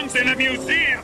belongs in a museum!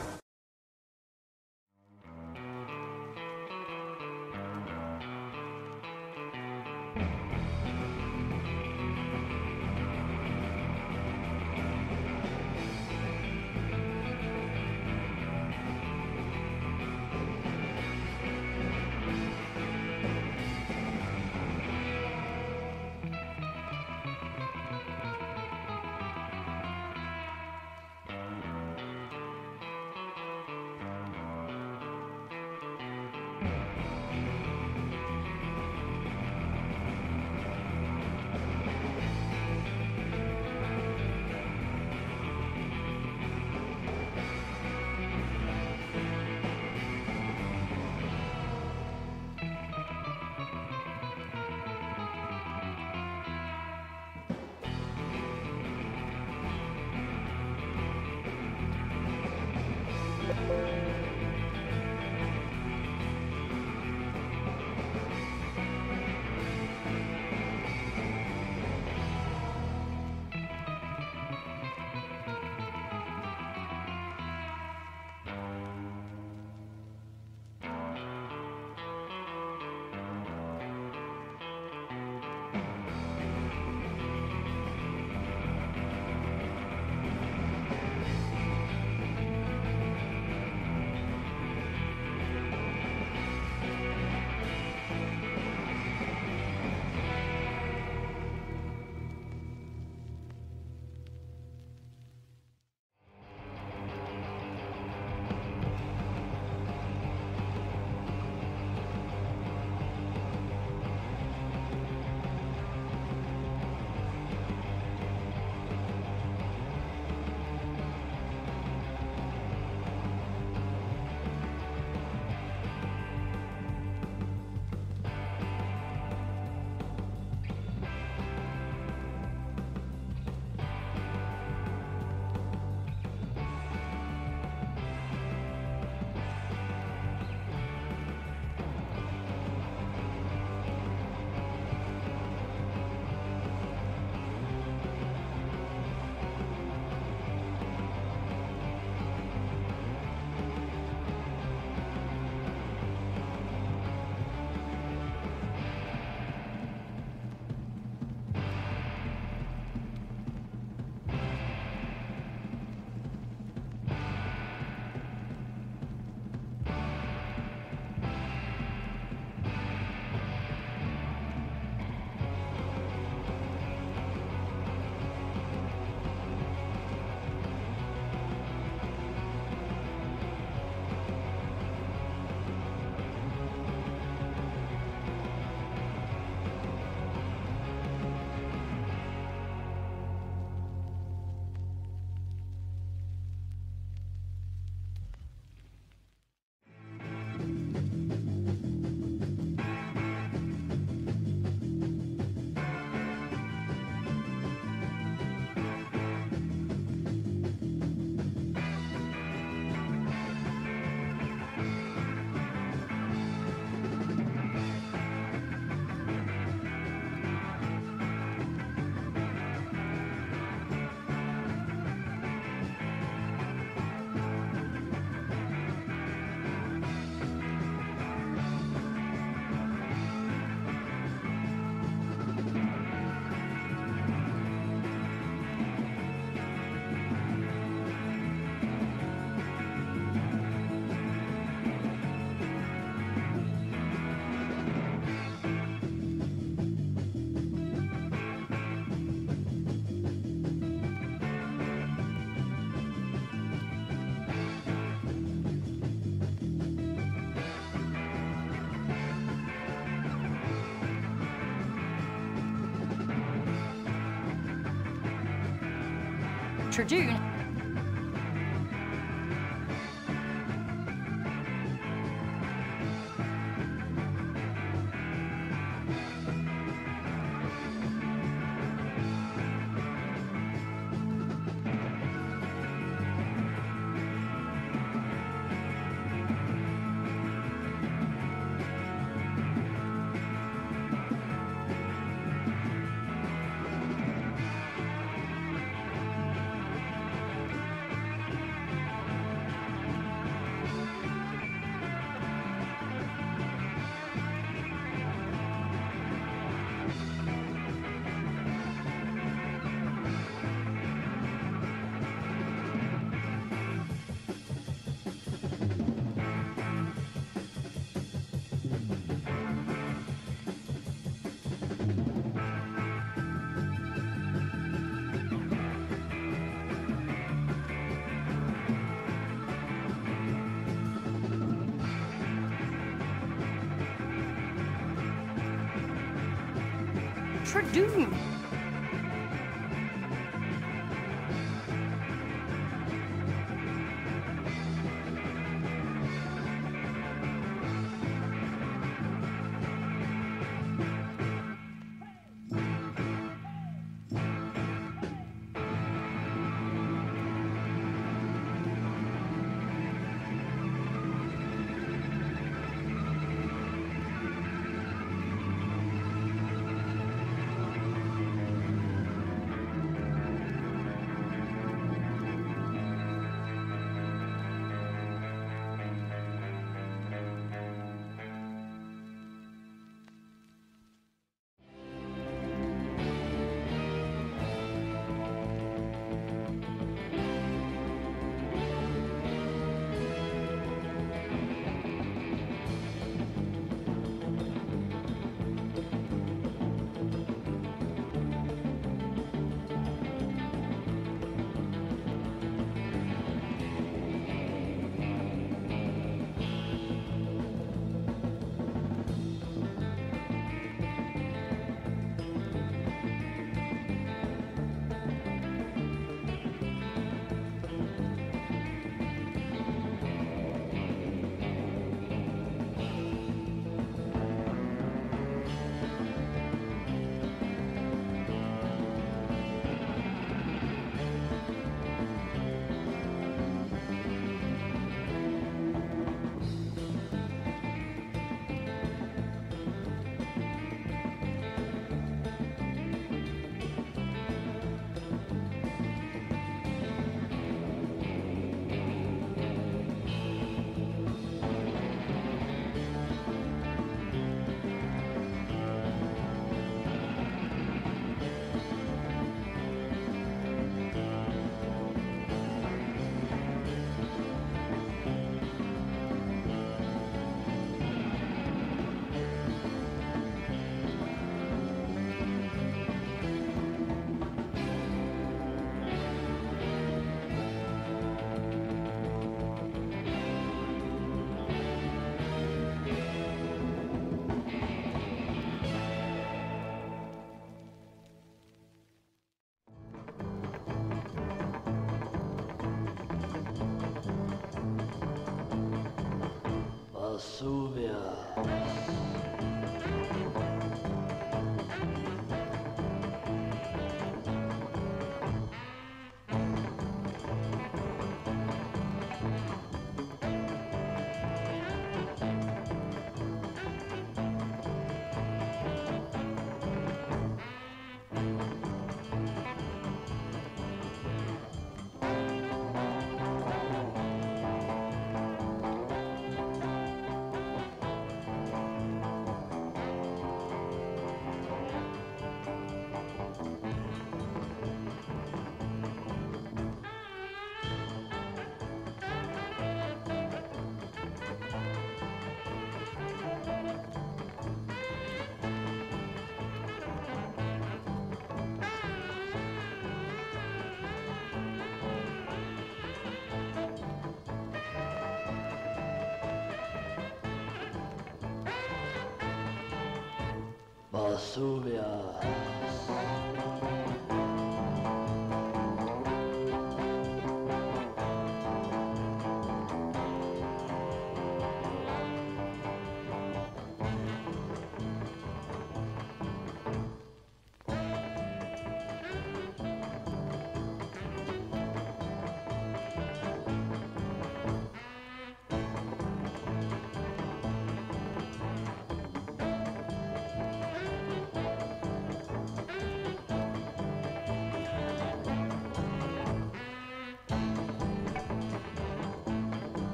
June. introduce.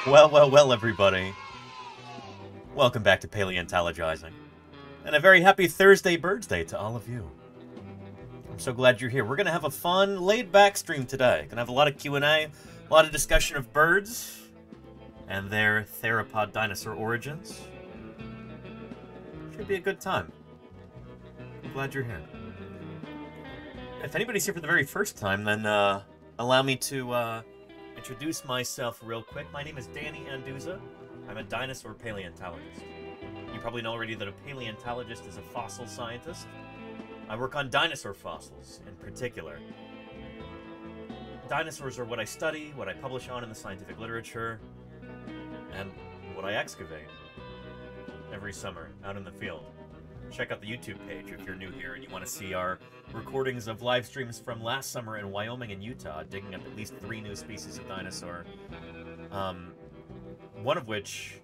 Well, everybody. Welcome back to Paleontologizing. And a very happy Thursday BIRDSday to all of you. I'm so glad you're here. We're going to have a fun, laid-back stream today. Going to have a lot of Q&A, a lot of discussion of birds and their theropod dinosaur origins. Should be a good time. I'm glad you're here. If anybody's here for the very first time, then allow me to introduce myself real quick. My name is Danny Anduza. I'm a dinosaur paleontologist. You probably know already that a paleontologist is a fossil scientist. I work on dinosaur fossils in particular. Dinosaurs are what I study, what I publish on in the scientific literature, and what I excavate every summer out in the field. Check out the YouTube page if you're new here and you want to see our recordings of live streams from last summer in Wyoming and Utah, digging up at least 3 new species of dinosaur. One of which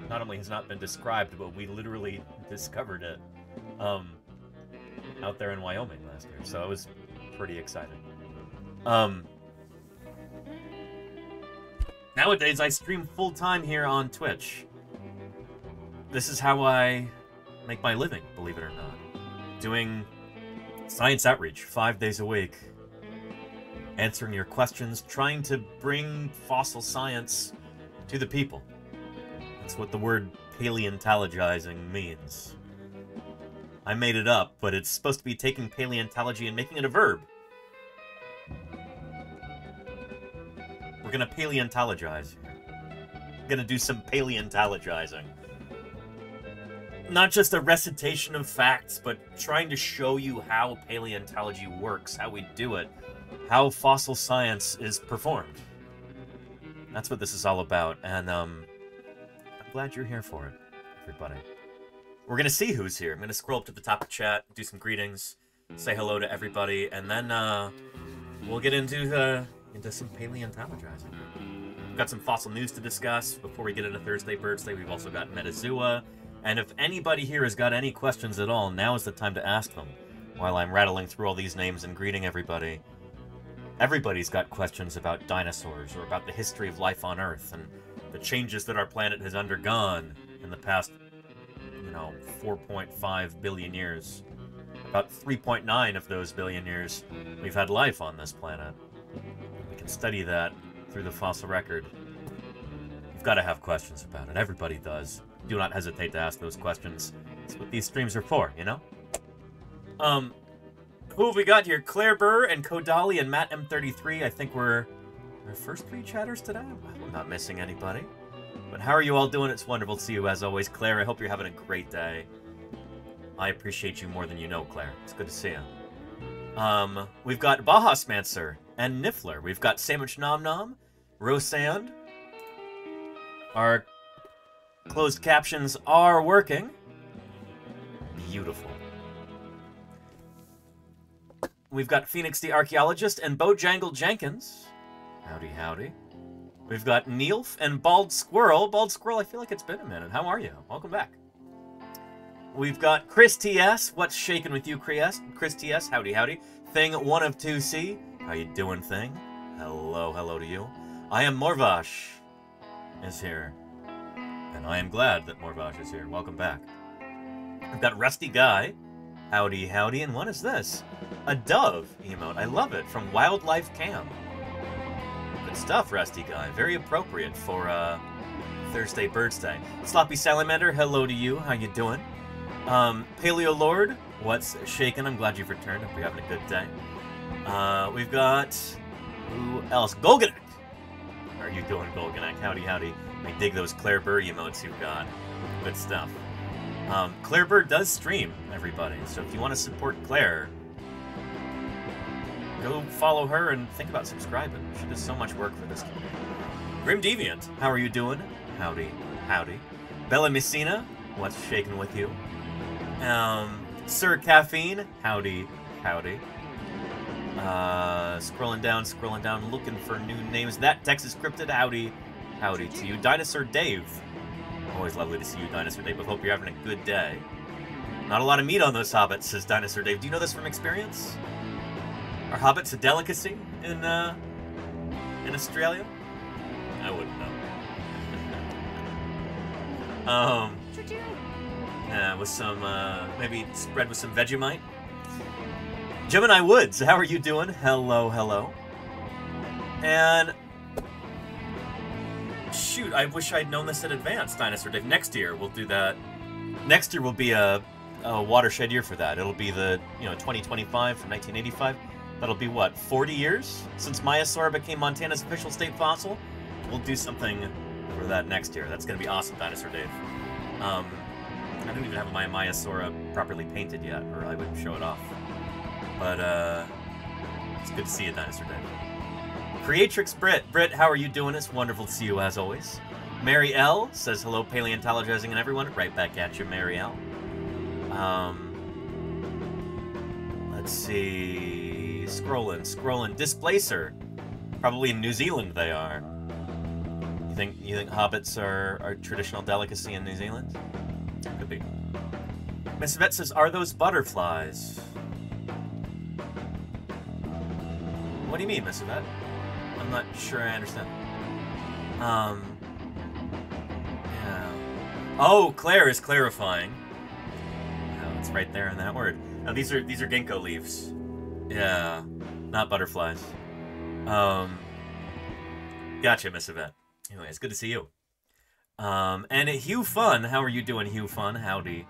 not only has not been described, but we literally discovered it out there in Wyoming last year. So I was pretty excited. Nowadays, I stream full-time here on Twitch. This is how I make my living, believe it or not. Doing science outreach 5 days a week. Answering your questions, trying to bring fossil science to the people. That's what the word paleontologizing means. I made it up, but it's supposed to be taking paleontology and making it a verb. We're gonna paleontologize here. We're gonna do some paleontologizing. Not just a recitation of facts, but trying to show you how paleontology works, how we do it, how fossil science is performed. That's what this is all about, and I'm glad you're here for it, everybody. We're gonna see who's here. I'm gonna scroll up to the top of chat, do some greetings, say hello to everybody, and then we'll get into some paleontologizing. We've got some fossil news to discuss before we get into Thursday BIRDSday. We've also got Metazoa. And if anybody here has got any questions at all, now is the time to ask them. While I'm rattling through all these names and greeting everybody. Everybody's got questions about dinosaurs, or about the history of life on Earth, and the changes that our planet has undergone in the past, 4.5 billion years. About 3.9 of those billion years, we've had life on this planet. We can study that through the fossil record. You've got to have questions about it. Everybody does. Do not hesitate to ask those questions. That's what these streams are for, you know? Who have we got here? Claire Burr and Kodali and Matt M33. I think we're our first 3 chatters today. I'm not missing anybody. But how are you all doing? It's wonderful to see you as always. Claire, I hope you're having a great day. I appreciate you more than you know, Claire. It's good to see you. We've got Baja Smancer and Niffler. We've got Sandwich Nom Nom, Rosand. Our closed captions are working. Beautiful. We've got Phoenix the Archaeologist and Bojangle Jenkins. Howdy, howdy. We've got Neilf and Bald Squirrel. Bald Squirrel, I feel like it's been a minute. How are you? Welcome back. We've got Chris TS. What's shaking with you, Chris TS? Howdy, howdy. Thing 1 of 2C. How you doing, Thing? Hello to you. I am Morvash is here. And I am glad that Morvash is here. Welcome back. We've got Rusty Guy. Howdy, howdy. And what is this? A dove emote. I love it. From Wildlife Cam. Good stuff, Rusty Guy. Very appropriate for Thursday BIRDSday. Sloppy Salamander, hello to you. How you doing? Paleo Lord, what's shaking? I'm glad you've returned. Hope you're having a good day. We've got... who else? Golganek. How are you doing, Golganek? Howdy, howdy. I dig those Claire Burr emotes you've got. Good stuff. Claire Burr does stream, everybody. So if you want to support Claire, go follow her and think about subscribing. She does so much work for this community. Grim Deviant, how are you doing? Howdy, howdy. Bella Messina, what's shaking with you? Sir Caffeine, howdy, howdy. Scrolling down, looking for new names. That Texas Cryptid, howdy, howdy to you. Dinosaur Dave, always lovely to see you, Dinosaur Dave, but hope you're having a good day. Not a lot of meat on those hobbits, says Dinosaur Dave. Do you know this from experience? Are hobbits a delicacy in Australia? I wouldn't know. With some, maybe spread with some Vegemite. Gemini Woods, how are you doing? Hello, hello. And shoot, I wish I'd known this in advance, Dinosaur Dave. Next year we'll do that. Next year will be a watershed year for that. It'll be the 2025 from 1985. That'll be what, 40 years since Maiasaura became Montana's official state fossil. We'll do something for that next year. That's gonna be awesome, Dinosaur Dave. I don't even have my Maiasaura properly painted yet, or I wouldn't show it off. But it's good to see you, Dinosaur Dave. Creatrix Britt, how are you doing? It's wonderful to see you as always. Mary L says hello, paleontologizing and everyone. Right back at you, Mary L. Let's see. Scrolling. Displacer. Probably in New Zealand they are. You think hobbits are traditional delicacy in New Zealand? Could be. Miss Vet says, are those butterflies? What do you mean, Miss Vet? I'm not sure I understand. Yeah. Oh, Claire is clarifying. Oh, it's right there in that word. Now these are ginkgo leaves. Yeah, not butterflies. Gotcha, Miss Yvette. Anyway, it's good to see you. And Hugh Fun, how are you doing, Hugh Fun? Howdy.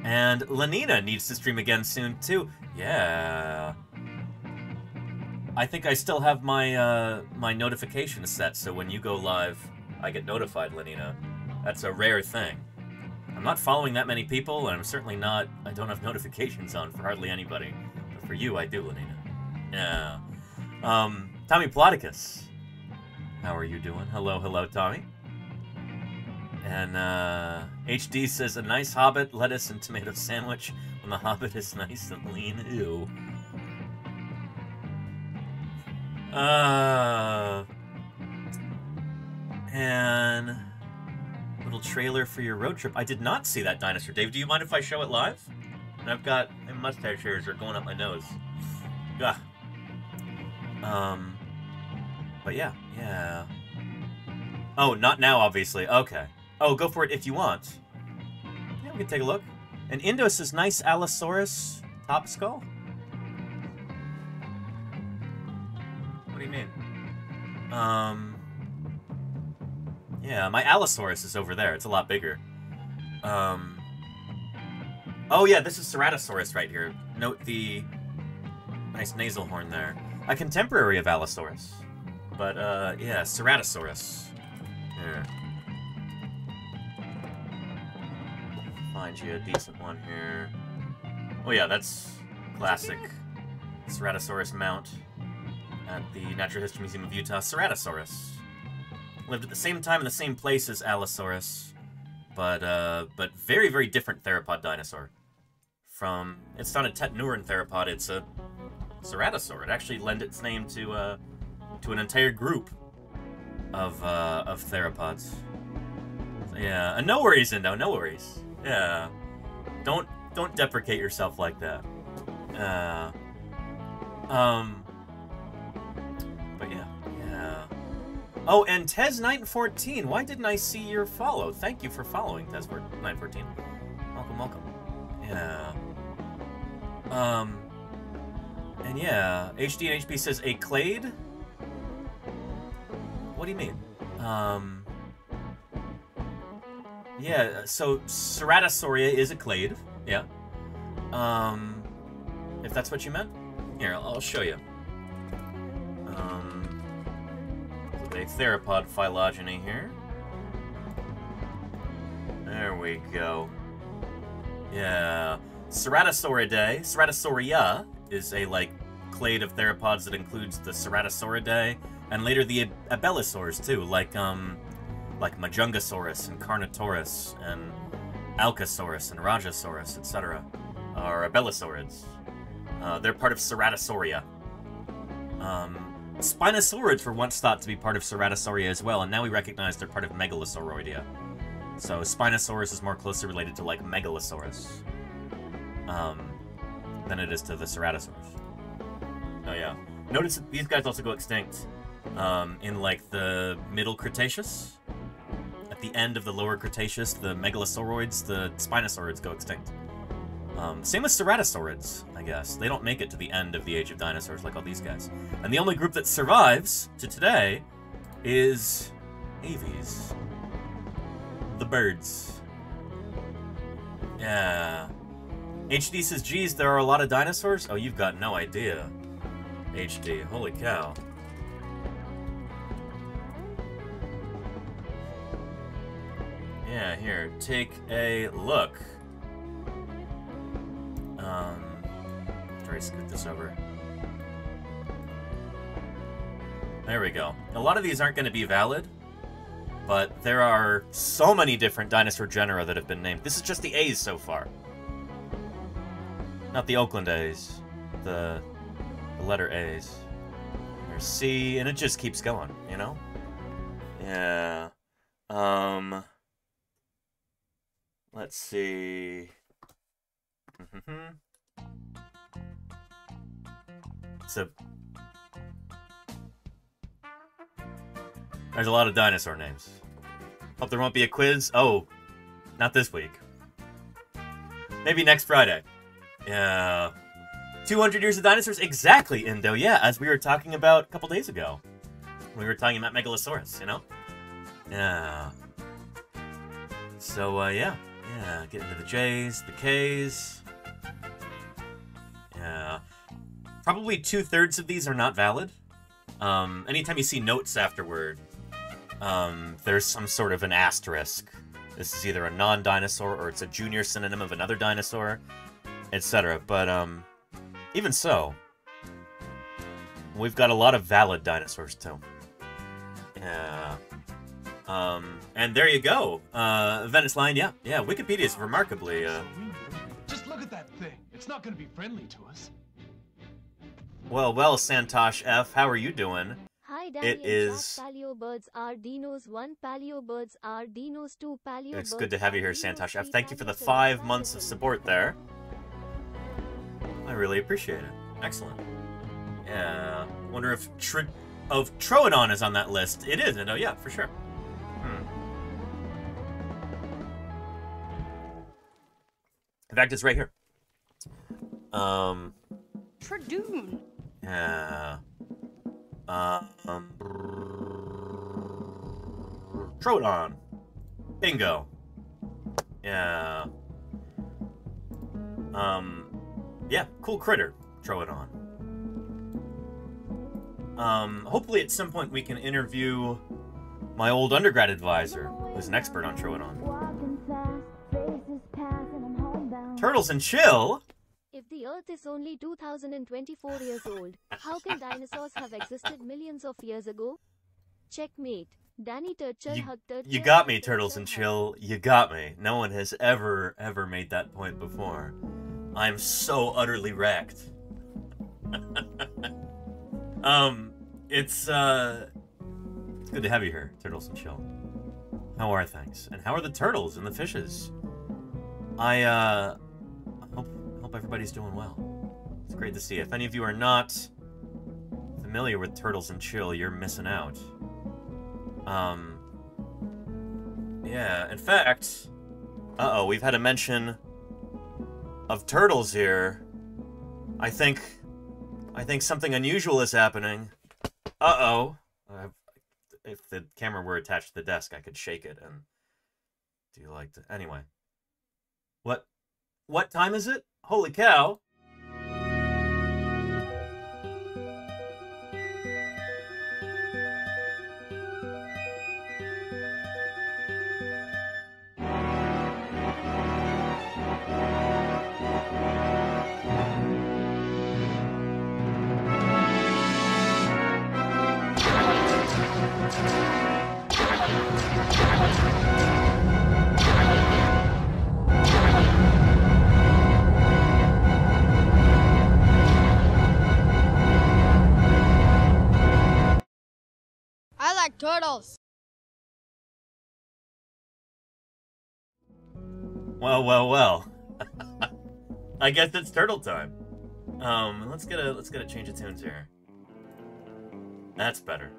And Lenina needs to stream again soon too. Yeah. I think I still have my my notifications set, so when you go live, I get notified, Lenina. That's a rare thing. I'm not following that many people, and I'm certainly not... I don't have notifications on for hardly anybody. But for you, I do, Lenina. Yeah. Tommy Ploticus. How are you doing? Hello, Tommy. And HD says, a nice Hobbit, lettuce, and tomato sandwich when the Hobbit is nice and lean. Ew. And little trailer for your road trip. I did not see that, Dinosaur Dave. Do you mind if I show it live? And I've got my mustache hairs are going up my nose. Ugh. But yeah. Oh, not now, obviously. Okay. Oh, go for it if you want. Yeah, we can take a look. And Indo says, nice Allosaurus top skull. What do you mean? Yeah, my Allosaurus is over there. It's a lot bigger. Oh yeah, this is Ceratosaurus right here. Note the nice nasal horn there. A contemporary of Allosaurus. But, yeah, Ceratosaurus. Here. Find you a decent one here. Oh yeah, that's classic Ceratosaurus mount at the Natural History Museum of Utah. Ceratosaurus. Lived at the same time in the same place as Allosaurus, but very, very different theropod dinosaur. It's not a Tetnuran theropod, it's a Ceratosaur. It actually lent its name to an entire group of theropods. So, yeah, and no worries, Indo, no worries. Yeah, don't deprecate yourself like that. But yeah. Oh, and Tez914, why didn't I see your follow? Thank you for following, Tez914. Welcome. Yeah. And yeah, HD and HP says a clade? What do you mean? Yeah, so Ceratosauria is a clade, yeah. If that's what you meant? Here, I'll show you. A theropod phylogeny here. There we go. Yeah. Ceratosauridae. Ceratosauria is a, clade of theropods that includes the Ceratosauridae, and later the Abelisaurs, too, like Majungasaurus and Carnotaurus and Alcasaurus and Rajasaurus, etc. are Abelisaurids. They're part of Ceratosauria. Spinosaurids were once thought to be part of Ceratosauria as well, and now we recognize they're part of Megalosauroidea. So Spinosaurus is more closely related to, Megalosaurus than it is to the Ceratosaurus. Oh yeah. Notice that these guys also go extinct in like the Middle Cretaceous. At the end of the Lower Cretaceous, the megalosauroids, the spinosaurids go extinct. Same with ceratosaurids, I guess. They don't make it to the end of the Age of Dinosaurs like all these guys. And the only group that survives to today is aves. The birds. Yeah. HD says, geez, there are a lot of dinosaurs? Oh, you've got no idea. HD, holy cow. Yeah, here, take a look. Try to scoot this over. There we go. A lot of these aren't going to be valid, but there are so many different dinosaur genera that have been named. This is just the A's so far. Not the Oakland A's. The letter A's. There's C, and it just keeps going, you know? Yeah. Let's see. So, there's a lot of dinosaur names. Hope there won't be a quiz. Oh, not this week. Maybe next Friday. Yeah. 200 years of dinosaurs? Exactly, Indo. Yeah, as we were talking about a couple days ago. We were talking about Megalosaurus, you know? Yeah. So, yeah. Yeah, get into the J's, the K's. Yeah. Probably 2/3 of these are not valid. Anytime you see notes afterward, there's some sort of an asterisk. This is either a non-dinosaur or it's a junior synonym of another dinosaur, etc. But, even so, we've got a lot of valid dinosaurs, too. Yeah. And there you go. Venice Line, yeah. Yeah, Wikipedia is remarkably, Just look at that thing. It's not gonna be friendly to us. Well, Santosh F, how are you doing? Hi, Danny. It is... Paleo birds are dinos 1, paleo birds are dinos 2, paleo It's birds good to have you here, Santosh F. Thank you for the 5 months of support there. I really appreciate it. Excellent. Yeah. Wonder if Troodon is on that list. It is, no, yeah, for sure. In fact, it's right here. Troodon. Yeah. Troodon. Bingo. Yeah. Yeah, cool critter, Troodon. Hopefully at some point we can interview my old undergrad advisor, who's an expert on Troodon. Turtles and Chill? If the Earth is only 2024 years old, how can dinosaurs have existed millions of years ago? Checkmate. Danny Turchel hug Turchel. You got me, Turtles and Chill. You got me. No one has ever made that point before. I'm so utterly wrecked. It's good to have you here, Turtles and Chill. How are things? And how are the turtles and the fishes? I hope everybody's doing well. It's great to see. If any of you are not familiar with Turtles and Chill, you're missing out. Yeah, in fact, we've had a mention of turtles here. I think something unusual is happening. If the camera were attached to the desk, I could shake it and do you like to... Anyway. What time is it? Holy cow. I like turtles. Well. I guess it's turtle time. Let's get a change of tunes here. That's better.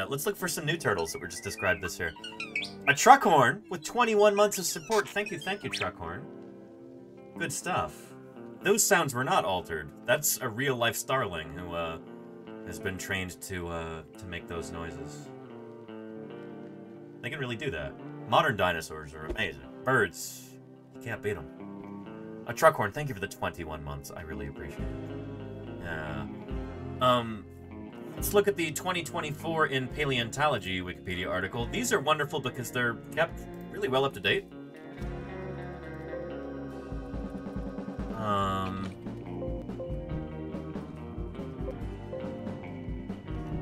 Let's look for some new turtles that were just described this year. A truckhorn with 21 months of support. Thank you, truckhorn. Good stuff. Those sounds were not altered. That's a real-life starling who has been trained to make those noises. They can really do that. Modern dinosaurs are amazing. Birds, you can't beat them. A truckhorn, thank you for the 21 months. I really appreciate it. Yeah. Let's look at the 2024 in Paleontology Wikipedia article. These are wonderful because they're kept really well up to date.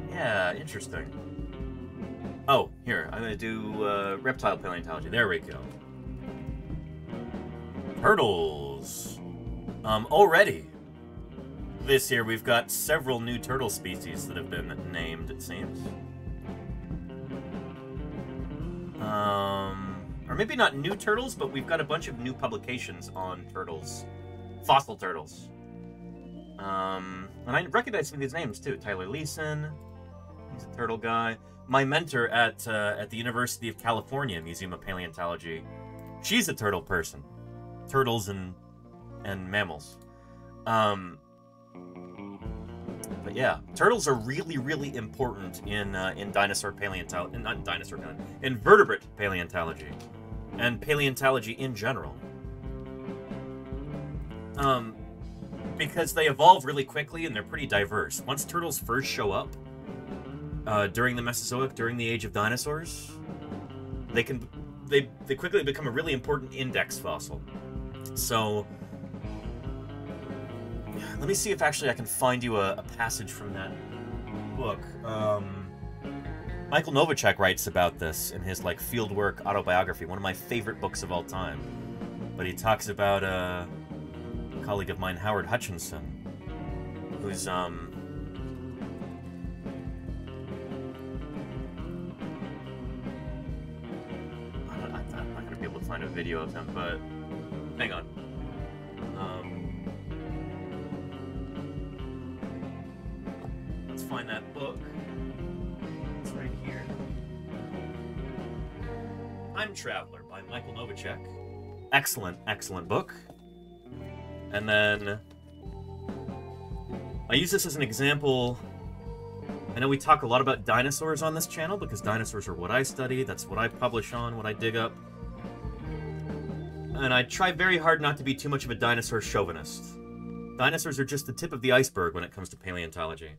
Yeah, interesting. Oh, here, I'm gonna do reptile paleontology. There we go. Turtles. Already this year we've got several new turtle species that have been named, it seems. Or maybe not new turtles, but we've got a bunch of new publications on turtles. Fossil turtles. And I recognize some of these names too. Tyler Leeson, he's a turtle guy. My mentor at the University of California Museum of Paleontology, she's a turtle person. Turtles and mammals. But yeah, turtles are really, really important in dinosaur paleontology, not dinosaur, in vertebrate paleontology, and paleontology in general. Because they evolve really quickly and they're pretty diverse. Once turtles first show up during the Mesozoic, during the age of dinosaurs, they quickly become a really important index fossil. So let me see if actually I can find you a passage from that book. Michael Novacek writes about this in his fieldwork autobiography, one of my favorite books of all time. But he talks about a colleague of mine, Howard Hutchinson, who's I'm not gonna be able to find a video of him, but hang on. Let's find that book. It's right here. Time Traveler by Michael Novacek. Excellent, excellent book. And then I use this as an example. I know we talk a lot about dinosaurs on this channel because dinosaurs are what I study, that's what I publish on, what I dig up. And I try very hard not to be too much of a dinosaur chauvinist. Dinosaurs are just the tip of the iceberg when it comes to paleontology.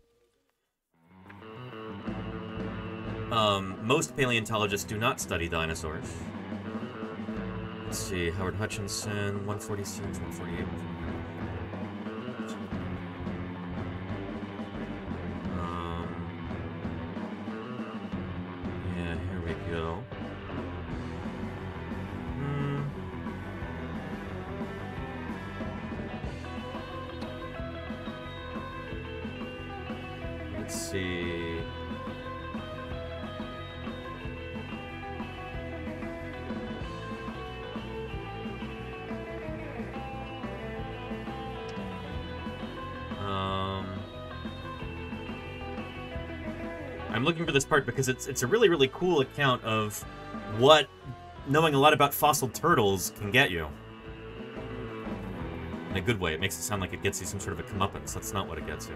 Most paleontologists do not study dinosaurs. Let's see, Howard Hutchinson, 146, 148. Yeah, here we go. Let's see. I'm looking for this part because it's a really, really cool account of what knowing a lot about fossil turtles can get you. In a good way. It makes it sound like it gets you some sort of a comeuppance. That's not what it gets you.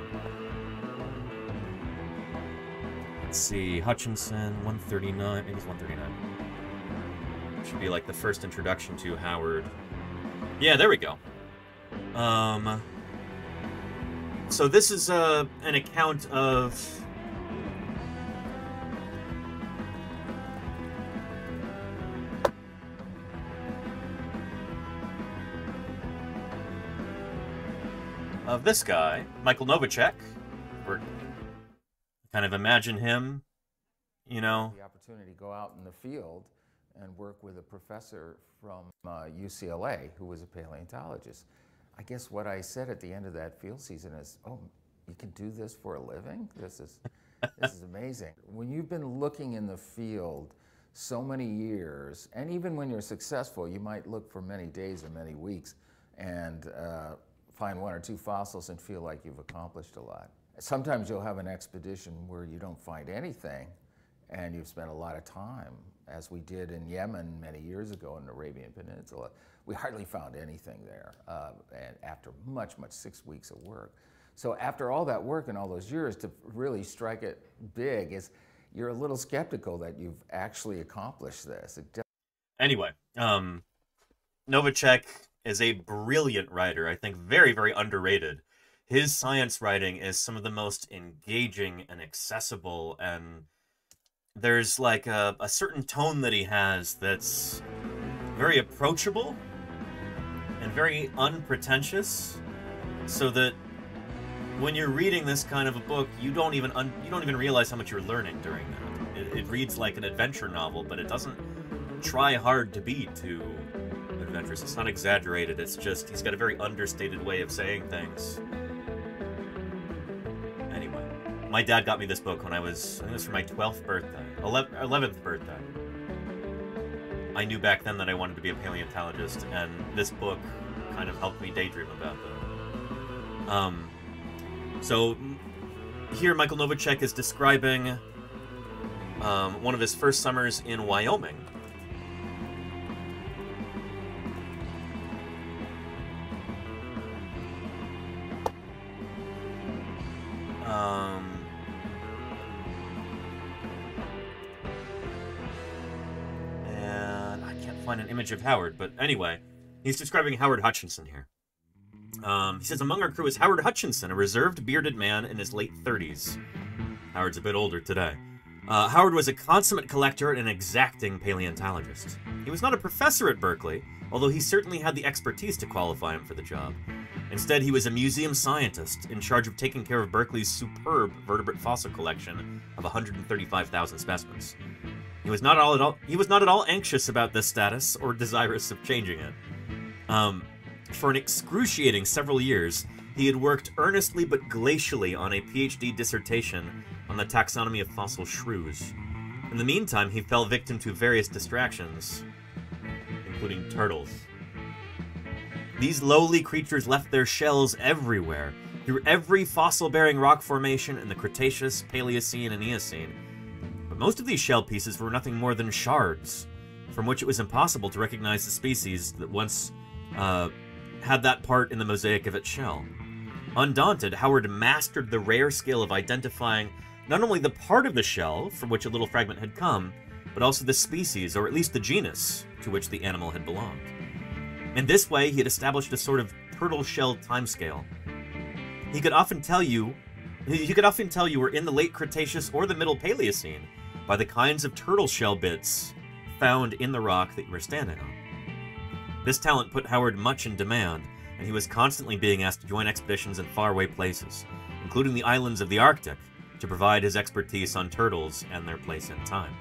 Let's see, Hutchinson, 139, maybe it's 139. Should be like the first introduction to Howard. Yeah, there we go. So this is an account of this guy, Michael Novacek. We're kind of imagine him, you know. The opportunity to go out in the field and work with a professor from UCLA who was a paleontologist. I guess what I said at the end of that field season is, oh, you can do this for a living? This is amazing. When you've been looking in the field so many years, and even when you're successful, you might look for many days or many weeks and find one or two fossils and feel like you've accomplished a lot. Sometimes you'll have an expedition where you don't find anything, and you've spent a lot of time, as we did in Yemen many years ago in the Arabian Peninsula. We hardly found anything there, and after much, 6 weeks of work. So after all that work and all those years, to really strike it big, you're a little skeptical that you've actually accomplished this. Anyway, Novacek is a brilliant writer, I think very, very underrated. His science writing is some of the most engaging and accessible, and there's like a certain tone that he has that's very approachable and very unpretentious, so that when you're reading this kind of a book, you don't even realize how much you're learning during that. It reads like an adventure novel, but it doesn't try hard to be too adventurous. It's not exaggerated. It's just he's got a very understated way of saying things. Anyway, my dad got me this book when I think it was for my 12th birthday, 11th birthday. I knew back then that I wanted to be a paleontologist, and this book kind of helped me daydream about that. So here Michael Novacek is describing one of his first summers in Wyoming. And I can't find an image of Howard, but anyway, he's describing Howard Hutchinson here. He says, among our crew is Howard Hutchinson, a reserved, bearded man in his late 30s. Howard's a bit older today. Howard was a consummate collector and an exacting paleontologist. He was not a professor at Berkeley, although he certainly had the expertise to qualify him for the job. Instead, he was a museum scientist in charge of taking care of Berkeley's superb vertebrate fossil collection of 135,000 specimens. He was not at all anxious about this status or desirous of changing it. For an excruciating several years, he had worked earnestly but glacially on a PhD dissertation on the taxonomy of fossil shrews. In the meantime, he fell victim to various distractions, including turtles. These lowly creatures left their shells everywhere, through every fossil-bearing rock formation in the Cretaceous, Paleocene, and Eocene. But most of these shell pieces were nothing more than shards, from which it was impossible to recognize the species that once had that part in the mosaic of its shell. Undaunted, Howard mastered the rare skill of identifying not only the part of the shell from which a little fragment had come, but also the species, or at least the genus, to which the animal had belonged. In this way, he had established a sort of turtle shell timescale. He could often tell you were in the late Cretaceous or the Middle Paleocene by the kinds of turtle shell bits found in the rock that you were standing on. This talent put Howard much in demand, and he was constantly being asked to join expeditions in faraway places, including the islands of the Arctic, to provide his expertise on turtles and their place in time.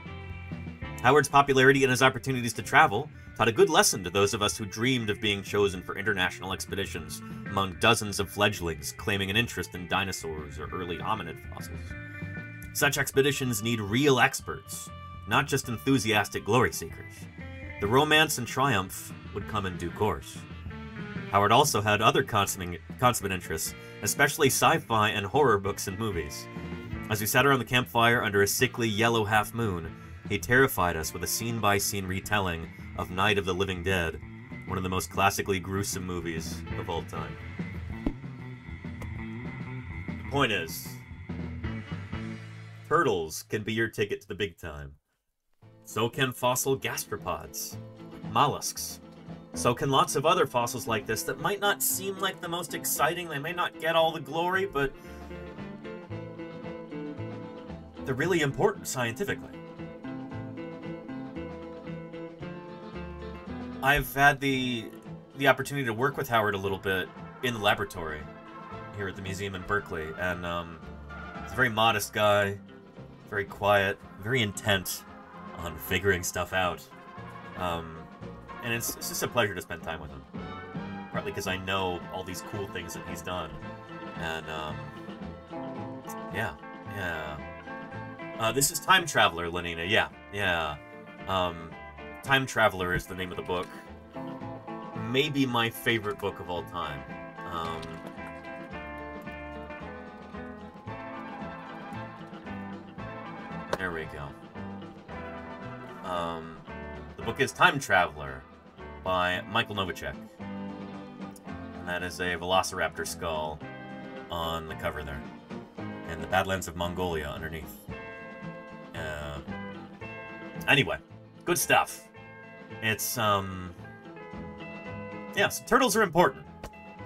Howard's popularity and his opportunities to travel taught a good lesson to those of us who dreamed of being chosen for international expeditions among dozens of fledglings claiming an interest in dinosaurs or early hominid fossils. Such expeditions need real experts, not just enthusiastic glory seekers. The romance and triumph would come in due course. Howard also had other consummate interests, especially sci-fi and horror books and movies. As we sat around the campfire under a sickly yellow half-moon, he terrified us with a scene-by-scene retelling of Night of the Living Dead, one of the most classically gruesome movies of all time. The point is, turtles can be your ticket to the big time. So can fossil gastropods, mollusks. So can lots of other fossils like this that might not seem like the most exciting, they may not get all the glory, but they're really important scientifically. I've had the opportunity to work with Howard a little bit in the laboratory here at the museum in Berkeley, and he's a very modest guy, very quiet, very intent on figuring stuff out. And it's just a pleasure to spend time with him. Partly because I know all these cool things that he's done. And, yeah. This is Time Traveler, Lenina. Yeah. Time Traveler is the name of the book. Maybe my favorite book of all time. There we go. The book is Time Traveler by Michael Novacek. And that is a velociraptor skull on the cover there. And the Badlands of Mongolia underneath. Anyway, good stuff. It's, yeah, so turtles are important.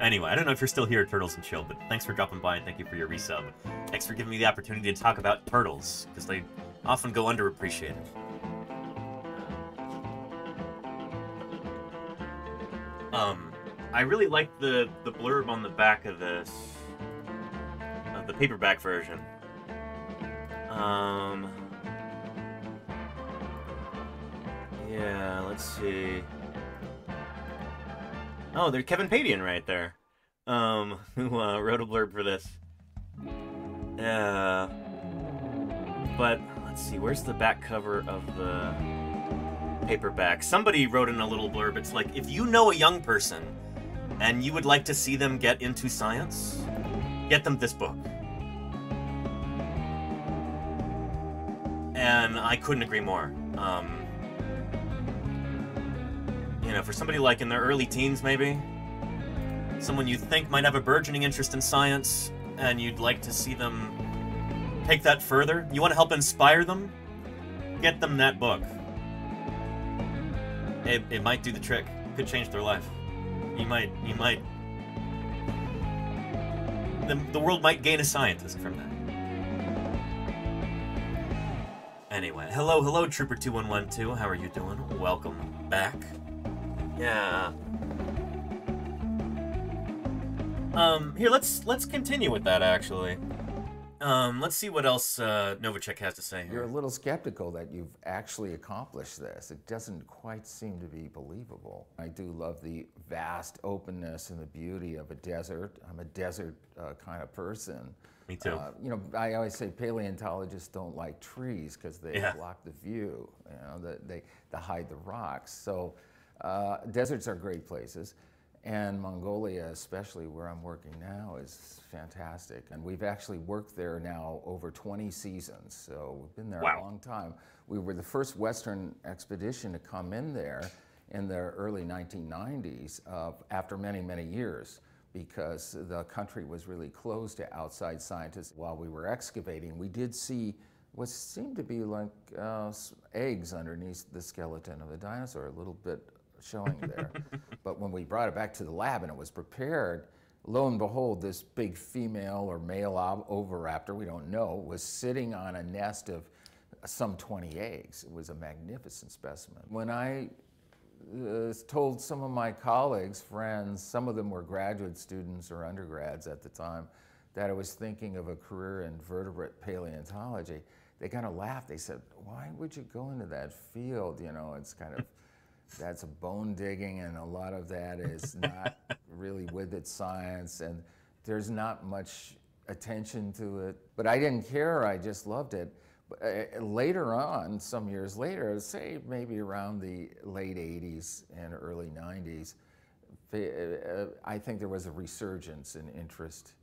Anyway, I don't know if you're still here, Turtles and Chill, but thanks for dropping by and thank you for your resub. Thanks for giving me the opportunity to talk about turtles, because they often go underappreciated. I really like the blurb on the back of this, the paperback version. Yeah, let's see. Oh, there's Kevin Padian right there, who wrote a blurb for this. But let's see, where's the back cover of the paperback? Somebody wrote in a little blurb. It's like, if you know a young person and you would like to see them get into science, get them this book. And I couldn't agree more. You know, for somebody like in their early teens, maybe, someone you think might have a burgeoning interest in science, and you'd like to see them take that further, you want to help inspire them, get them that book. It might do the trick. It could change their life. The world might gain a scientist from that. Anyway, hello, Trooper2112. How are you doing? Welcome back. Yeah. Here, let's continue with that, actually. Let's see what else Novacek has to say here. You're a little skeptical that you've actually accomplished this. It doesn't quite seem to be believable. I do love the vast openness and the beauty of a desert. I'm a desert kind of person. Me too. You know, I always say paleontologists don't like trees because they block the view. You know, they hide the rocks. So deserts are great places. And Mongolia, especially where I'm working now, is fantastic. And we've actually worked there now over 20 seasons. So we've been there a long time. We were the first Western expedition to come in there in the early 1990s after many, many years, because the country was really closed to outside scientists. While we were excavating, we did see what seemed to be like eggs underneath the skeleton of a dinosaur, a little bit showing there. But when we brought it back to the lab and it was prepared, lo and behold, this big female or male oviraptor, we don't know, was sitting on a nest of some 20 eggs. It was a magnificent specimen. When I told some of my colleagues, friends, some of them were graduate students or undergrads at the time, that I was thinking of a career in vertebrate paleontology, they kind of laughed. They said, why would you go into that field? You know, it's kind of, that's a bone digging, and a lot of that is not really with its science, and there's not much attention to it. But I didn't care, I just loved it. But, later on, some years later, say maybe around the late 80s and early 90s, I think there was a resurgence in interest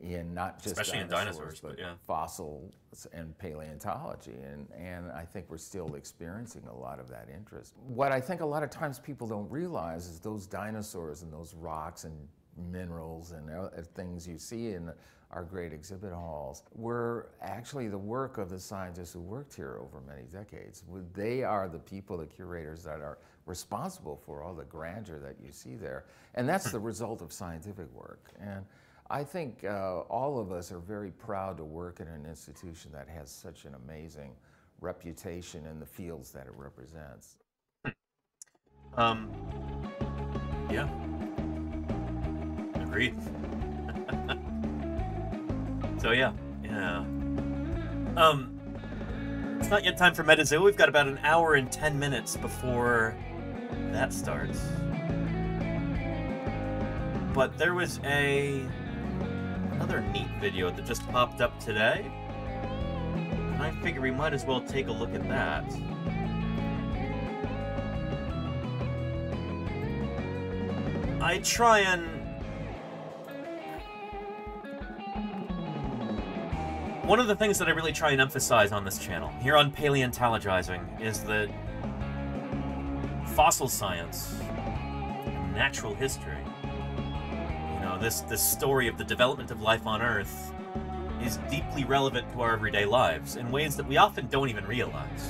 in not just especially in dinosaurs, but yeah, fossils and paleontology, and I think we're still experiencing a lot of that interest. What I think a lot of times people don't realize is those dinosaurs and those rocks and minerals and things you see in our great exhibit halls were actually the work of the scientists who worked here over many decades. They are the people, the curators, that are responsible for all the grandeur that you see there, and that's the result of scientific work. And I think all of us are very proud to work at an institution that has such an amazing reputation in the fields that it represents. Yeah. Agreed. So yeah. It's not yet time for MetaZoo. We've got about an hour and 10 minutes before that starts. But there was another neat video that just popped up today, and I figure we might as well take a look at that. I try and one of the things that I really try and emphasize on this channel, here on Paleontologizing, is that fossil science, natural history, you know, this story of the development of life on Earth is deeply relevant to our everyday lives in ways that we often don't even realize.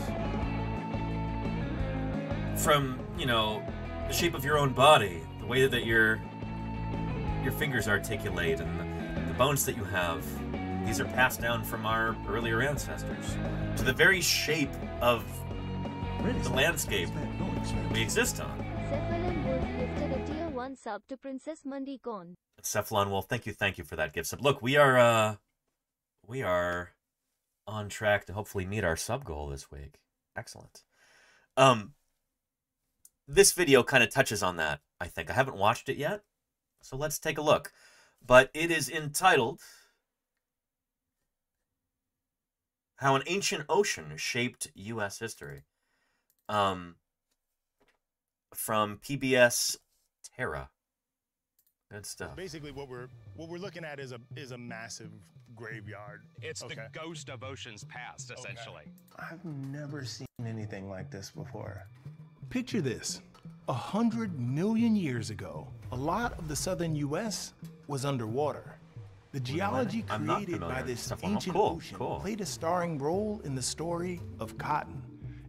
From, you know, the shape of your own body, the way that your fingers articulate, and the bones that you have, these are passed down from our earlier ancestors, to the very shape of the landscape we exist on. Cephalon Wolf gifted a tier 1 sub to Princess Mandikon. Cephalon Wolf, thank you for that gift sub. Look, we are on track to hopefully meet our sub goal this week. Excellent. This video kind of touches on that, I think. I haven't watched it yet, so let's take a look. But it is entitled How an Ancient Ocean Shaped U.S. History. From PBS Terra. Good stuff. Basically, what we're looking at is a massive graveyard. It's the ghost of oceans past, essentially. I've never seen anything like this before. Picture this. 100 million years ago, a lot of the southern U.S. was underwater. The geology created by this ancient ocean played a starring role in the story of cotton,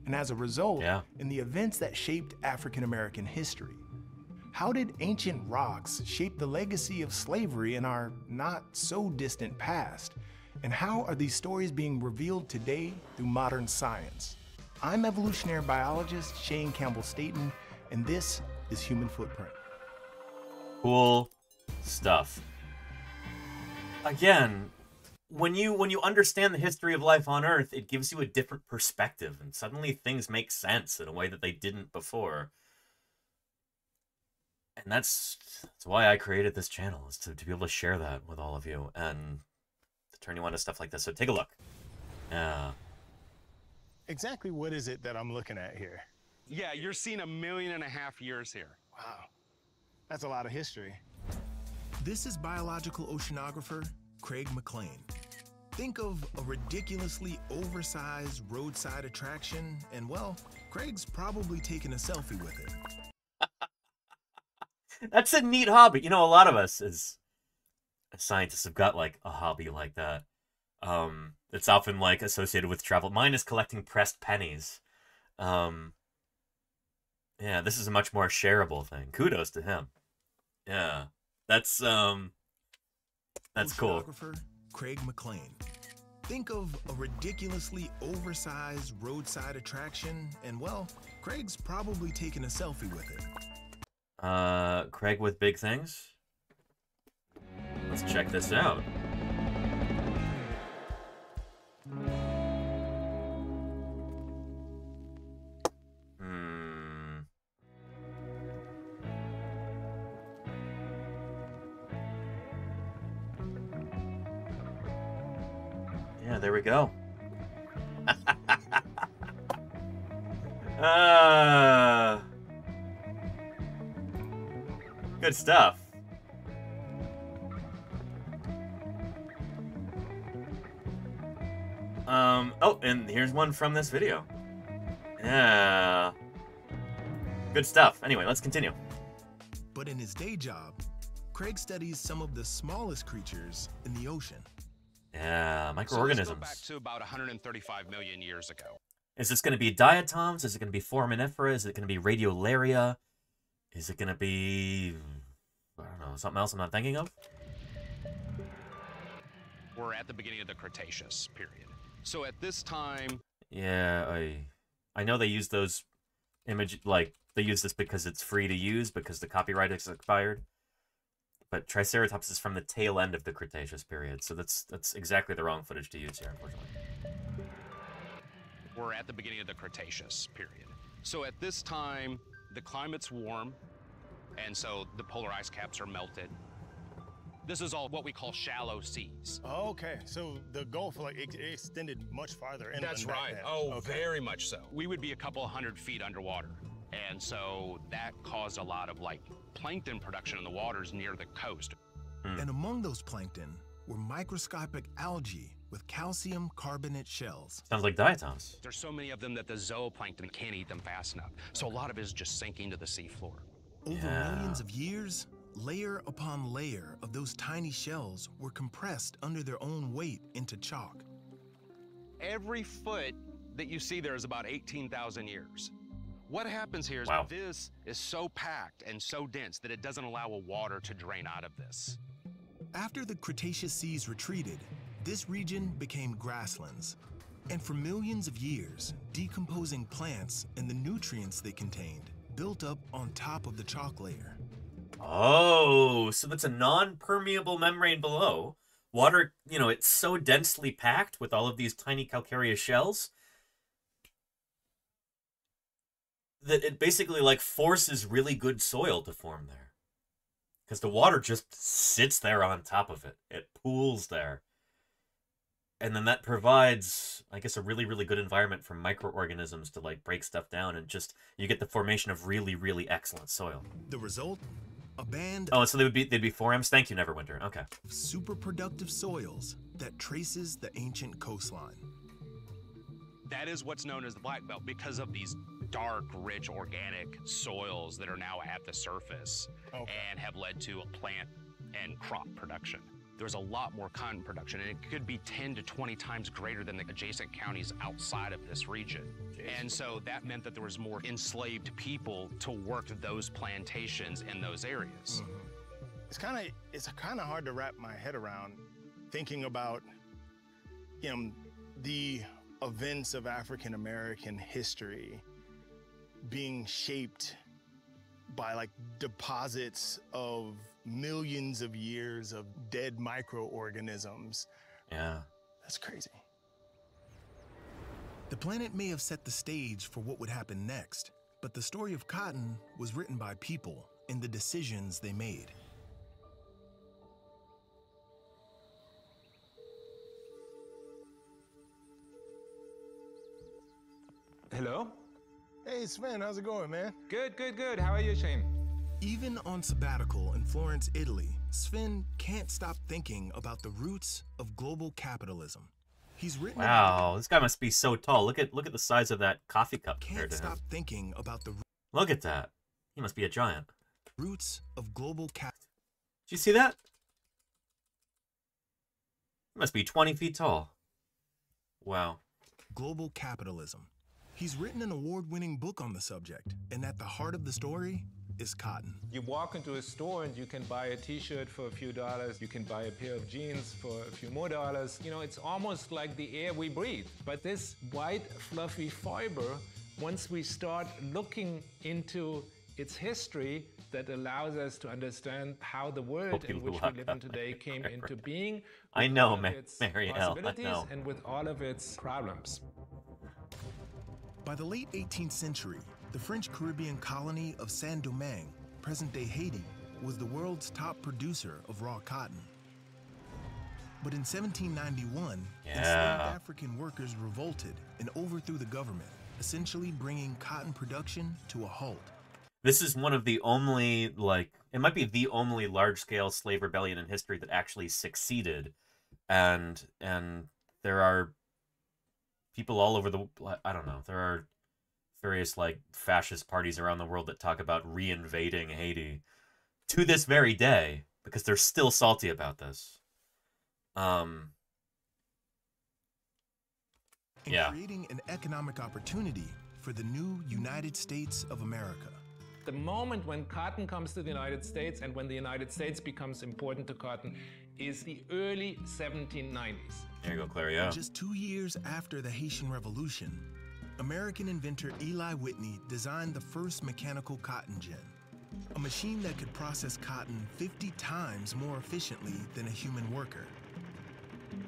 and as a result, in the events that shaped African American history. How did ancient rocks shape the legacy of slavery in our not-so-distant past? And how are these stories being revealed today through modern science? I'm evolutionary biologist Shane Campbell-Staton, and this is Human Footprint. Cool stuff. Again, when you understand the history of life on Earth, it gives you a different perspective, and suddenly things make sense in a way that they didn't before. And that's why I created this channel, is to be able to share that with all of you and to turn you on to stuff like this. So take a look. Exactly what is it that I'm looking at here? Yeah, you're seeing 1.5 million years here. Wow, that's a lot of history. This is biological oceanographer Craig McLean. Think of a ridiculously oversized roadside attraction, and well, Craig's probably taking a selfie with it. That's a neat hobby. You know, a lot of us as scientists have got like a hobby like that. It's often like associated with travel. Mine is collecting pressed pennies. Yeah, this is a much more shareable thing. Kudos to him. Yeah, that's cool. Oceanographer Craig McLean. Think of a ridiculously oversized roadside attraction, and well, Craig's probably taking a selfie with it. Craig with big things? Let's check this out. Yeah, there we go. Good stuff. Oh, and here's one from this video. Yeah. Good stuff. Anyway, let's continue. But in his day job, Craig studies some of the smallest creatures in the ocean. Yeah, microorganisms. So let's go back to about 135 million years ago. Is this going to be diatoms? Is it going to be foraminifera? Is it going to be radiolaria? Is it going to be, I don't know, something else I'm not thinking of? We're at the beginning of the Cretaceous period. So at this time... Yeah, I know they use those they use this because it's free to use, because the copyright is expired. But Triceratops is from the tail end of the Cretaceous period, so that's exactly the wrong footage to use here, unfortunately. We're at the beginning of the Cretaceous period. So at this time, the climate's warm, and so the polar ice caps are melted. This is all what we call shallow seas. Oh, okay, so the Gulf it extended much farther. That's right. Oh, okay. Very much so. We would be a couple 100 feet underwater. And so that caused a lot of plankton production in the waters near the coast. And among those plankton were microscopic algae with calcium carbonate shells. Sounds like diatoms. There's so many of them that the zooplankton can't eat them fast enough. So a lot of it is just sinking to the seafloor. Over millions of years, layer upon layer of those tiny shells were compressed under their own weight into chalk. Every foot that you see there is about 18,000 years. What happens here is this is so packed and so dense that it doesn't allow a water to drain out of this. After the Cretaceous seas retreated, this region became grasslands. And for millions of years, decomposing plants and the nutrients they contained built up on top of the chalk layer. Oh, so that's a non-permeable membrane below. Water, you know, it's so densely packed with all of these tiny calcareous shells that it basically like forces really good soil to form there. Because the water just sits there on top of it. It pools there. And then that provides, I guess, a really, really good environment for microorganisms to like break stuff down, and just you get the formation of really, really excellent soil. The result? A band so they'd be forams. Thank you, Neverwinter. Okay. of super productive soils that traces the ancient coastline. That is what's known as the Black Belt because of these dark, rich, organic soils that are now at the surface and have led to a plant and crop production. There's a lot more cotton production, and it could be 10 to 20 times greater than the adjacent counties outside of this region. And so that meant that there was more enslaved people to work those plantations in those areas. It's kind of hard to wrap my head around thinking about, you know, the events of African American history being shaped by like deposits of millions of years of dead microorganisms. Yeah. That's crazy. The planet may have set the stage for what would happen next, but the story of cotton was written by people and the decisions they made. Hello? Hey Sven, how's it going, man? Good, good, good. How are you, Shane? Even on sabbatical in Florence, Italy, Sven can't stop thinking about the roots of global capitalism. He's written Wow, this guy must be so tall. Look at the size of that coffee cup compared can't to him. stop thinking about the Look at that. He must be a giant. roots of global cap. Did you see that? He must be 20 feet tall. Wow. Global capitalism. He's written an award-winning book on the subject, and at the heart of the story is cotton. You walk into a store and you can buy a t-shirt for a few dollars. You can buy a pair of jeans for a few more dollars. You know, it's almost like the air we breathe. But this white, fluffy fiber, once we start looking into its history, that allows us to understand how the world in which we live in today came into being. I know, all of its Marielle, I possibilities know. and with all of its problems. By the late 18th century, the French Caribbean colony of Saint-Domingue, present-day Haiti, was the world's top producer of raw cotton. But in 1791, enslaved African workers revolted and overthrew the government, essentially bringing cotton production to a halt. This is one of the only, like, it might be the only large-scale slave rebellion in history that actually succeeded. And there are people all over the, I don't know, there are various, like, fascist parties around the world that talk about reinvading Haiti to this very day, because they're still salty about this. Creating an economic opportunity for the new United States of America. The moment when cotton comes to the United States and when the United States becomes important to cotton is the early 1790s. There you go, Clario. Just 2 years after the Haitian Revolution, American inventor Eli Whitney designed the first mechanical cotton gin, a machine that could process cotton 50 times more efficiently than a human worker.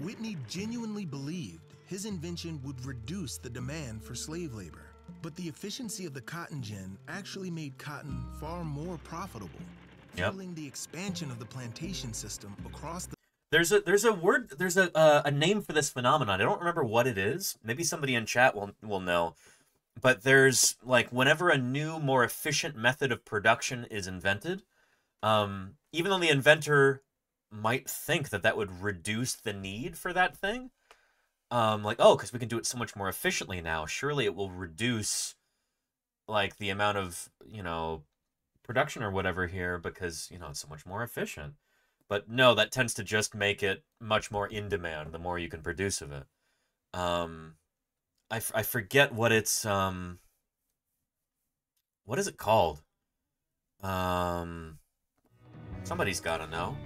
Whitney genuinely believed his invention would reduce the demand for slave labor. But the efficiency of the cotton gin actually made cotton far more profitable, fueling the expansion of the plantation system across the... There's a name for this phenomenon. I don't remember what it is. Maybe somebody in chat will know. But there's, like, whenever a new, more efficient method of production is invented, even though the inventor might think that that would reduce the need for that thing, like, oh, because we can do it so much more efficiently now. Surely it will reduce, like, the amount of, production or whatever here because, it's so much more efficient. But no, that tends to just make it much more in demand the more you can produce of it. I forget what it's, what is it called? Somebody's gotta know.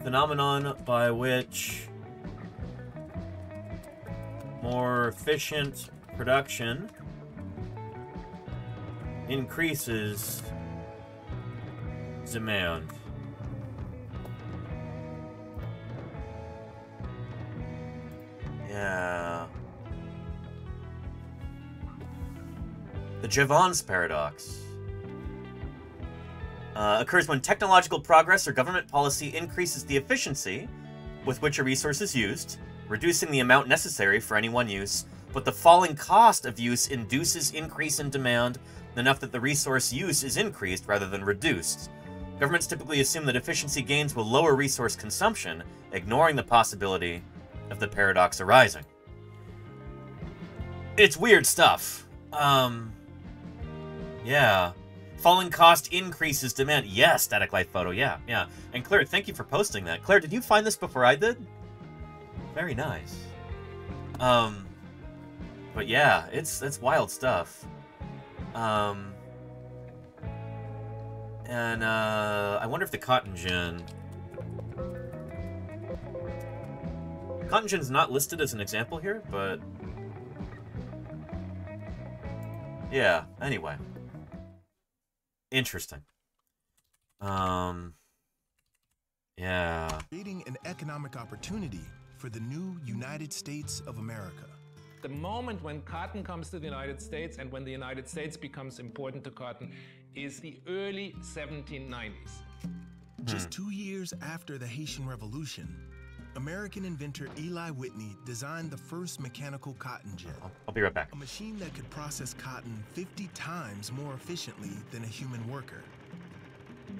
Phenomenon by which more efficient production increases demand. Yeah. The Jevons paradox occurs when technological progress or government policy increases the efficiency with which a resource is used, reducing the amount necessary for any one use, but the falling cost of use induces increase in demand enough that the resource use is increased rather than reduced. Governments typically assume that efficiency gains will lower resource consumption, ignoring the possibility of the paradox arising. It's weird stuff. Yeah. Falling cost increases demand. Yes, Static Life Photo, yeah. And Claire, thank you for posting that. Claire, did you find this before I did? Very nice. But yeah, it's wild stuff. And I wonder if the cotton gin... Cotton gin's not listed as an example here, but... yeah, anyway. Interesting. Yeah. Creating an economic opportunity for the new United States of America. The moment when cotton comes to the United States and when the United States becomes important to cotton is the early 1790s. Just 2 years after the Haitian Revolution, American inventor Eli Whitney designed the first mechanical cotton gin. I'll be right back. A machine that could process cotton 50 times more efficiently than a human worker.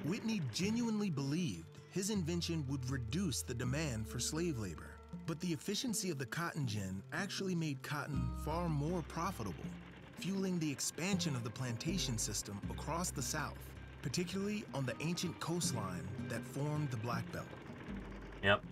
Whitney genuinely believed his invention would reduce the demand for slave labor. But the efficiency of the cotton gin actually made cotton far more profitable, fueling the expansion of the plantation system across the South, particularly on the ancient coastline that formed the Black Belt. Yep.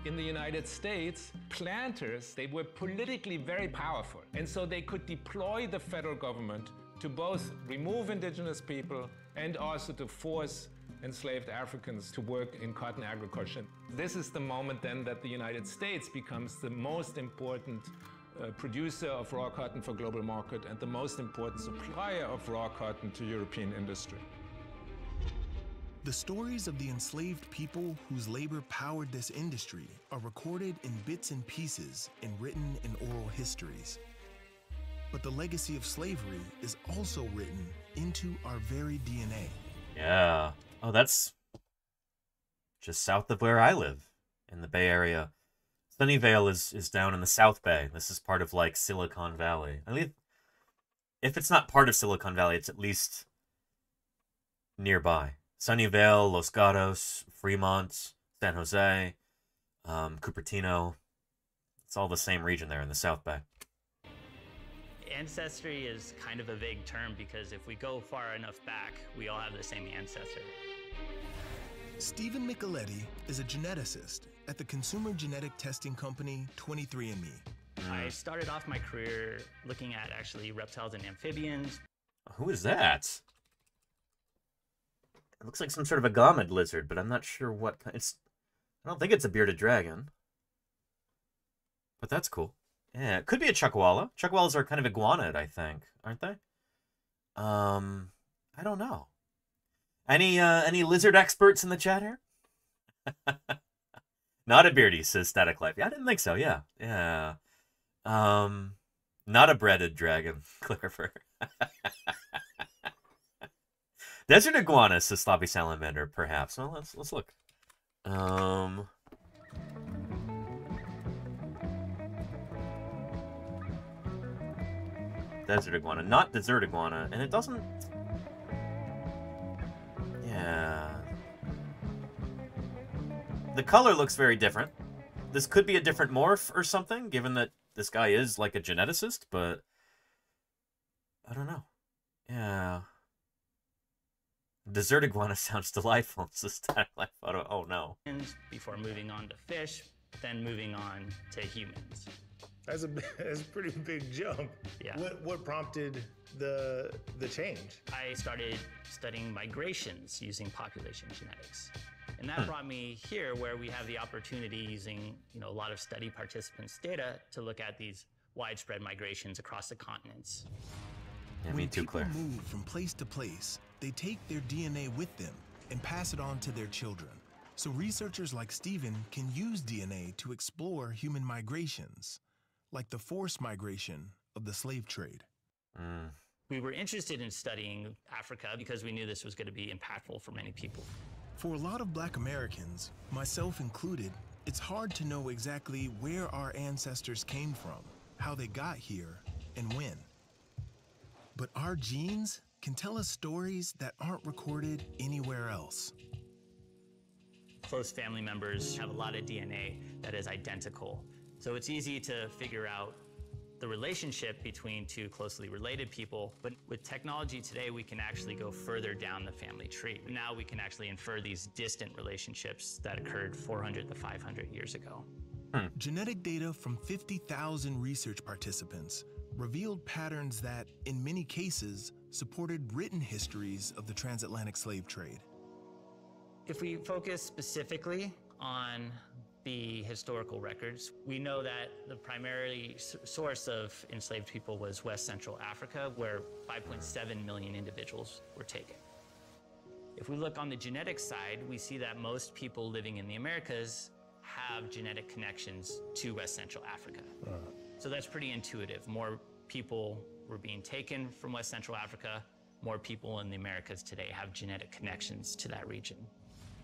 In the United States, planters, they were politically very powerful. And so they could deploy the federal government to both remove indigenous people and also to force enslaved Africans to work in cotton agriculture. This is the moment then that the United States becomes the most important producer of raw cotton for global market and the most important supplier of raw cotton to European industry. The stories of the enslaved people whose labor powered this industry are recorded in bits and pieces and written in oral histories. But the legacy of slavery is also written into our very DNA. Yeah. Oh, that's just south of where I live, in the Bay Area. Sunnyvale is down in the South Bay. This is part of, like, Silicon Valley. I mean, if it's not part of Silicon Valley, it's at least nearby. Sunnyvale, Los Gatos, Fremont, San Jose, Cupertino. It's all the same region there in the South Bay. Ancestry is kind of a vague term because if we go far enough back, we all have the same ancestor. Stephen Micheletti is a geneticist at the consumer genetic testing company 23andMe. I started off my career looking at actually reptiles and amphibians. Who is that? It looks like some sort of a gomid lizard, but I'm not sure what kind. I don't think it's a bearded dragon. But that's cool. Yeah, it could be a chuckwalla. Chuckwallas are kind of iguanid, I think, aren't they? I don't know. Any lizard experts in the chat here? Not a beardy, says Static Life. Yeah, I didn't think so. Yeah, yeah. Not a breaded dragon, Clifford. Desert iguana, says Sloppy Salamander, perhaps. Well, let's look. desert iguana, not desert iguana, and it doesn't... Yeah... The color looks very different. This could be a different morph or something, given that this guy is like a geneticist, but... I don't know. Yeah... Desert iguana sounds delightful. It's a static life photo. Oh no. Before moving on to fish, then moving on to humans. That's a pretty big jump. Yeah. What prompted the change? I started studying migrations using population genetics. And that brought me here, where we have the opportunity using, a lot of study participants' data to look at these widespread migrations across the continents. Yeah, me too, Claire. When people move from place to place, they take their DNA with them and pass it on to their children. So researchers like Stephen can use DNA to explore human migrations, like the forced migration of the slave trade. We were interested in studying Africa because we knew this was going to be impactful for many people. For a lot of Black Americans, myself included, it's hard to know exactly where our ancestors came from, how they got here, and when. But our genes can tell us stories that aren't recorded anywhere else. Close family members have a lot of DNA that is identical. So it's easy to figure out the relationship between two closely related people. But with technology today, we can actually go further down the family tree. Now we can actually infer these distant relationships that occurred 400 to 500 years ago. Genetic data from 50,000 research participants revealed patterns that, in many cases, supported written histories of the transatlantic slave trade. If we focus specifically on the historical records, we know that the primary source of enslaved people was West Central Africa, where 5.7 million individuals were taken. If we look on the genetic side, we see that most people living in the Americas have genetic connections to West Central Africa. So that's pretty intuitive. More people were being taken from West Central Africa. More people in the Americas today have genetic connections to that region.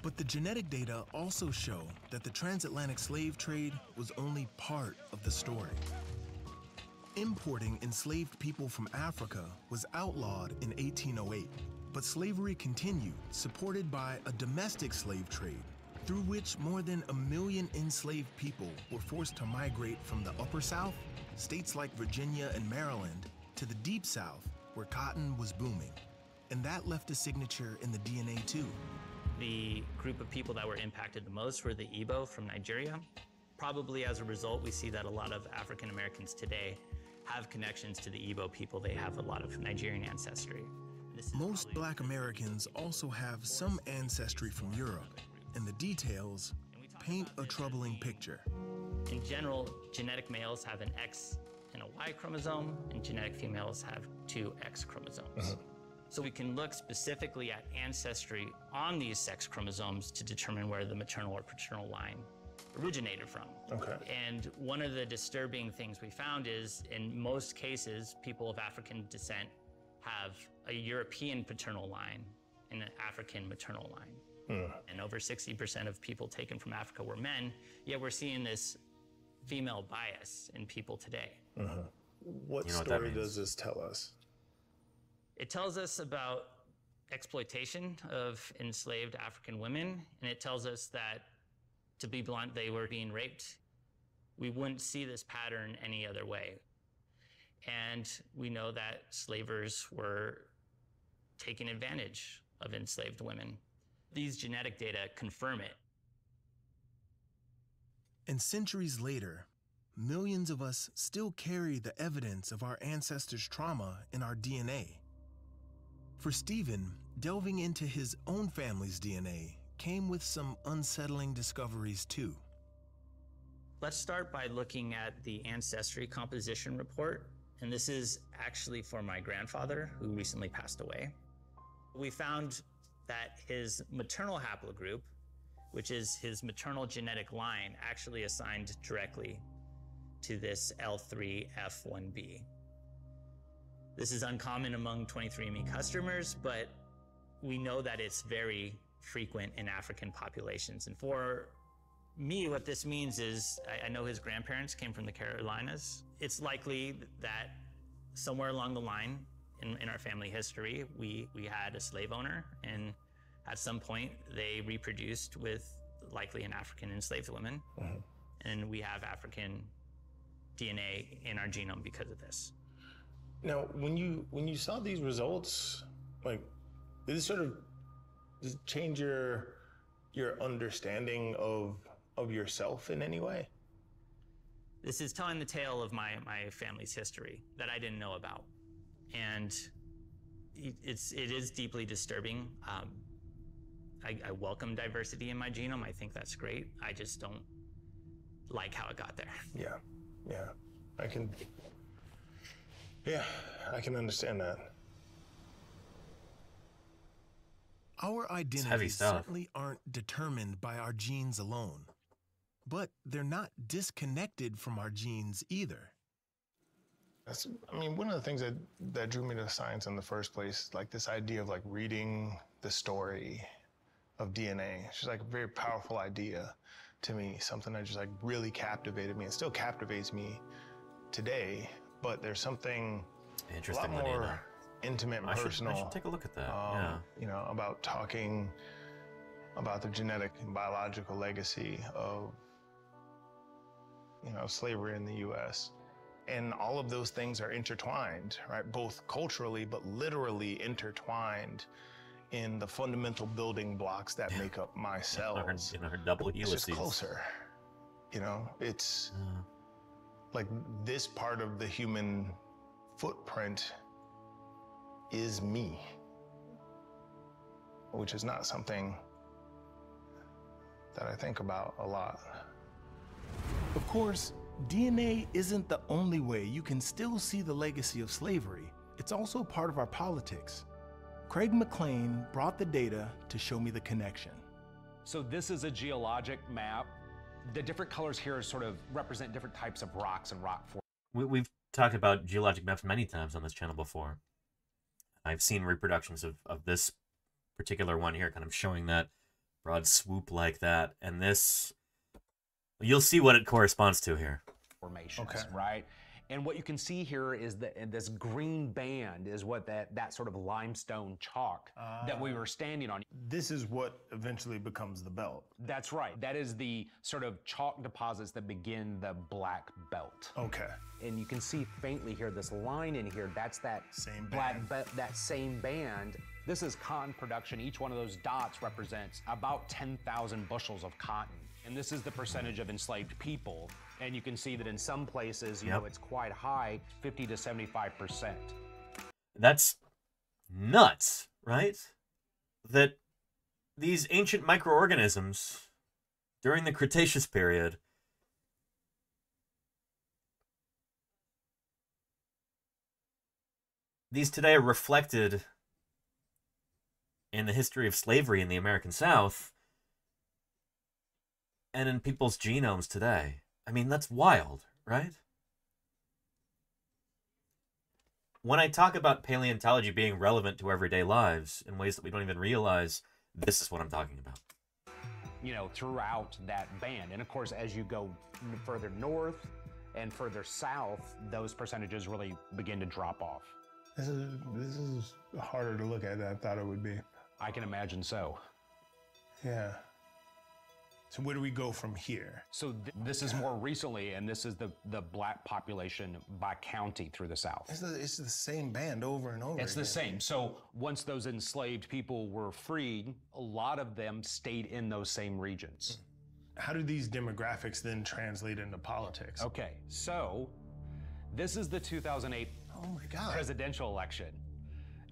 But the genetic data also show that the transatlantic slave trade was only part of the story. Importing enslaved people from Africa was outlawed in 1808, but slavery continued, supported by a domestic slave trade, through which more than 1 million enslaved people were forced to migrate from the Upper South, states like Virginia and Maryland, to the Deep South, where cotton was booming. And that left a signature in the DNA too. The group of people that were impacted the most were the Igbo from Nigeria. Probably as a result, we see that a lot of African Americans today have connections to the Igbo people. They have a lot of Nigerian ancestry. Most Black Americans also have some ancestry from Europe, and the details paint a troubling picture. In general, genetic males have an X and a Y chromosome, and genetic females have 2 X chromosomes. So we can look specifically at ancestry on these sex chromosomes to determine where the maternal or paternal line originated from. And one of the disturbing things we found is, in most cases, people of African descent have a European paternal line and an African maternal line. And over 60% of people taken from Africa were men, yet we're seeing this female bias in people today. What story does this tell us? It tells us about exploitation of enslaved African women, and it tells us that, to be blunt, they were being raped. We wouldn't see this pattern any other way. And we know that slavers were taking advantage of enslaved women. These genetic data confirm it. And centuries later, millions of us still carry the evidence of our ancestors' trauma in our DNA. For Stephen, delving into his own family's DNA came with some unsettling discoveries too. Let's start by looking at the ancestry composition report. And this is actually for my grandfather, who recently passed away. We found that his maternal haplogroup, which is his maternal genetic line, actually assigned directly to this L3F1B. This is uncommon among 23andMe customers, but we know that it's very frequent in African populations. And for me, what this means is, I know his grandparents came from the Carolinas. It's likely that somewhere along the line in our family history, we had a slave owner, and at some point they reproduced with likely an African enslaved woman. And we have African DNA in our genome because of this. Now, when you saw these results, like, did this sort of change your understanding of yourself in any way? This is telling the tale of my family's history that I didn't know about. And it is deeply disturbing. I welcome diversity in my genome. I think that's great. I just don't like how it got there. Yeah. I can understand that. Our heavy identities stuff. certainly aren't determined by our genes alone, but they're not disconnected from our genes either. One of the things that drew me to science in the first place, like this idea of like reading the story of DNA. It's just like a very powerful idea to me, something that just like really captivated me. It still captivates me today, but there's something a lot more intimate and personal. I should take a look at that. About talking about the genetic and biological legacy of slavery in the U.S. And all of those things are intertwined, right? Both culturally, but literally intertwined in the fundamental building blocks that make up my cells. In our double helices. It's just closer. It's like this part of the human footprint is me, which is not something that I think about a lot. Of course, DNA isn't the only way you can still see the legacy of slavery. It's also part of our politics. Craig McLean brought the data to show me the connection. So this is a geologic map. The different colors here sort of represent different types of rocks and rock formations. We've talked about geologic maps many times on this channel before. I've seen reproductions of this particular one here, kind of showing that broad swoop like that. And this, you'll see what it corresponds to here. Formations, right? And what you can see here is that this green band is what that sort of limestone chalk that we were standing on. This is what eventually becomes the belt. That's right. That is the sort of chalk deposits that begin the black belt. Okay. And you can see faintly here, this line in here, that's that same black belt, that same band. This is cotton production. Each one of those dots represents about 10,000 bushels of cotton. And this is the percentage of enslaved people. And you can see that in some places, you know, it's quite high, 50 to 75%. That's nuts, right? That these ancient microorganisms during the Cretaceous period these today are reflected in the history of slavery in the American South and in people's genomes today. I mean, that's wild, right? When I talk about paleontology being relevant to everyday lives in ways that we don't even realize, this is what I'm talking about. You know, throughout that band. And of course, as you go further north and further south, those percentages really begin to drop off. This is harder to look at than I thought it would be. I can imagine so. Yeah. So where do we go from here? So this is more recently, and this is the black population by county through the South. It's the same band over and over It's again. the same. So once those enslaved people were freed, a lot of them stayed in those same regions. How do these demographics then translate into politics? Okay, so this is the 2008 presidential election.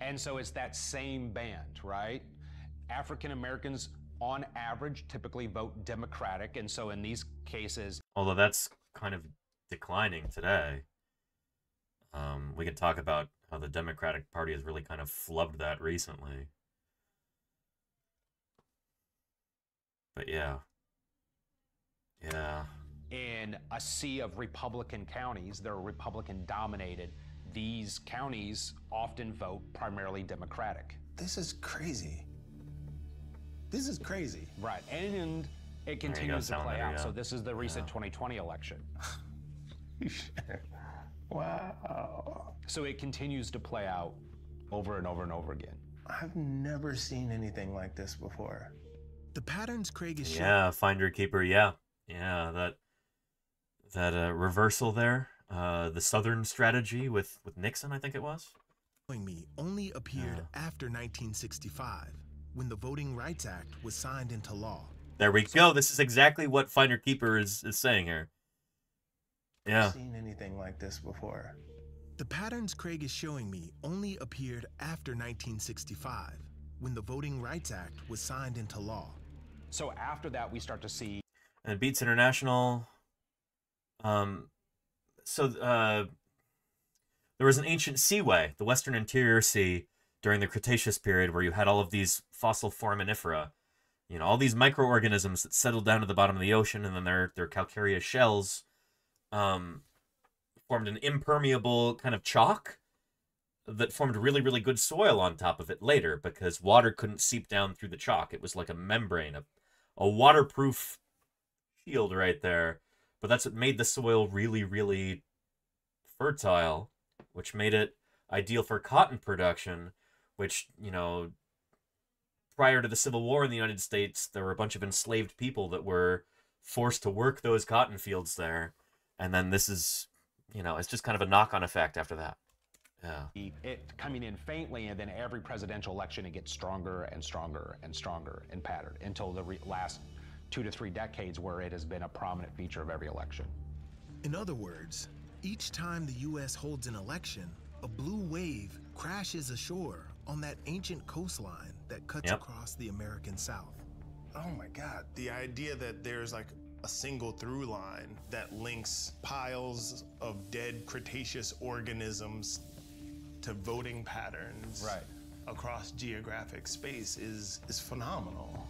And so it's that same band, right? African Americans on average typically vote Democratic, and so in these cases, although that's kind of declining today, we can talk about how the Democratic Party has really kind of flubbed that recently. But yeah. in a sea of Republican counties, they're Republican dominated. These counties often vote primarily Democratic. This is crazy. This is crazy. Right, and it continues to play out. So this is the recent 2020 election. Wow. So it continues to play out over and over and over again. I've never seen anything like this before. The patterns Craig is showing. Yeah, Finder Keeper. Yeah, that reversal there. The Southern strategy with Nixon, I think it was. Me only appeared after 1965, when the Voting Rights Act was signed into law. There we go. This is exactly what Finder Keeper is saying here. Yeah. I've seen anything like this before. The patterns Craig is showing me only appeared after 1965, when the Voting Rights Act was signed into law. So after that, we start to see... And Beats International. There was an ancient seaway, the Western Interior Sea, during the Cretaceous period, where you had all of these fossil foraminifera. You know, all these microorganisms that settled down to the bottom of the ocean, and then their calcareous shells formed an impermeable kind of chalk that formed really, really good soil on top of it later, because water couldn't seep down through the chalk. It was like a membrane, a waterproof shield right there. But that's what made the soil really, really fertile, which made it ideal for cotton production, which, you know, prior to the Civil War in the United States, there were a bunch of enslaved people that were forced to work those cotton fields there. And then this is, you know, it's just kind of a knock-on effect after that. Yeah. It coming in faintly, and then every presidential election, it gets stronger and stronger and stronger in pattern until the last 2 to 3 decades, where it has been a prominent feature of every election. In other words, each time the U.S. holds an election, a blue wave crashes ashore on that ancient coastline that cuts across the American South. Oh my God, the idea that there's like a single through line that links piles of dead Cretaceous organisms to voting patterns across geographic space is phenomenal.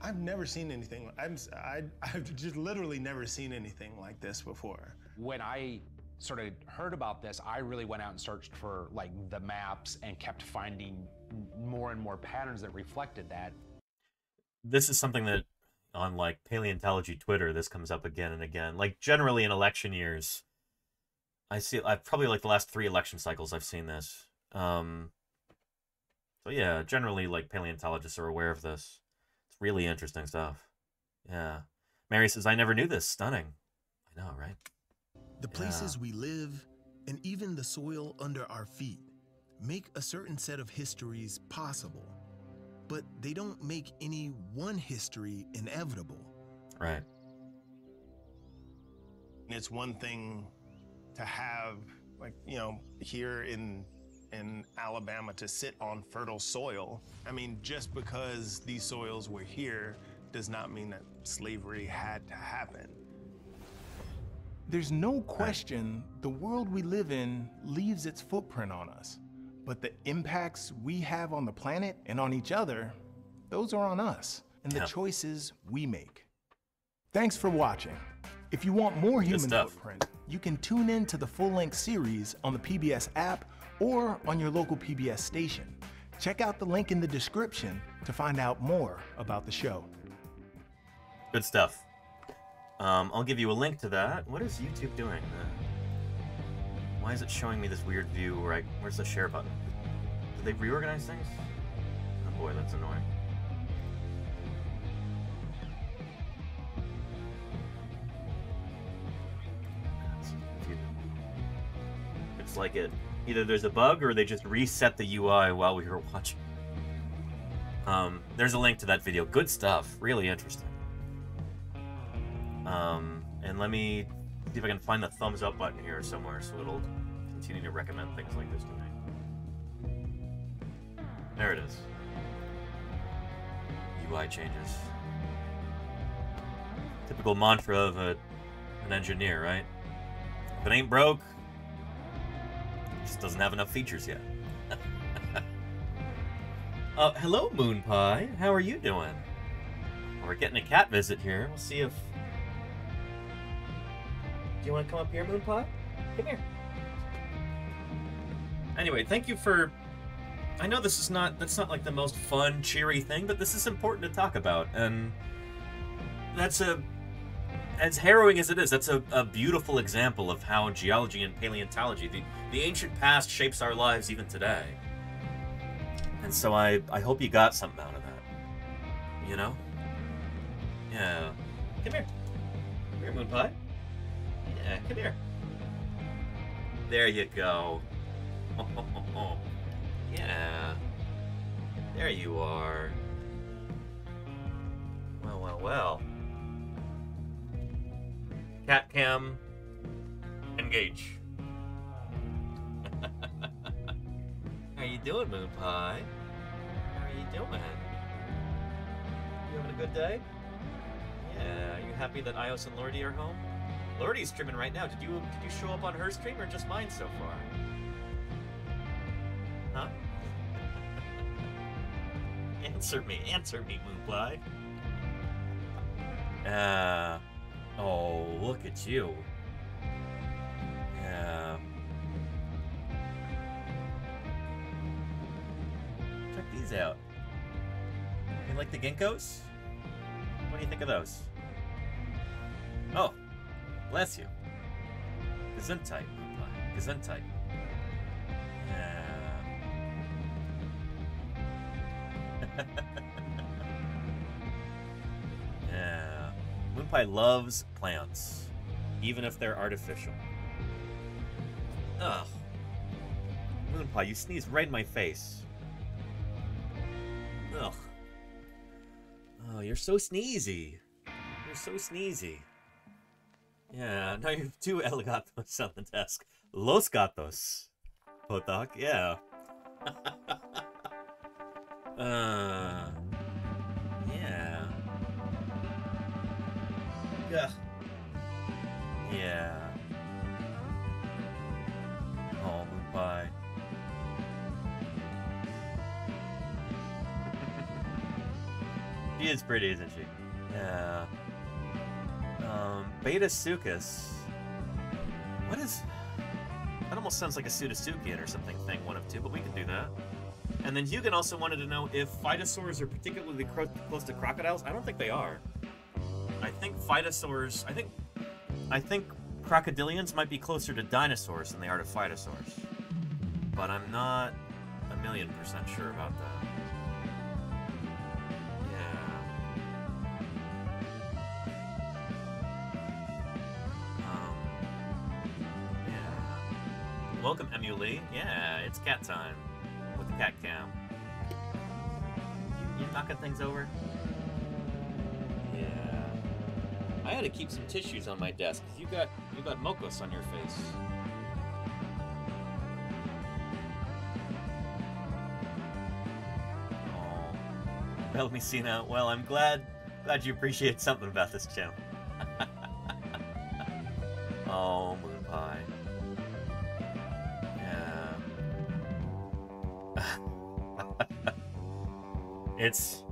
I've never seen anything. I've just literally never seen anything like this before. When I sort of heard about this, I really went out and searched for like the maps and kept finding more and more patterns that reflected that. This is something that on like paleontology Twitter, this comes up again and again. Like generally in election years, I've probably like the last 3 election cycles I've seen this. So yeah, generally like paleontologists are aware of this. It's really interesting stuff. Yeah. Mary says, I never knew this. Stunning. I know, right? The places we live, and even the soil under our feet, make a certain set of histories possible, but they don't make any one history inevitable. Right. It's one thing to have, like, you know, here in Alabama, to sit on fertile soil. I mean, just because these soils were here does not mean that slavery had to happen. There's no question the world we live in leaves its footprint on us, but the impacts we have on the planet and on each other, those are on us and the choices we make. Thanks for watching. If you want more human footprint, you can tune in to the full-length series on the PBS app or on your local PBS station. Check out the link in the description to find out more about the show. Good stuff. I'll give you a link to that. What is YouTube doing? Why is it showing me this weird view where where's the share button? Did they reorganize things? Oh boy, that's annoying. It's like either there's a bug or they just reset the UI while we were watching. There's a link to that video. Good stuff. Really interesting. And let me see if I can find the thumbs up button here somewhere so it'll continue to recommend things like this to me. There it is. UI changes. Typical mantra of an engineer, right? If it ain't broke, it just doesn't have enough features yet. Hello, Moon Pie. How are you doing? We're getting a cat visit here. We'll see if... Do you want to come up here, Moon Pie? Come here. Anyway, thank you for... I know that's not like the most fun, cheery thing, but this is important to talk about, and that's as harrowing as it is, that's a beautiful example of how geology and paleontology, the ancient past, shapes our lives even today. And so I hope you got something out of that. You know? Yeah. Come here. Come here, Moon Pie. Yeah, come here. There you go. Yeah. There you are. Well, well, well. Cat cam, engage. How you doing, Moon Pie? How are you doing? You having a good day? Yeah. Are you happy that Ios and Lordy are home? Lordy's streaming right now. Did you show up on her stream or just mine so far? Huh? Answer me, Moon Pie. Oh, look at you. Yeah. Check these out. You like the ginkgos? What do you think of those? Oh, bless you. Gesundheit, Moon Pie. Gesundheit. Yeah. Yeah. Moon Pie loves plants, even if they're artificial. Ugh. Moon Pie, you sneezed right in my face. Ugh. Oh, you're so sneezy. You're so sneezy. Yeah, now you have 2 El Gatos on the desk. Los Gatos. Potok, yeah. Yeah. Ugh. Yeah. Oh, Moon Pie. She is pretty, isn't she? Yeah. Beta Sucus. What is... That almost sounds like a Pseudotsuchian or something thing, one of two, but we can do that. And then Hugan also wanted to know if phytosaurs are particularly close to crocodiles. I don't think they are. I think phytosaurs... I think crocodilians might be closer to dinosaurs than they are to phytosaurs. But I'm not 1,000,000% sure about that. Welcome, Emily. Yeah, it's cat time with the cat cam. You knocking things over? Yeah. I had to keep some tissues on my desk. You got mocos on your face. Oh. Well, let me see now. Well, I'm glad you appreciate something about this channel. Oh, Moon Pie. It's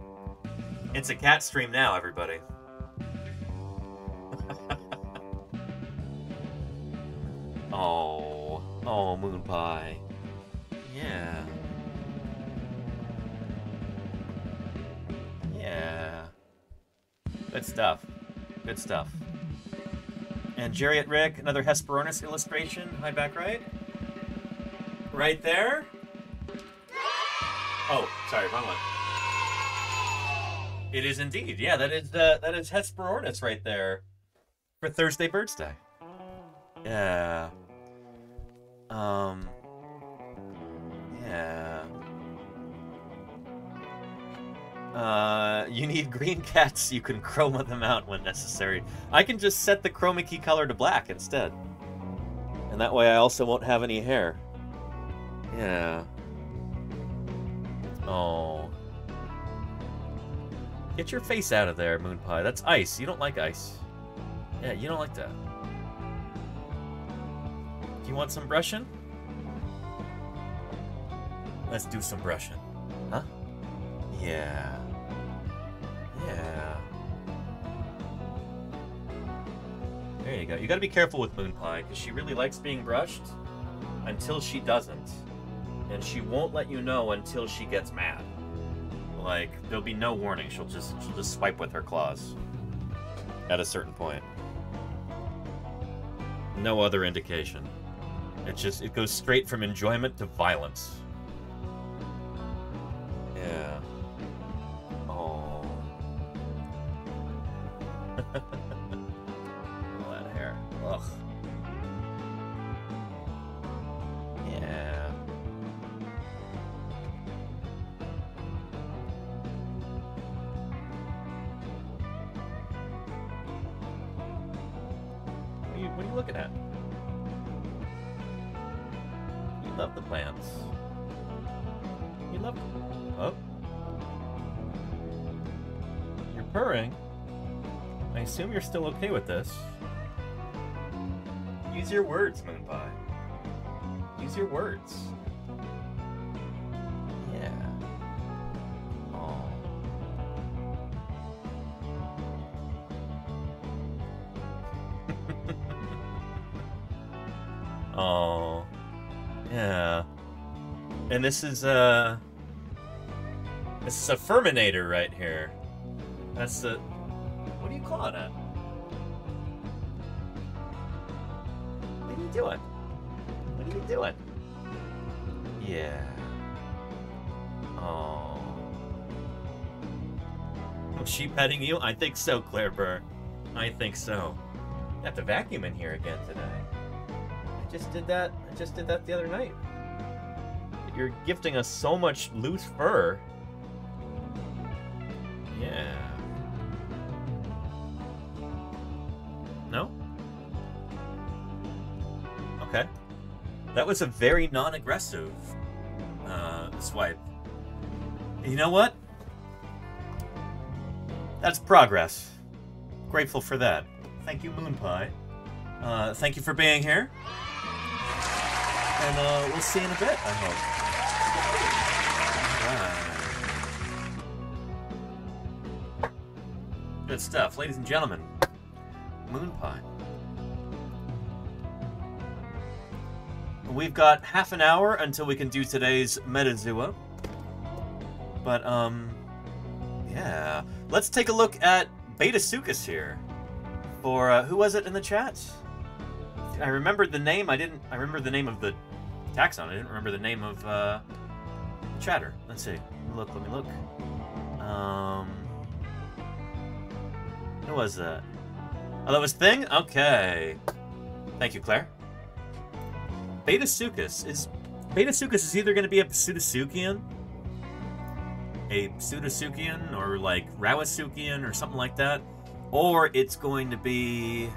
a cat stream now, everybody. Oh, Moon Pie. Yeah. Yeah. Good stuff. Good stuff. And Jerry at Rick, another Hesperornis illustration. Hi, back right. Right there. Oh, sorry, wrong one. It is indeed. Yeah, that is Hesperornis right there for Thursday BIRDSday. Yeah. Yeah. You need green cats. You can chroma them out when necessary. I can just set the chroma key color to black instead. And that way I also won't have any hair. Yeah. Oh. Get your face out of there, Moon Pie. That's ice. You don't like ice. Yeah, you don't like that. Do you want some brushing? Let's do some brushing. Huh? Yeah. Yeah. There you go. You gotta be careful with Moon Pie, because she really likes being brushed until she doesn't. And she won't let you know until she gets mad. Like, there'll be no warning. She'll just swipe with her claws at a certain point. No other indication. It goes straight from enjoyment to violence. Yeah. Oh. All that hair. Ugh. Yeah. What are you looking at? You love the plants. You love them. Oh. You're purring. I assume you're still okay with this. Use your words, Moonpie. Use your words. Yeah. Oh. Oh. Yeah. And this is a Furminator right here. That's the... What do you call it? What are you doing? What are you doing? Yeah. Oh. Was she petting you? I think so, Claire Burr. I think so. I have to vacuum in here again today. I just did that the other night. You're gifting us so much loose fur. Yeah. No? Okay. That was a very non-aggressive swipe. You know what? That's progress. Grateful for that. Thank you, Moonpie. Thank you for being here. And we'll see you in a bit, I hope. Right. Good stuff. Ladies and gentlemen, Moonpie. We've got half an hour until we can do today's Metazoa. But, yeah. Let's take a look at Betasuchus here. For, who was it in the chat? I remembered the name. I remember the name of the taxon. I didn't remember the name of, the chatter. Let's see. Let me look. Who was that? Oh, that was Thing? Okay. Thank you, Claire. Betasuchus is either going to be a Pseudotsuchian, or like Rawasuchian or something like that, or it's going to be, it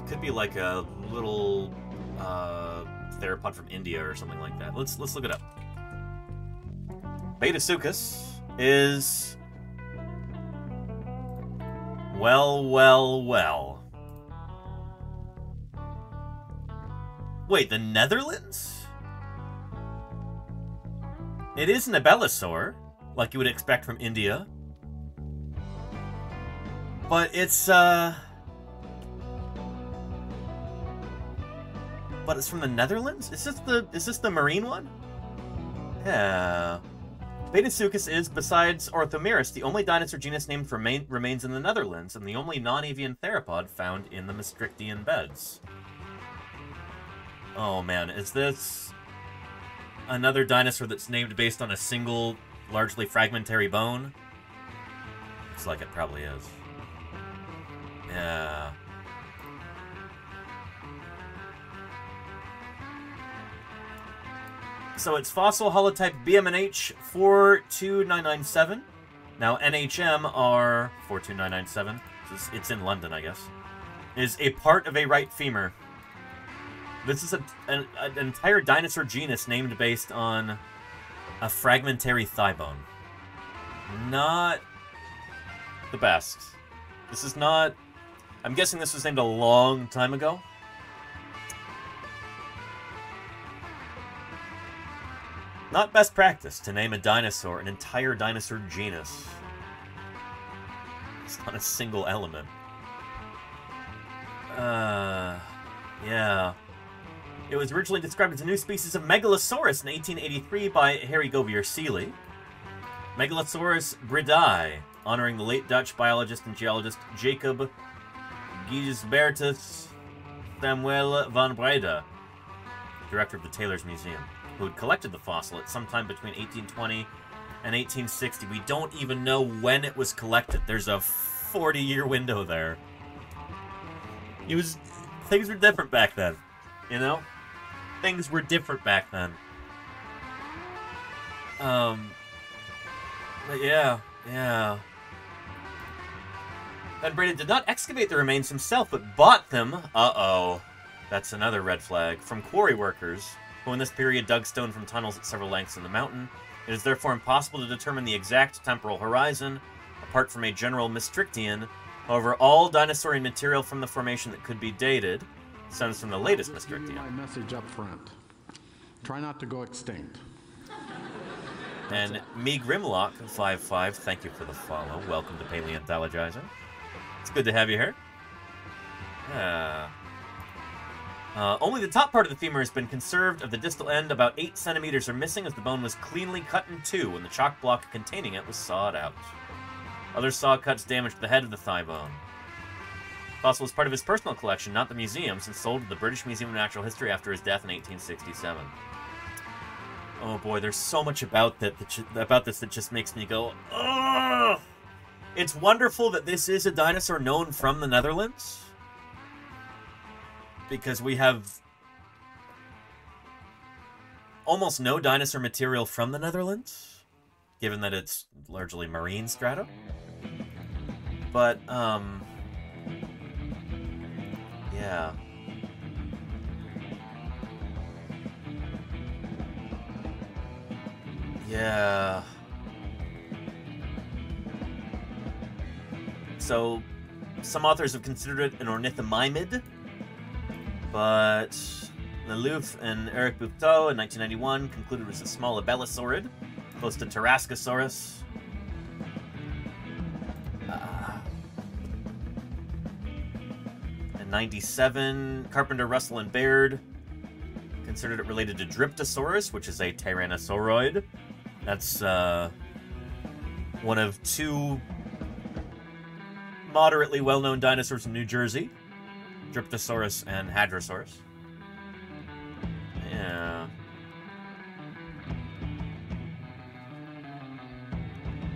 could be like a little theropod from India or something like that. Let's look it up. Betasuchus is well. Wait, the Netherlands? It is an Abelisaur, like you would expect from India. But it's from the Netherlands? Is this the marine one? Yeah. Betasuchus is, besides Orthomeris, the only dinosaur genus named remains in the Netherlands, and the only non-avian theropod found in the Maastrichtian beds. Oh man, is this another dinosaur that's named based on a single, largely fragmentary bone? Looks like it probably is. Yeah. So it's fossil holotype BMNH 42997. Now NHM are 42997. It's in London, I guess. Is a part of a right femur. This is an entire dinosaur genus named based on a fragmentary thigh bone. Not the best. This is not... I'm guessing this was named a long time ago. Not best practice to name a dinosaur an entire dinosaur genus. It's not a single element. Yeah. It was originally described as a new species of Megalosaurus in 1883 by Harry Govier Seeley. Megalosaurus bridae, honoring the late Dutch biologist and geologist Jacob Gisbertus Samuel van Breda, director of the Taylor's Museum, who had collected the fossil at some time between 1820 and 1860. We don't even know when it was collected. There's a 40-year window there. Things were different back then, you know? Things were different back then. But yeah. Van Breda did not excavate the remains himself, but bought them, that's another red flag, from quarry workers, who in this period dug stone from tunnels at several lengths in the mountain. It is therefore impossible to determine the exact temporal horizon, apart from a general Maastrichtian. However, all dinosaurian material from the formation that could be dated stems from the latest Maastrichtian. My message up front. Try not to go extinct. And Me Grimlock 55, thank you for the follow. Welcome to Paleontologizing. It's good to have you here. Only the top part of the femur has been conserved. Of the distal end, about 8 centimeters are missing, as the bone was cleanly cut in two when the chalk block containing it was sawed out. Other saw cuts damaged the head of the thigh bone. Fossil was part of his personal collection, not the museum's, and sold to the British Museum of Natural History after his death in 1867. Oh boy, there's so much about this that just makes me go, ugh! It's wonderful that this is a dinosaur known from the Netherlands, because we have almost no dinosaur material from the Netherlands, given that it's largely marine strata. But, yeah. Yeah. So, some authors have considered it an ornithomimid, but Lelouf and Eric Buteau in 1991 concluded it was a small abelosaurid, close to Tarascosaurus. In 97, Carpenter, Russell, and Baird considered it related to Dryptosaurus, which is a tyrannosauroid. That's one of two moderately well-known dinosaurs in New Jersey, Dryptosaurus and Hadrosaurus. Yeah.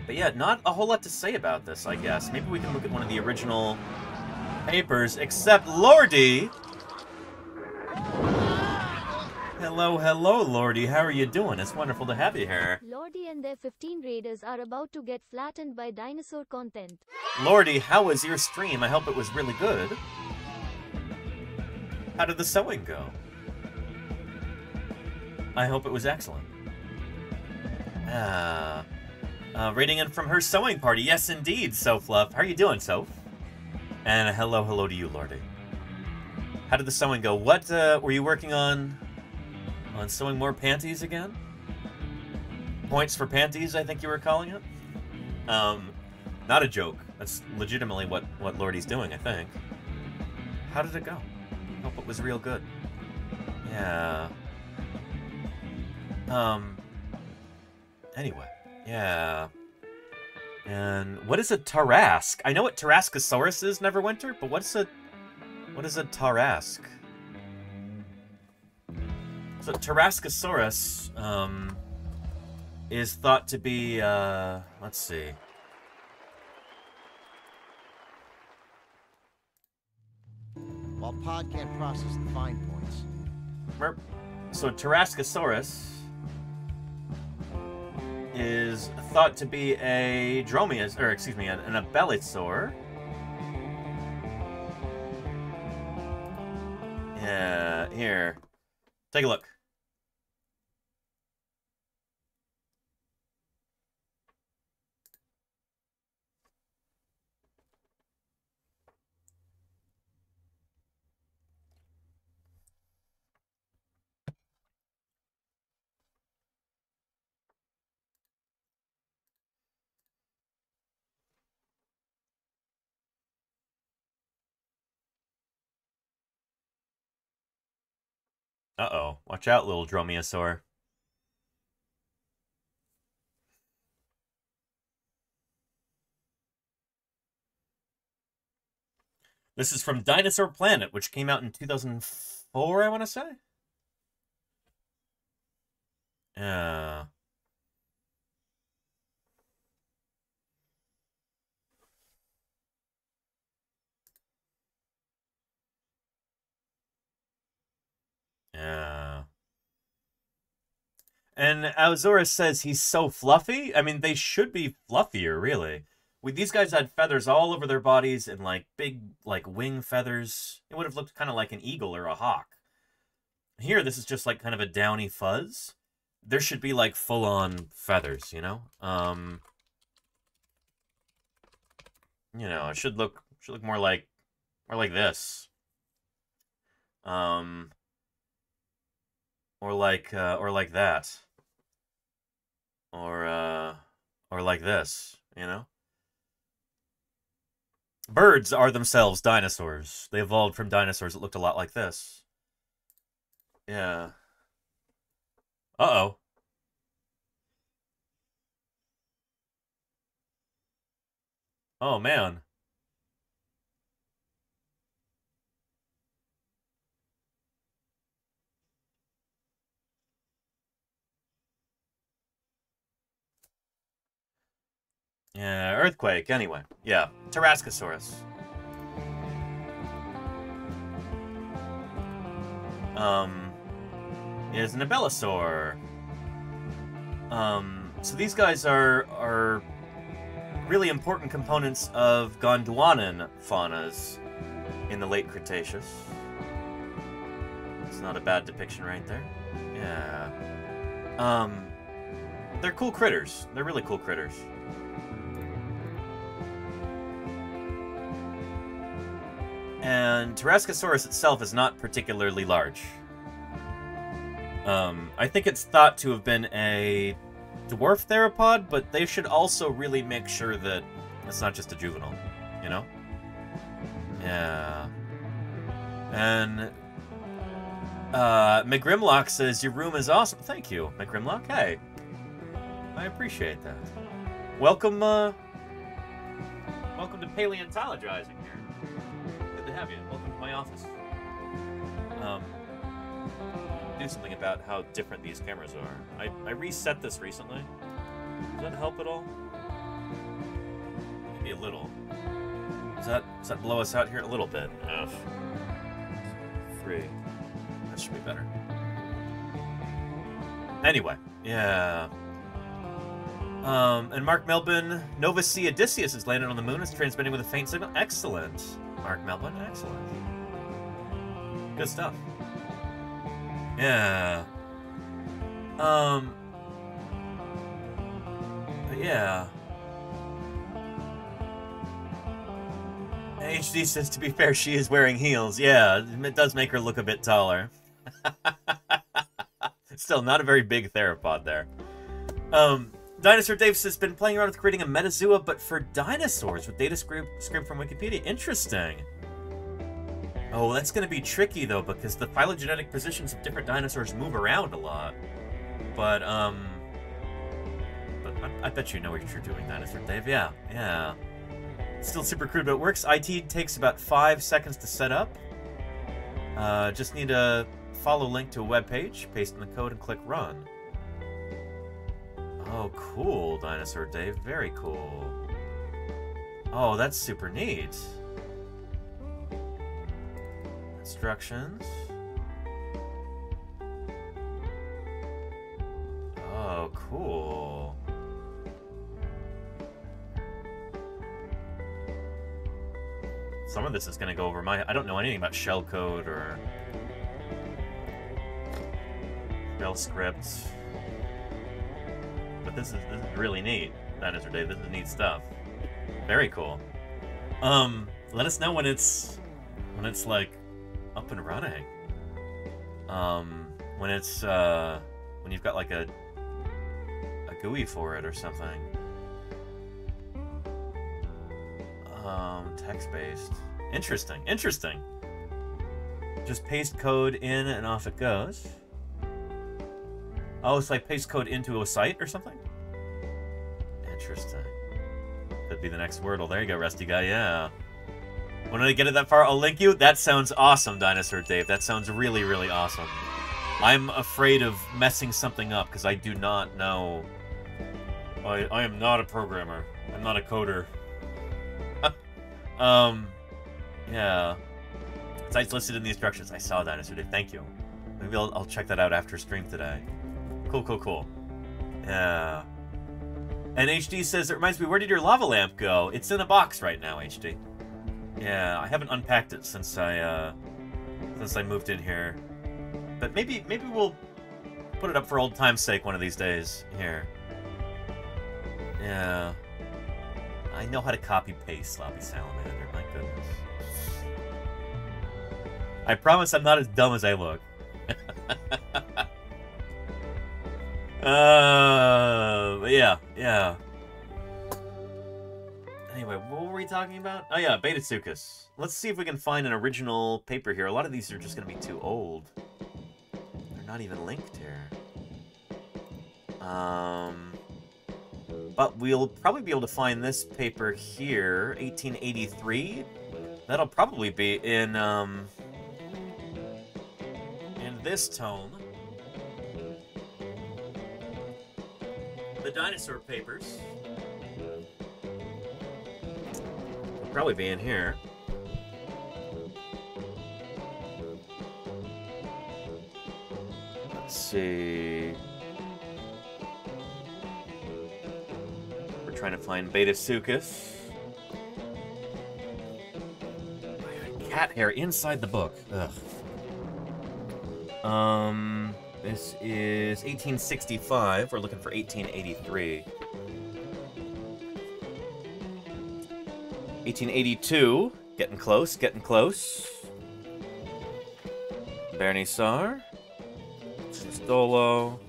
But yeah, not a whole lot to say about this, I guess. Maybe we can look at one of the original papers, except Lordy! Hello, Lordy. How are you doing? It's wonderful to have you here. Lordy and their 15 raiders are about to get flattened by dinosaur content. Lordy, how was your stream? I hope it was really good. How did the sewing go? I hope it was excellent. Rating in from her sewing party. Yes, indeed, Sofluff. How are you doing, Soph? And hello to you, Lordy. How did the sewing go? What were you working on? On sewing more panties again? Points for panties, I think you were calling it? Not a joke. That's legitimately what Lordy's doing, I think. How did it go? I hope it was real good. Yeah. Anyway. Yeah. And what is a Tarask? I know what Tarascosaurus is, Neverwinter, but what is a Tarask? So Tarascosaurus is thought to be, let's see. While Pod can't process the fine points. So Tarascosaurus is thought to be a dromeos, or excuse me, an abelisaur. Yeah, here. Take a look. Uh-oh. Watch out, little dromaeosaur. This is from Dinosaur Planet, which came out in 2004, I want to say. Yeah. Yeah. And Alzorus says he's so fluffy. I mean, they should be fluffier, really. These guys had feathers all over their bodies and, like, big, like, wing feathers. It would have looked kind of like an eagle or a hawk. Here, this is just, like, kind of a downy fuzz. There should be, like, full-on feathers, you know? You know, it should look more like this. Or like that. Or like this, you know? Birds are themselves dinosaurs. They evolved from dinosaurs that looked a lot like this. Yeah. Uh-oh. Oh, man. Yeah, earthquake, anyway. Yeah, Tarascosaurus. Is an Abelisaur. So these guys are really important components of Gondwanan faunas in the late Cretaceous. It's not a bad depiction right there. Yeah. They're cool critters. They're really cool critters. And Tarascosaurus itself is not particularly large. I think it's thought to have been a dwarf theropod, but they should also really make sure that it's not just a juvenile, you know? Yeah. And McGrimlock says, your room is awesome. Thank you, McGrimlock. Hey. I appreciate that. Welcome, welcome to Paleontologizing here. Good to have you. Welcome to my office. Do something about how different these cameras are. I reset this recently. Does that help at all? Maybe a little. Does that blow us out here a little bit? F. 3. That should be better. Anyway, yeah. And Mark Melbourne, Nova C Odysseus has landed on the moon. It's transmitting with a faint signal. Excellent. Mark Melbourne, excellent. Good stuff. Yeah. But yeah. HD says, to be fair, she is wearing heels. Yeah, it does make her look a bit taller. Still, not a very big theropod there. Dinosaur Dave says, been playing around with creating a metazoo, but for dinosaurs with data scraped from Wikipedia. Interesting. Oh, that's going to be tricky, though, because the phylogenetic positions of different dinosaurs move around a lot. But I bet you know what you're doing, Dinosaur Dave. Yeah, yeah. Still super crude, but it works. IT takes about 5 seconds to set up. Just need to follow link to a web page, paste in the code, and click run. Oh, cool, Dinosaur Dave. Very cool. Oh, that's super neat. Instructions. Oh, cool. Some of this is going to go over my... I don't know anything about shellcode or... shell scripts. But this is really neat, Dinosaur Dave. This is neat stuff. Very cool. Let us know when it's like up and running. When it's when you've got like a GUI for it or something. Text-based. Interesting. Interesting. Just paste code in and off it goes. Oh, so I paste code into a site or something? Interesting. Could be the next Wordle. There you go, Rusty Guy, yeah. When I get it that far, I'll link you. That sounds awesome, Dinosaur Dave. That sounds really, really awesome. I'm afraid of messing something up because I do not know. I am not a programmer. I'm not a coder. Yeah. Sites listed in the instructions. I saw Dinosaur Dave. Thank you. Maybe I'll check that out after stream today. Cool, cool, cool. Yeah. And HD says, it reminds me, where did your lava lamp go? It's in a box right now, HD. Yeah, I haven't unpacked it since I moved in here. But maybe we'll put it up for old time's sake one of these days. Here. Yeah. I know how to copy-paste Sloppy Salamander, my goodness. I promise I'm not as dumb as I look. Yeah. Anyway, what were we talking about? Oh yeah, Beta-Suchus. Let's see if we can find an original paper here. A lot of these are just going to be too old. They're not even linked here. But we'll probably be able to find this paper here, 1883. That'll probably be in this tome. The dinosaur papers. Will probably be in here. Let's see. We're trying to find Beta-Suchus. Cat hair inside the book. Ugh. This is 1865. We're looking for 1883. 1882. Getting close, getting close. Bernisar. Stolo.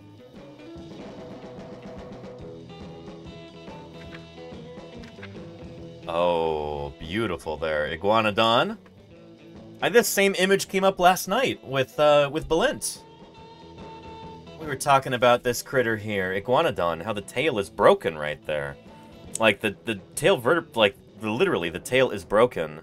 Oh, beautiful there. Iguanodon. This same image came up last night with Balint. We were talking about this critter here, Iguanodon, how the tail is broken right there. Like, the tail literally, the tail is broken.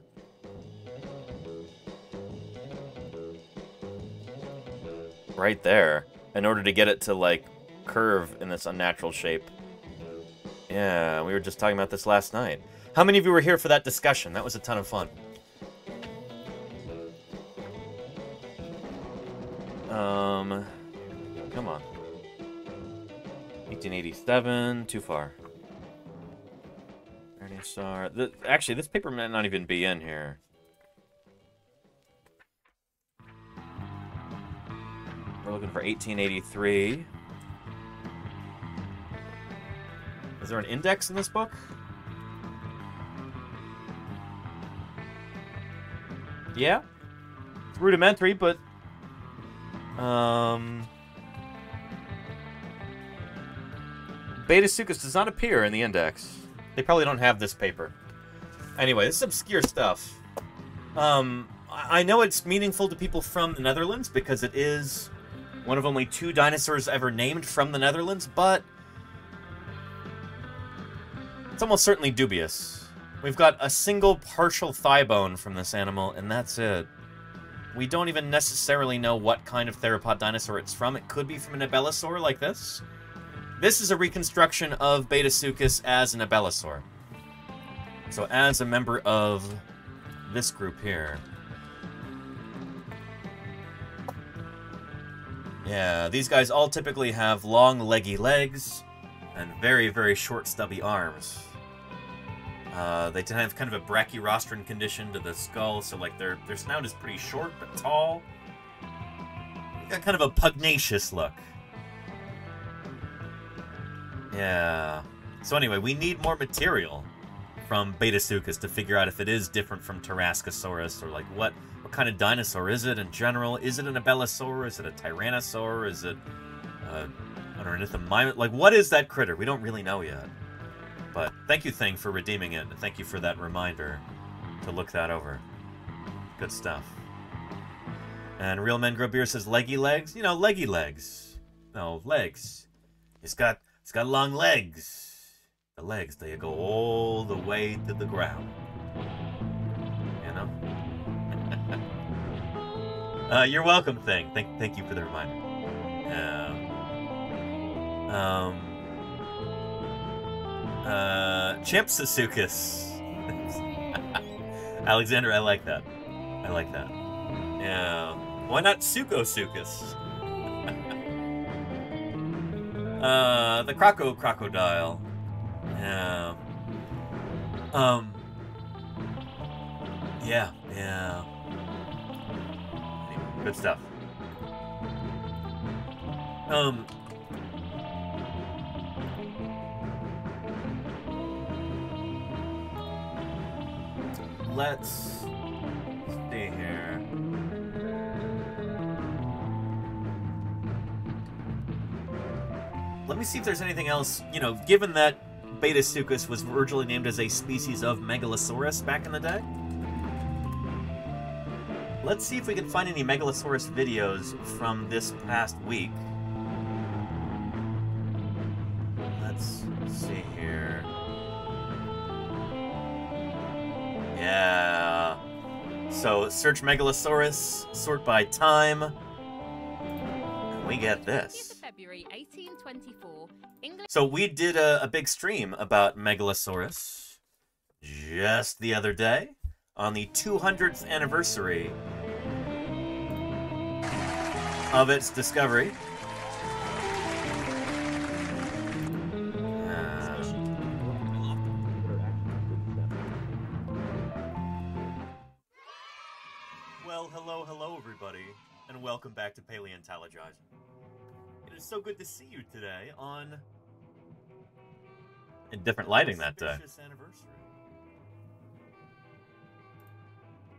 Right there. In order to get it to, like, curve in this unnatural shape. Yeah, we were just talking about this last night. How many of you were here for that discussion? That was a ton of fun. Come on. 1887, too far. Actually, this paper might not even be in here. We're looking for 1883. Is there an index in this book? Yeah. It's rudimentary, but... Beta-Suchus does not appear in the index. They probably don't have this paper. Anyway, this is obscure stuff. I know it's meaningful to people from the Netherlands because it is one of only 2 dinosaurs ever named from the Netherlands, but it's almost certainly dubious. We've got a single partial thigh bone from this animal, and that's it. We don't even necessarily know what kind of theropod dinosaur it's from. It could be from an abelosaur like this. This is a reconstruction of Beta-Suchus as an abelosaur. So as a member of this group here. Yeah, these guys all typically have long, leggy legs and very, very short, stubby arms. They tend to have kind of a brachyrostron condition to the skull, so like their snout is pretty short but tall. Got kind of a pugnacious look. Yeah. So anyway, we need more material from Beta-Suchus to figure out if it is different from Tarascosaurus, or like what kind of dinosaur is it in general? Is it an abelosaur? Is it a tyrannosaur? Is it an ornithomimid? Like, what is that critter? We don't really know yet. But thank you, Thing, for redeeming it, and thank you for that reminder to look that over. Good stuff. And Real Men Grow Beer says leggy legs. You know, leggy legs. No, legs. It's got long legs. The legs, they go all the way to the ground. You know? You're welcome, Thing. Thank you for the reminder. Champsasuchus. Alexander, I like that. I like that. Yeah. Why not Suchosuchus? The crocodile. Yeah. Yeah. Anyway, good stuff. Let's see here. Let me see if there's anything else, you know, given that Betasuchus was originally named as a species of Megalosaurus back in the day. Let's see if we can find any Megalosaurus videos from this past week. Let's see here. Yeah. So search Megalosaurus, sort by time. And we get this. February 1824. So we did a big stream about Megalosaurus just the other day on the 200th anniversary of its discovery. Well, hello everybody, and welcome back to Paleontologizing. It is so good to see you today on a different lighting that day. Anniversary.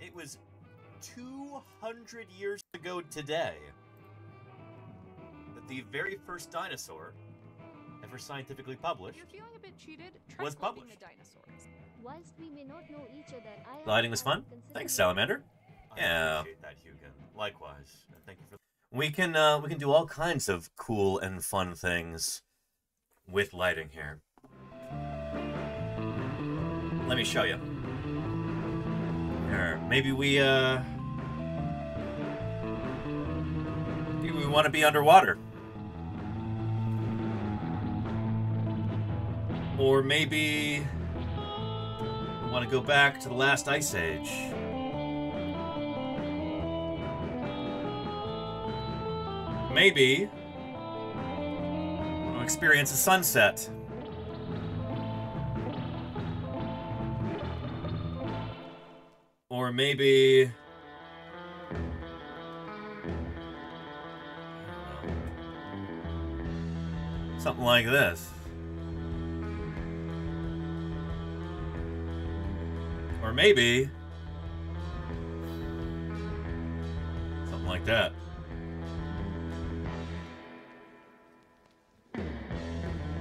It was 200 years ago today that the very first dinosaur ever scientifically published was published. Whilst we may not know each other, The lighting was fun. Thanks, Salamander. Yeah. I appreciate that, Hugo. Likewise. Thank you for. We can do all kinds of cool and fun things with lighting here. Let me show you. Here, maybe we want to be underwater. Or maybe we want to go back to the last ice age. Maybe we'll experience a sunset. Or maybe something like this. Or maybe something like that.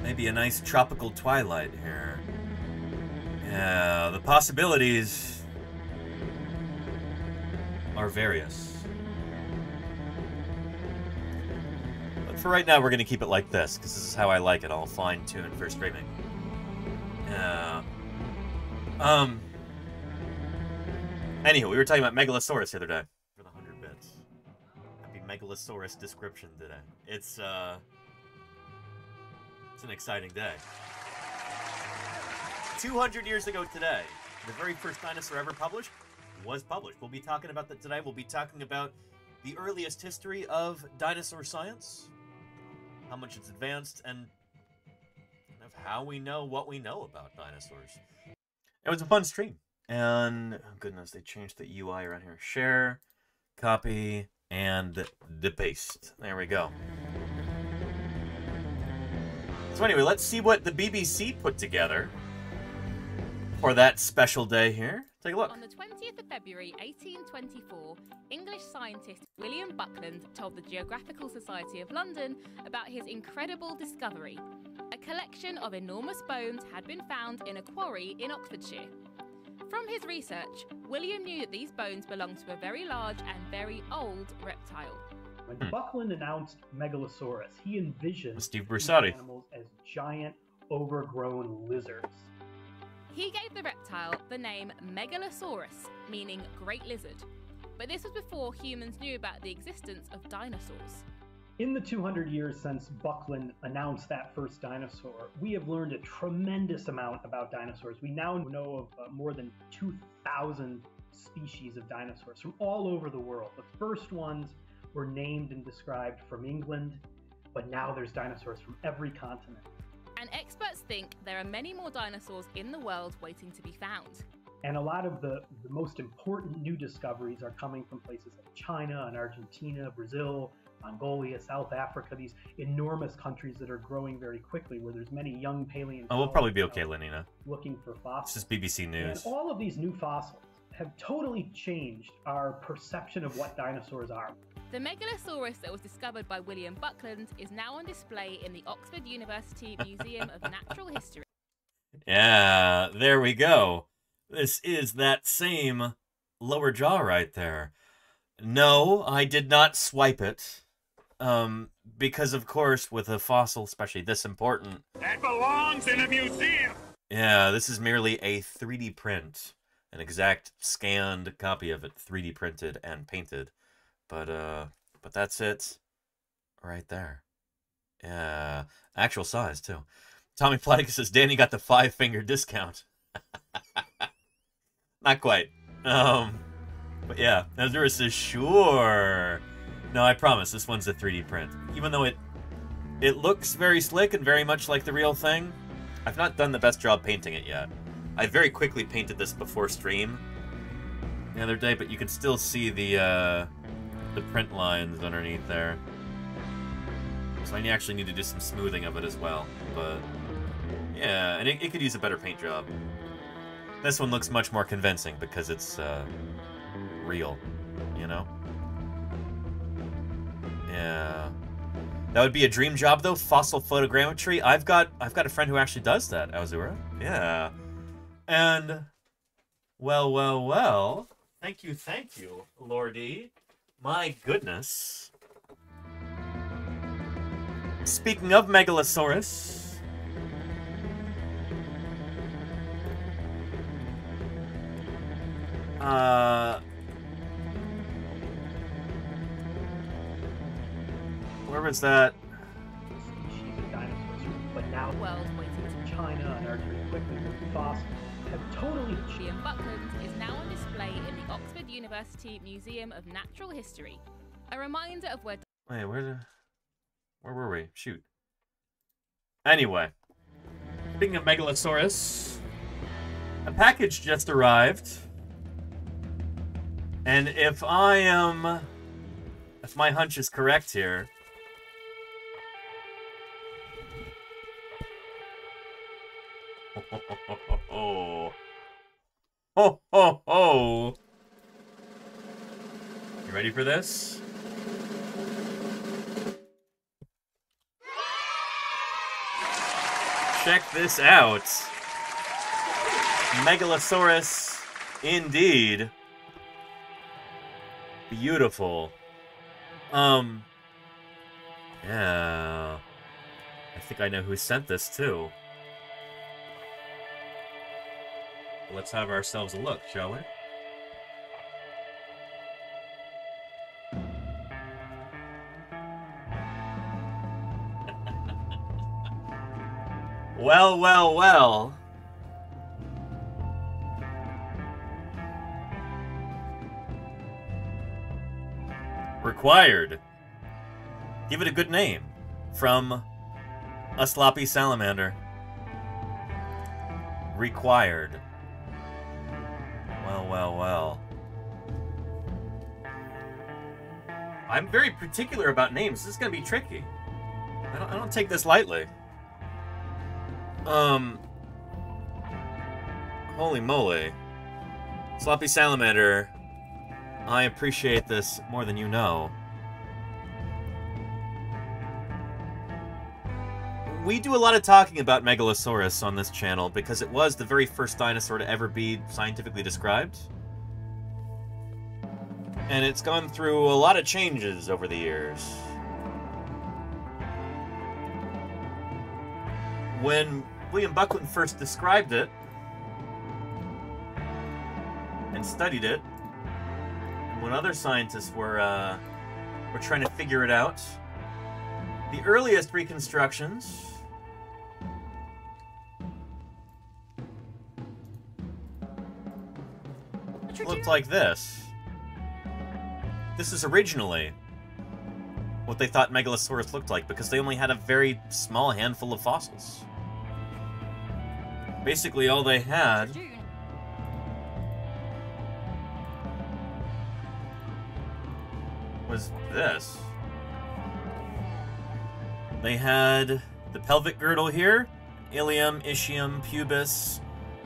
Maybe a nice tropical twilight here. Yeah, the possibilities are various. But for right now, we're going to keep it like this, because this is how I like it, all fine-tuned for streaming. Yeah. Anywho, we were talking about Megalosaurus the other day. For the 100 bits. Happy Megalosaurus description today. It's an exciting day. 200 years ago today, the very first dinosaur ever published was published. We'll be talking about that today. We'll be talking about the earliest history of dinosaur science, how much it's advanced, and of how we know what we know about dinosaurs. It was a fun stream. And, oh goodness, they changed the UI around here. Share, copy, and paste. There we go. So anyway, let's see what the BBC put together for that special day here. Take a look. On the 20th of February 1824, English scientist William Buckland told the Geographical Society of London about his incredible discovery. A collection of enormous bones had been found in a quarry in Oxfordshire. From his research, William knew that these bones belonged to a very large and very old reptile. When Buckland announced Megalosaurus, he envisioned Steve these Brusatte. animals as giant, overgrown lizards. He gave the reptile the name Megalosaurus, meaning great lizard. But this was before humans knew about the existence of dinosaurs. In the 200 years since Buckland announced that first dinosaur, we have learned a tremendous amount about dinosaurs. We now know of more than 2,000 species of dinosaurs from all over the world. The first ones were named and described from England, but now there's dinosaurs from every continent. And experts think there are many more dinosaurs in the world waiting to be found. And a lot of the most important new discoveries are coming from places like China and Argentina, Brazil, Mongolia, South Africa, these enormous countries that are growing very quickly, where there's many young paleontologists. Oh, we'll probably be okay, Lenina. Looking for fossils. It's just BBC News. And all of these new fossils have totally changed our perception of what dinosaurs are. The Megalosaurus that was discovered by William Buckland is now on display in the Oxford University Museum of Natural History. Yeah, there we go. This is that same lower jaw right there. No, I did not swipe it. Because of course, with a fossil, especially this important... That belongs in a museum! Yeah, this is merely a 3D print. An exact scanned copy of it, 3D printed and painted. But that's it. Right there. Yeah. Actual size, too. Tommy Platicus says, Danny got the 5-finger discount. Not quite. But yeah, Azura says, sure. No, I promise, this one's a 3D print. Even though it looks very slick and very much like the real thing, I've not done the best job painting it yet. I very quickly painted this before stream the other day, but you can still see the print lines underneath there. So I actually need to do some smoothing of it as well. But yeah, and it could use a better paint job. This one looks much more convincing because it's real, you know? Yeah. That would be a dream job though, fossil photogrammetry. I've got a friend who actually does that, Azura. Yeah. And well. Thank you, Lordy. My goodness. Speaking of Megalosaurus, where was that? Species of dinosaurs, but now world waiting to China and Argentina quickly with fossils have totally changed. William Buckland is now on display in the Oxford University Museum of Natural History. A reminder of where... Wait, where were we? Shoot. Anyway. Speaking of Megalosaurus, a package just arrived. And if my hunch is correct here, ho. You ready for this? Check this out. Megalosaurus, indeed. Beautiful. Yeah. I think I know who sent this too. Let's have ourselves a look, shall we? Well. Required. Give it a good name. From a sloppy salamander. Required. Well. I'm very particular about names. This is gonna be tricky. I don't take this lightly. Holy moly. Sloppy salamander. I appreciate this more than you know. We do a lot of talking about Megalosaurus on this channel because it was the very first dinosaur to ever be scientifically described. And it's gone through a lot of changes over the years. When William Buckland first described it and studied it, when other scientists were trying to figure it out. The earliest reconstructions looked like this. This is originally what they thought Megalosaurus looked like, because they only had a very small handful of fossils. Basically, all they had was this. They had the pelvic girdle here, ilium, ischium, pubis,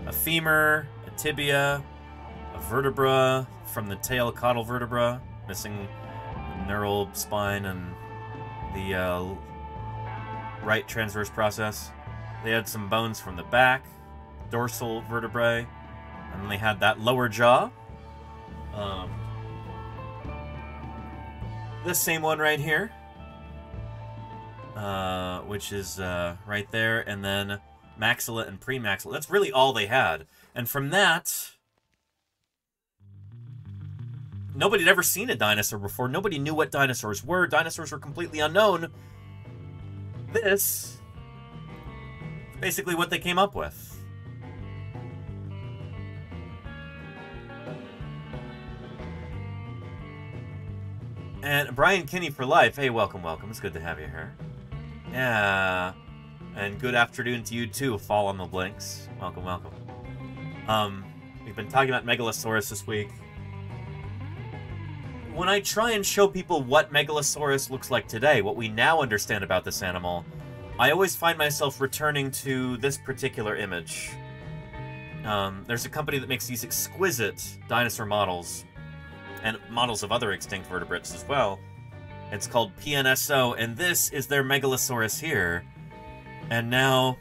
a femur, a tibia, a vertebra from the tail caudal vertebra, missing the neural spine and the right transverse process. They had some bones from the back, dorsal vertebrae, and then they had that lower jaw. This same one right here, which is right there, and then maxilla and premaxilla. That's really all they had. And from that, nobody had ever seen a dinosaur before. Nobody knew what dinosaurs were. Dinosaurs were completely unknown. This is basically what they came up with. And Brian Kinney for life. Hey, welcome, welcome. It's good to have you here. Yeah. And good afternoon to you too. Fall on the blinks. Welcome, welcome. We've been talking about Megalosaurus this week. When I try and show people what Megalosaurus looks like today, what we now understand about this animal, I always find myself returning to this particular image. There's a company that makes these exquisite dinosaur models, and models of other extinct vertebrates as well. It's called PNSO, and this is their Megalosaurus here. And now,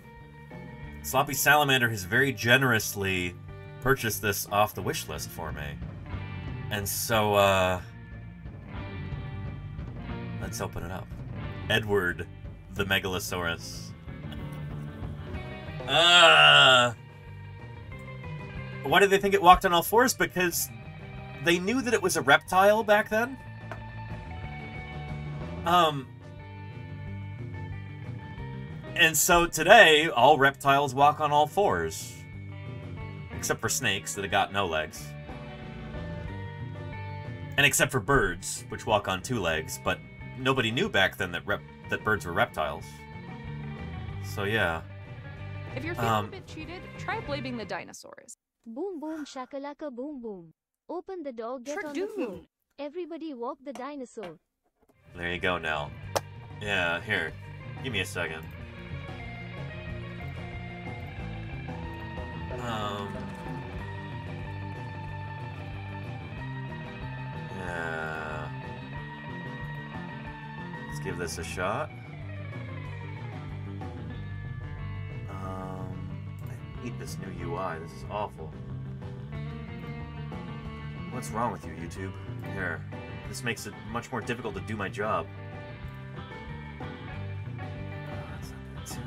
Sloppy Salamander has very generously purchased this off the wish list for me. And so, let's open it up. Edward, the Megalosaurus. Why did they think it walked on all fours? Because they knew that it was a reptile back then. And so today, all reptiles walk on all fours. Except for snakes that have got no legs. And except for birds, which walk on 2 legs, but nobody knew back then that birds were reptiles. So yeah. If you're feeling a bit cheated, try blaming the dinosaurs. Boom boom shakalaka boom boom. Open the door, get on the floor. Everybody walk the dinosaur. There you go, Nell. Yeah, here. Give me a second. Yeah. Let's give this a shot. I hate this new UI. This is awful. What's wrong with you, YouTube? Here. This makes it much more difficult to do my job. That's not good too.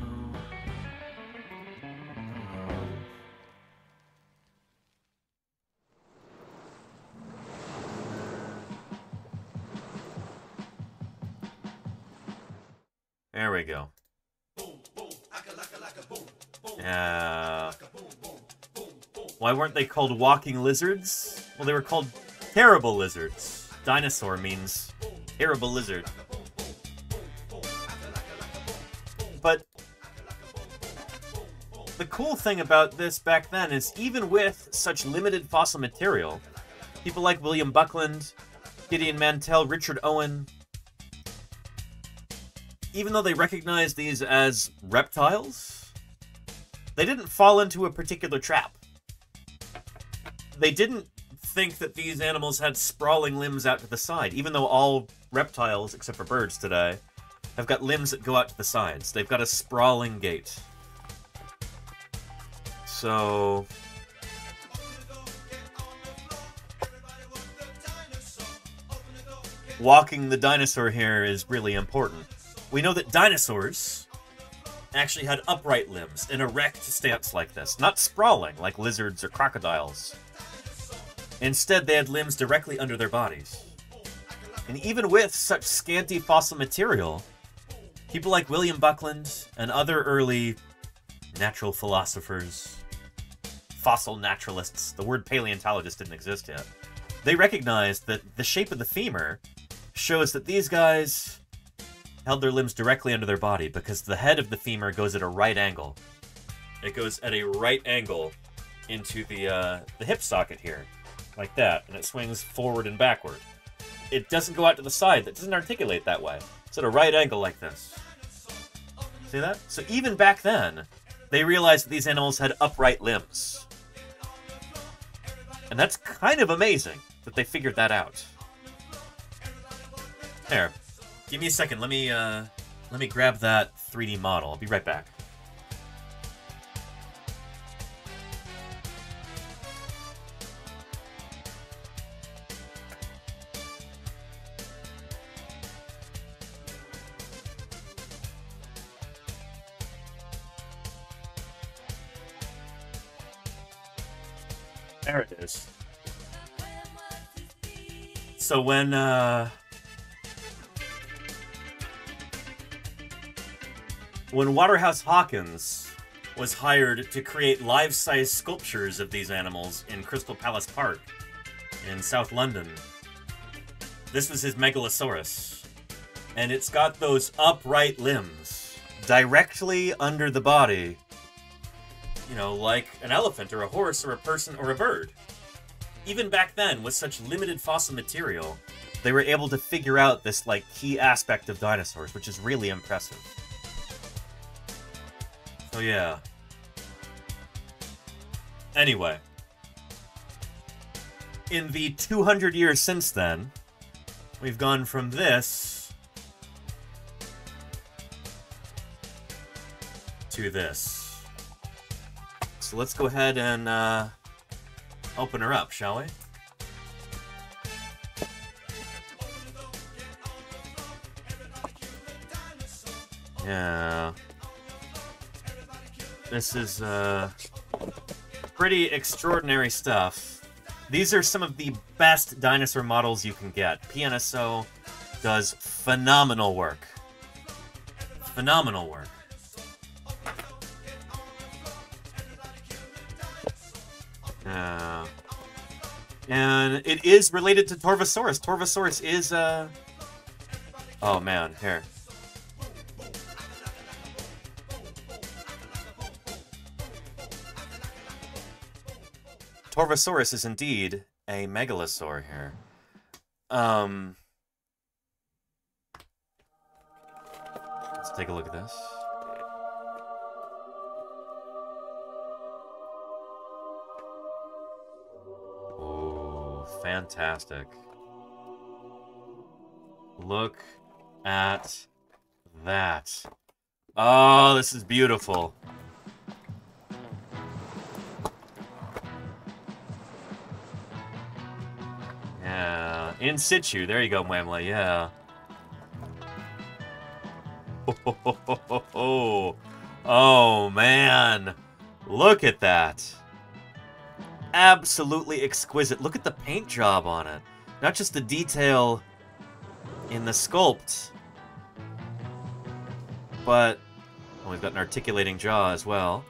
There we go. Yeah. Why weren't they called walking lizards? Well, they were called terrible lizards. Dinosaur means terrible lizard. But the cool thing about this back then is even with such limited fossil material, people like William Buckland, Gideon Mantell, Richard Owen, even though they recognized these as reptiles, they didn't fall into a particular trap. They didn't think that these animals had sprawling limbs out to the side, even though all reptiles, except for birds today, have got limbs that go out to the sides. They've got a sprawling gait. So walking the dinosaur here is really important. We know that dinosaurs actually had upright limbs, an erect stance like this, not sprawling like lizards or crocodiles. Instead, they had limbs directly under their bodies. And even with such scanty fossil material, people like William Buckland and other early natural philosophers, fossil naturalists, the word paleontologist didn't exist yet, they recognized that the shape of the femur shows that these guys held their limbs directly under their body because the head of the femur goes at a right angle. It goes at a right angle into the hip socket here, like that, and it swings forward and backward. It doesn't go out to the side. That doesn't articulate that way. It's at a right angle like this. See that? So even back then, they realized that these animals had upright limbs. And that's kind of amazing that they figured that out. There. Give me a second. Let me grab that 3D model. I'll be right back. There it is. So when Waterhouse Hawkins was hired to create life-size sculptures of these animals in Crystal Palace Park in South London, this was his Megalosaurus. And it's got those upright limbs directly under the body, you know, like an elephant or a horse or a person or a bird. Even back then, with such limited fossil material, they were able to figure out this, like, key aspect of dinosaurs, which is really impressive. So yeah. Anyway. In the 200 years since then, we've gone from this to this. So let's go ahead and open her up, shall we? Yeah. This is pretty extraordinary stuff. These are some of the best dinosaur models you can get. PNSO does phenomenal work. Phenomenal work. And it is related to Torvosaurus. Torvosaurus is, oh man, here. Torvosaurus is indeed a megalosaur here. Let's take a look at this. Fantastic. Look at that. Oh, this is beautiful. Yeah, in situ. There you go, Mwamla. Yeah. Oh, man. Look at that. Absolutely exquisite. Look at the paint job on it. Not just the detail in the sculpt, but we've got an articulating jaw as well.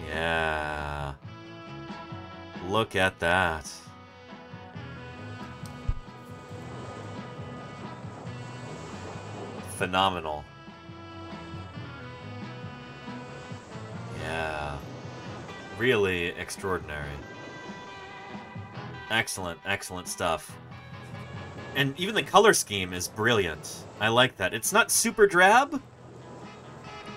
Yeah. Look at that. Phenomenal. Yeah. Really extraordinary. Excellent, excellent stuff. And even the color scheme is brilliant. I like that. It's not super drab,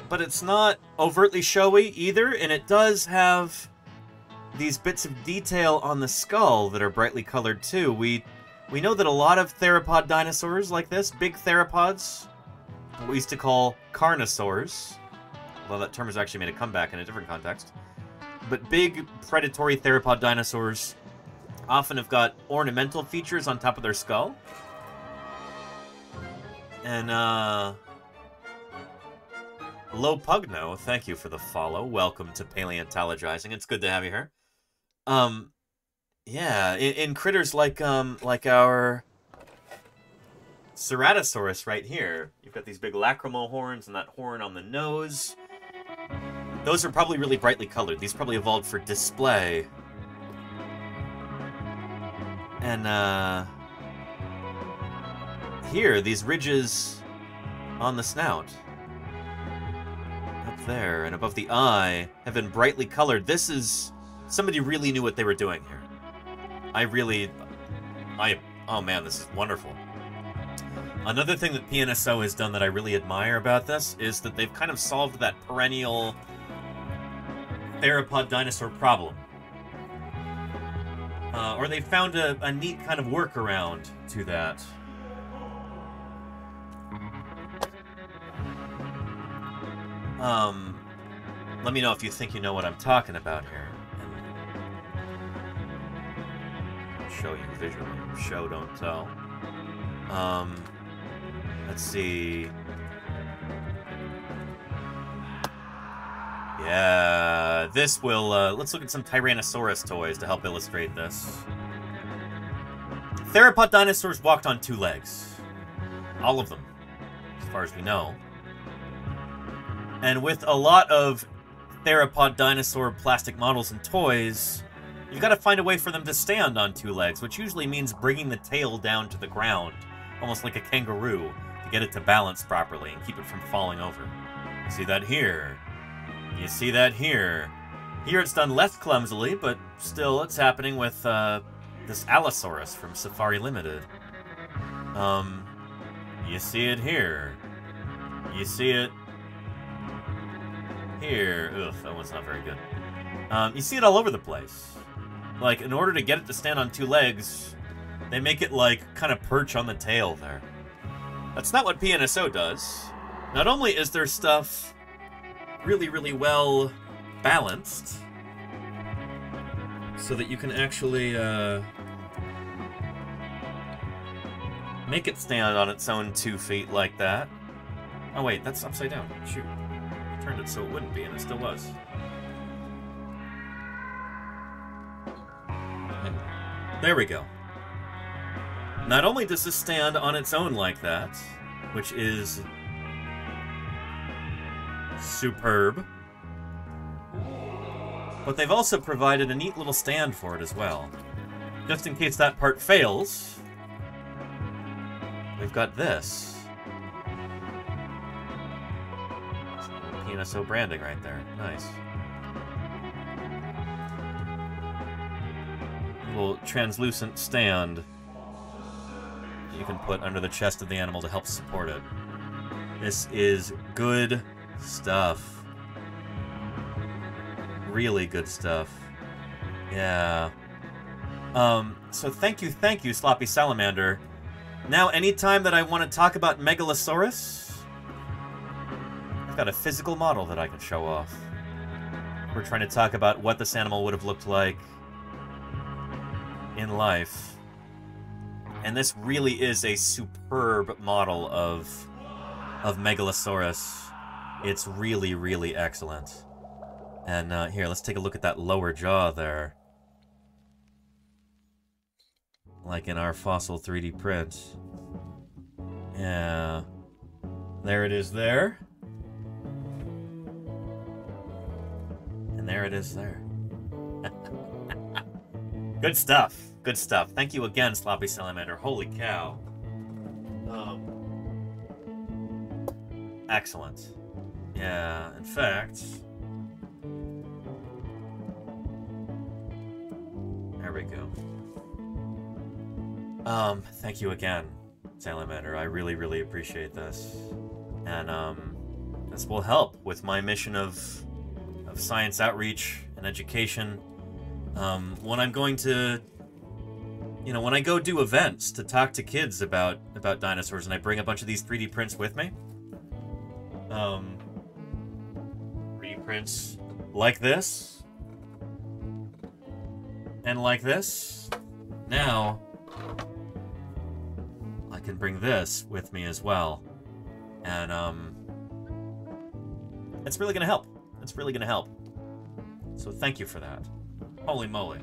but it's not overtly showy either, and it does have these bits of detail on the skull that are brightly colored too. We know that a lot of theropod dinosaurs like this, big theropods, what we used to call carnosaurs, although that term has actually made a comeback in a different context, but big predatory theropod dinosaurs often have got ornamental features on top of their skull. And, Lo Pugno, thank you for the follow. Welcome to Paleontologizing. It's good to have you here. Yeah, in critters like our Ceratosaurus right here, you've got these big lacrimal horns and that horn on the nose. Those are probably really brightly colored. These probably evolved for display. And, here, these ridges on the snout, up there and above the eye, have been brightly colored. This is... Somebody really knew what they were doing here. Oh man, this is wonderful. Another thing that PNSO has done that I really admire about this is that they've kind of solved that perennial theropod dinosaur problem. Or they found a neat kind of workaround to that. Let me know if you think you know what I'm talking about here. And show you visually. Show, don't tell. Let's see. Yeah, this will, let's look at some Tyrannosaurus toys to help illustrate this. Theropod dinosaurs walked on 2 legs. All of them, as far as we know. And with a lot of theropod dinosaur plastic models and toys, you've got to find a way for them to stand on 2 legs, which usually means bringing the tail down to the ground, almost like a kangaroo, to get it to balance properly and keep it from falling over. You see that here. You see that here. Here it's done less clumsily, but still it's happening with this Allosaurus from Safari Limited. You see it here. You see it here. Ugh, that one's not very good. You see it all over the place. Like, in order to get it to stand on 2 legs, they make it, like, kind of perch on the tail there. That's not what PNSO does. Not only is their stuff really, really well balanced, so that you can actually, make it stand on its own 2 feet like that. Oh wait, that's upside down. Shoot. I turned it so it wouldn't be, and it still was. There we go. Not only does this stand on its own like that, which is superb, but they've also provided a neat little stand for it as well. Just in case that part fails, we've got this. PNSO branding right there. Nice. Little translucent stand you can put under the chest of the animal to help support it. This is good stuff. Really good stuff. Yeah. So thank you, Sloppy Salamander. Now, anytime that I want to talk about Megalosaurus, I've got a physical model that I can show off. We're trying to talk about what this animal would have looked like in life. And this really is a superb model of Megalosaurus. It's really, really excellent. And here, let's take a look at that lower jaw there. Like in our fossil 3D print. Yeah. There it is there. And there it is there. Good stuff. Good stuff. Thank you again, Sloppy Salamander. Holy cow. Excellent. Yeah, in fact... There we go. Thank you again, Salamander. I really, really appreciate this. And, this will help with my mission of science outreach and education. When I'm going to... You know, when I go do events to talk to kids about dinosaurs and I bring a bunch of these 3D prints with me. 3D prints like this. And like this. Now, I can bring this with me as well. And, it's really gonna help. It's really gonna help. So thank you for that. Holy moly.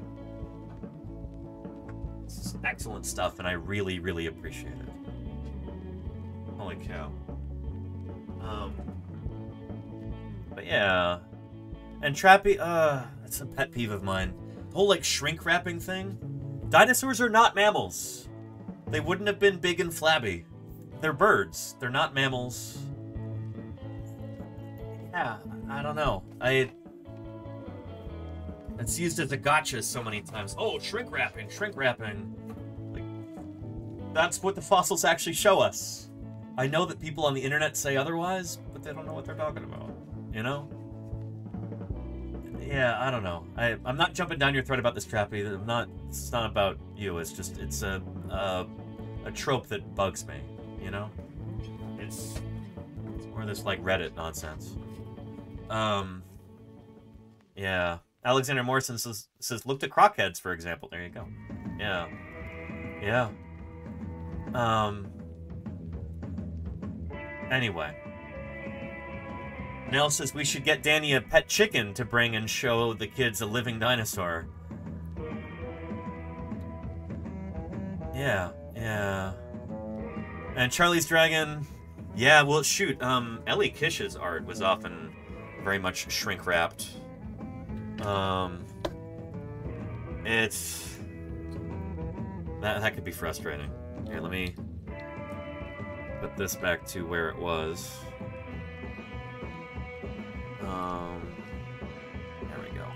excellent stuff, and I really, really appreciate it. Holy cow. But yeah. And Trappy, that's a pet peeve of mine. The whole, like, shrink wrapping thing. Dinosaurs are not mammals. They wouldn't have been big and flabby. They're birds. They're not mammals. Yeah, I don't know. It's used as a gotcha so many times. Oh, shrink wrapping, shrink wrapping. Like, that's what the fossils actually show us. I know that people on the internet say otherwise, but they don't know what they're talking about. You know? Yeah, I don't know. I'm not jumping down your throat about this, Trappy. It's not about you. It's just, it's a trope that bugs me, you know? It's more this, like, Reddit nonsense. Yeah. Alexander Morrison says, look to crockheads, for example. There you go. Yeah. Yeah. Anyway. Nell says we should get Danny a pet chicken to bring and show the kids a living dinosaur. Yeah, yeah. And Charlie's Dragon, yeah, well, shoot, Ellie Kish's art was often very much shrink-wrapped. It's... That could be frustrating. Here, let me put this back to where it was. There we go.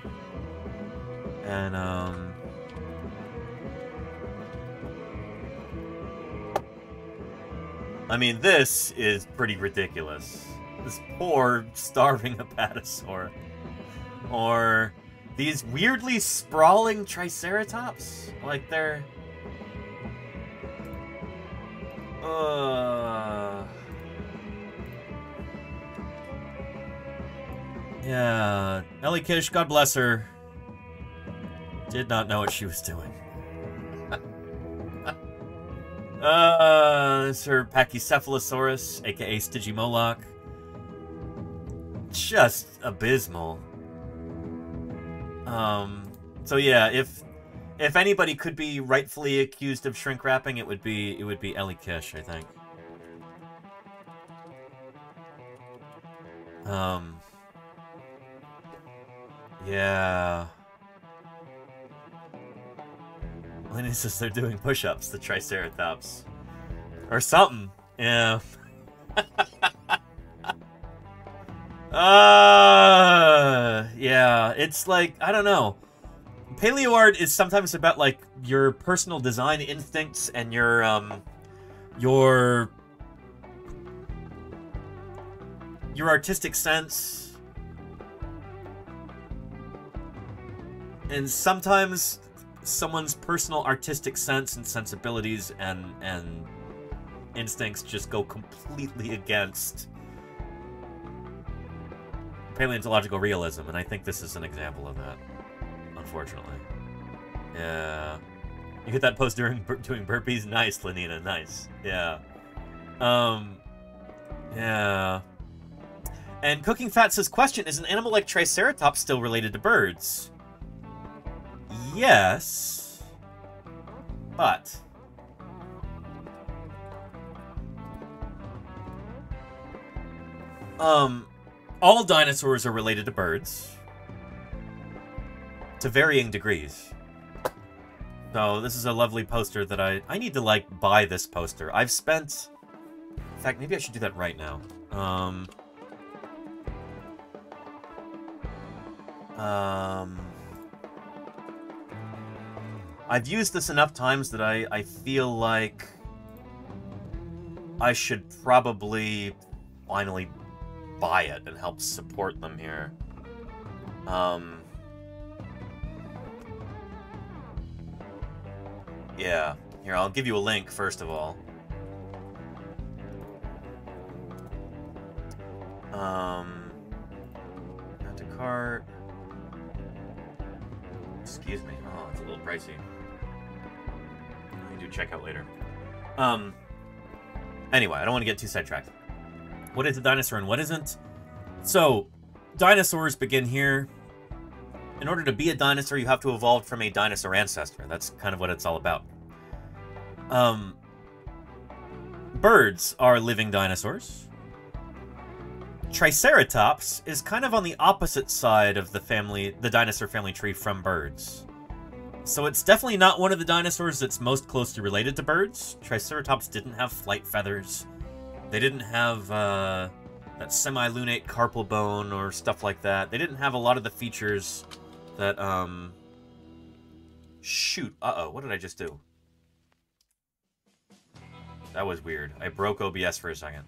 And, I mean, this is pretty ridiculous. This poor, starving apatosaur. Or these weirdly sprawling triceratops. Like, they're... Yeah, Ellie Kish, God bless her, did not know what she was doing. This is her Pachycephalosaurus, aka Stygimoloch. Just abysmal. So yeah, if anybody could be rightfully accused of shrink wrapping, it would be Ellie Kish, I think. Yeah. Lenny says they're doing push-ups, the Triceratops. Or something. Yeah. Yeah, it's like, I don't know. Paleo art is sometimes about, like, your personal design instincts and your artistic sense. And sometimes someone's personal artistic sense and sensibilities and instincts just go completely against paleontological realism, and I think this is an example of that, unfortunately. Yeah. You hit that post during doing burpees? Nice, Lenina, nice. Yeah. Yeah. And Cooking Fat says, question, is an animal like Triceratops still related to birds? Yes. But... all dinosaurs are related to birds. To varying degrees. So, this is a lovely poster that I need to, like, buy this poster. I've spent... In fact, maybe I should do that right now. I've used this enough times that I feel like I should probably finally buy it and help support them here. Yeah. Here, I'll give you a link, first of all. Add to cart. Excuse me. Oh, it's a little pricey. We do checkout later. Anyway, I don't want to get too sidetracked. What is a dinosaur and what isn't? So, dinosaurs begin here. In order to be a dinosaur, you have to evolve from a dinosaur ancestor. That's kind of what it's all about. Birds are living dinosaurs. Triceratops is kind of on the opposite side of the dinosaur family tree from birds. So it's definitely not one of the dinosaurs that's most closely related to birds. Triceratops didn't have flight feathers. They didn't have that semi-lunate carpal bone or stuff like that. They didn't have a lot of the features that, shoot. Uh-oh, what did I just do? That was weird. I broke OBS for a second.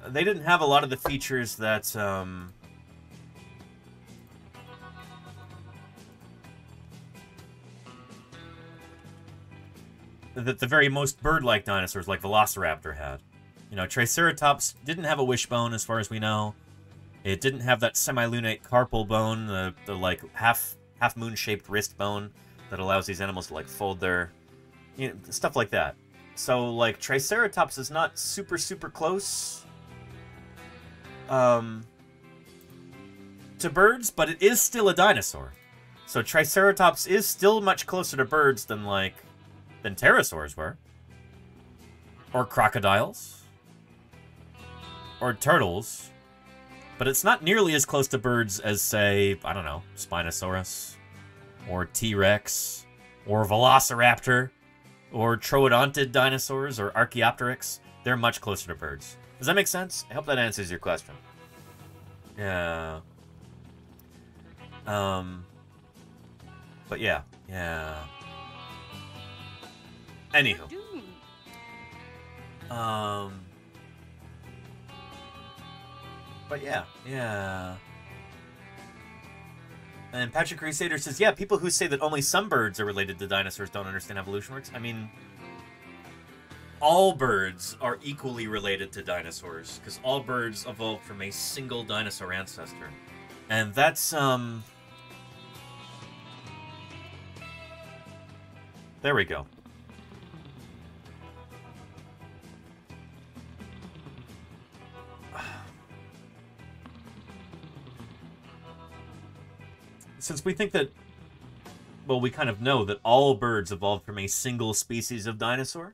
They didn't have a lot of the features that, that the very most bird-like dinosaurs, like Velociraptor, had. You know, Triceratops didn't have a wishbone, as far as we know. It didn't have that semi-lunate carpal bone, the like, half-moon-shaped wrist bone that allows these animals to, like, fold their... You know, stuff like that. So, like, Triceratops is not super, super close to birds, but it is still a dinosaur. So Triceratops is still much closer to birds than pterosaurs were. Or crocodiles. Or turtles. But it's not nearly as close to birds as, say, I don't know, Spinosaurus. Or T-Rex. Or Velociraptor. Or troodontid dinosaurs. Or Archaeopteryx. They're much closer to birds. Does that make sense? I hope that answers your question. Yeah. But yeah. Yeah. Anywho. But yeah. Yeah. And Patrick Crusader says, yeah, people who say that only some birds are related to dinosaurs don't understand how evolution works. I mean... all birds are equally related to dinosaurs, because all birds evolved from a single dinosaur ancestor. And that's, there we go. Since we think that, well, we kind of know that all birds evolved from a single species of dinosaur,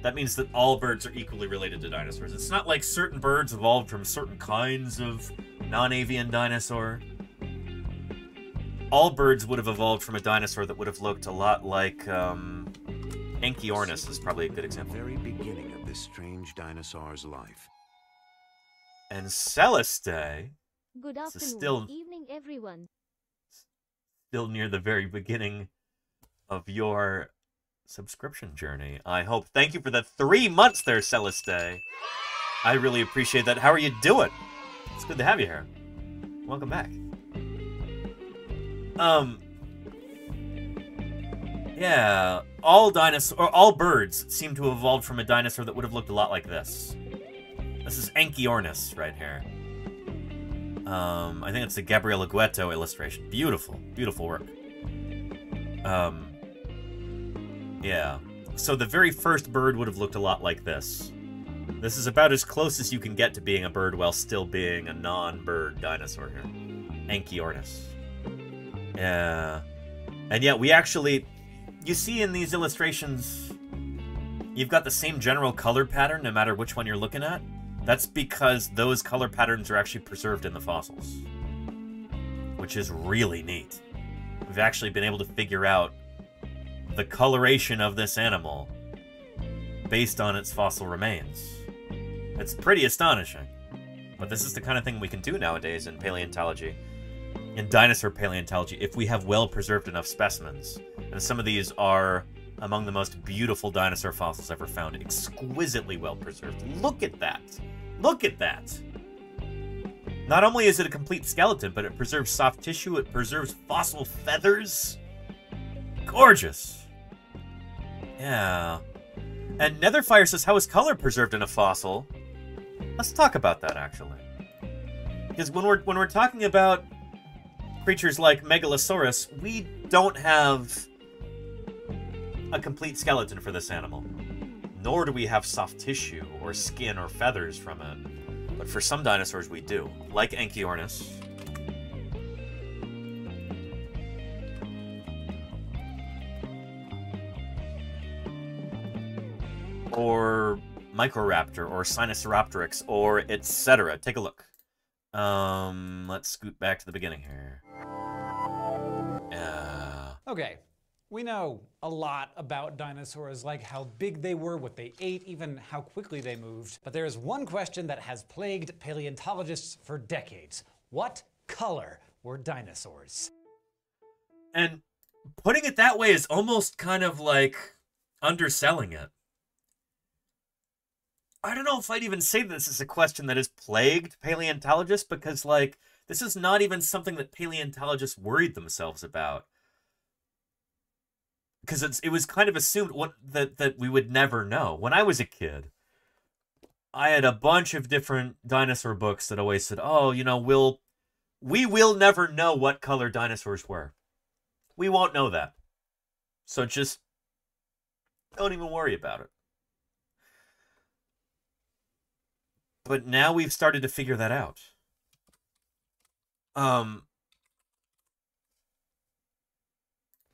that means that all birds are equally related to dinosaurs. It's not like certain birds evolved from certain kinds of non-avian dinosaur. All birds would have evolved from a dinosaur that would have looked a lot like, Anchiornis is probably a good example. The very beginning of this strange dinosaur's life. And Celeste... Good this is afternoon, evening everyone. Still near the very beginning of your subscription journey, I hope. Thank you for the 3 months there, Celeste. I really appreciate that. How are you doing? It's good to have you here. Welcome back. Yeah, all birds seem to have evolved from a dinosaur that would have looked a lot like this. This is Anchiornis right here. I think it's the Gabriele Guetto illustration. Beautiful, beautiful work. Yeah. So the very first bird would have looked a lot like this. This is about as close as you can get to being a bird while still being a non-bird dinosaur here. Anchiornis. Yeah. And yet we actually... You see in these illustrations, you've got the same general color pattern no matter which one you're looking at. That's because those color patterns are actually preserved in the fossils. Which is really neat. We've actually been able to figure out the coloration of this animal based on its fossil remains. It's pretty astonishing. But this is the kind of thing we can do nowadays in paleontology. In dinosaur paleontology, if we have well-preserved enough specimens. And some of these are among the most beautiful dinosaur fossils ever found. Exquisitely well-preserved. Look at that! Look at that! Not only is it a complete skeleton, but it preserves soft tissue, it preserves fossil feathers. Gorgeous! Yeah. And Netherfire says, how is color preserved in a fossil? Let's talk about that, actually. Because when we're talking about creatures like Megalosaurus, we don't have a complete skeleton for this animal. Nor do we have soft tissue or skin or feathers from it. But for some dinosaurs we do, like Anchiornis. Microraptor or Sinosauropteryx or etc. Take a look. Let's scoot back to the beginning here. Okay, we know a lot about dinosaurs, like how big they were, what they ate, even how quickly they moved. But there is one question that has plagued paleontologists for decades. What color were dinosaurs? And putting it that way is almost kind of like underselling it. I don't know if I'd even say this is a question that has plagued paleontologists, because, like, this is not even something that paleontologists worried themselves about. Because it was kind of assumed that we would never know. When I was a kid, I had a bunch of different dinosaur books that always said, oh, you know, we will never know what color dinosaurs were. We won't know that. So just don't even worry about it. But now we've started to figure that out.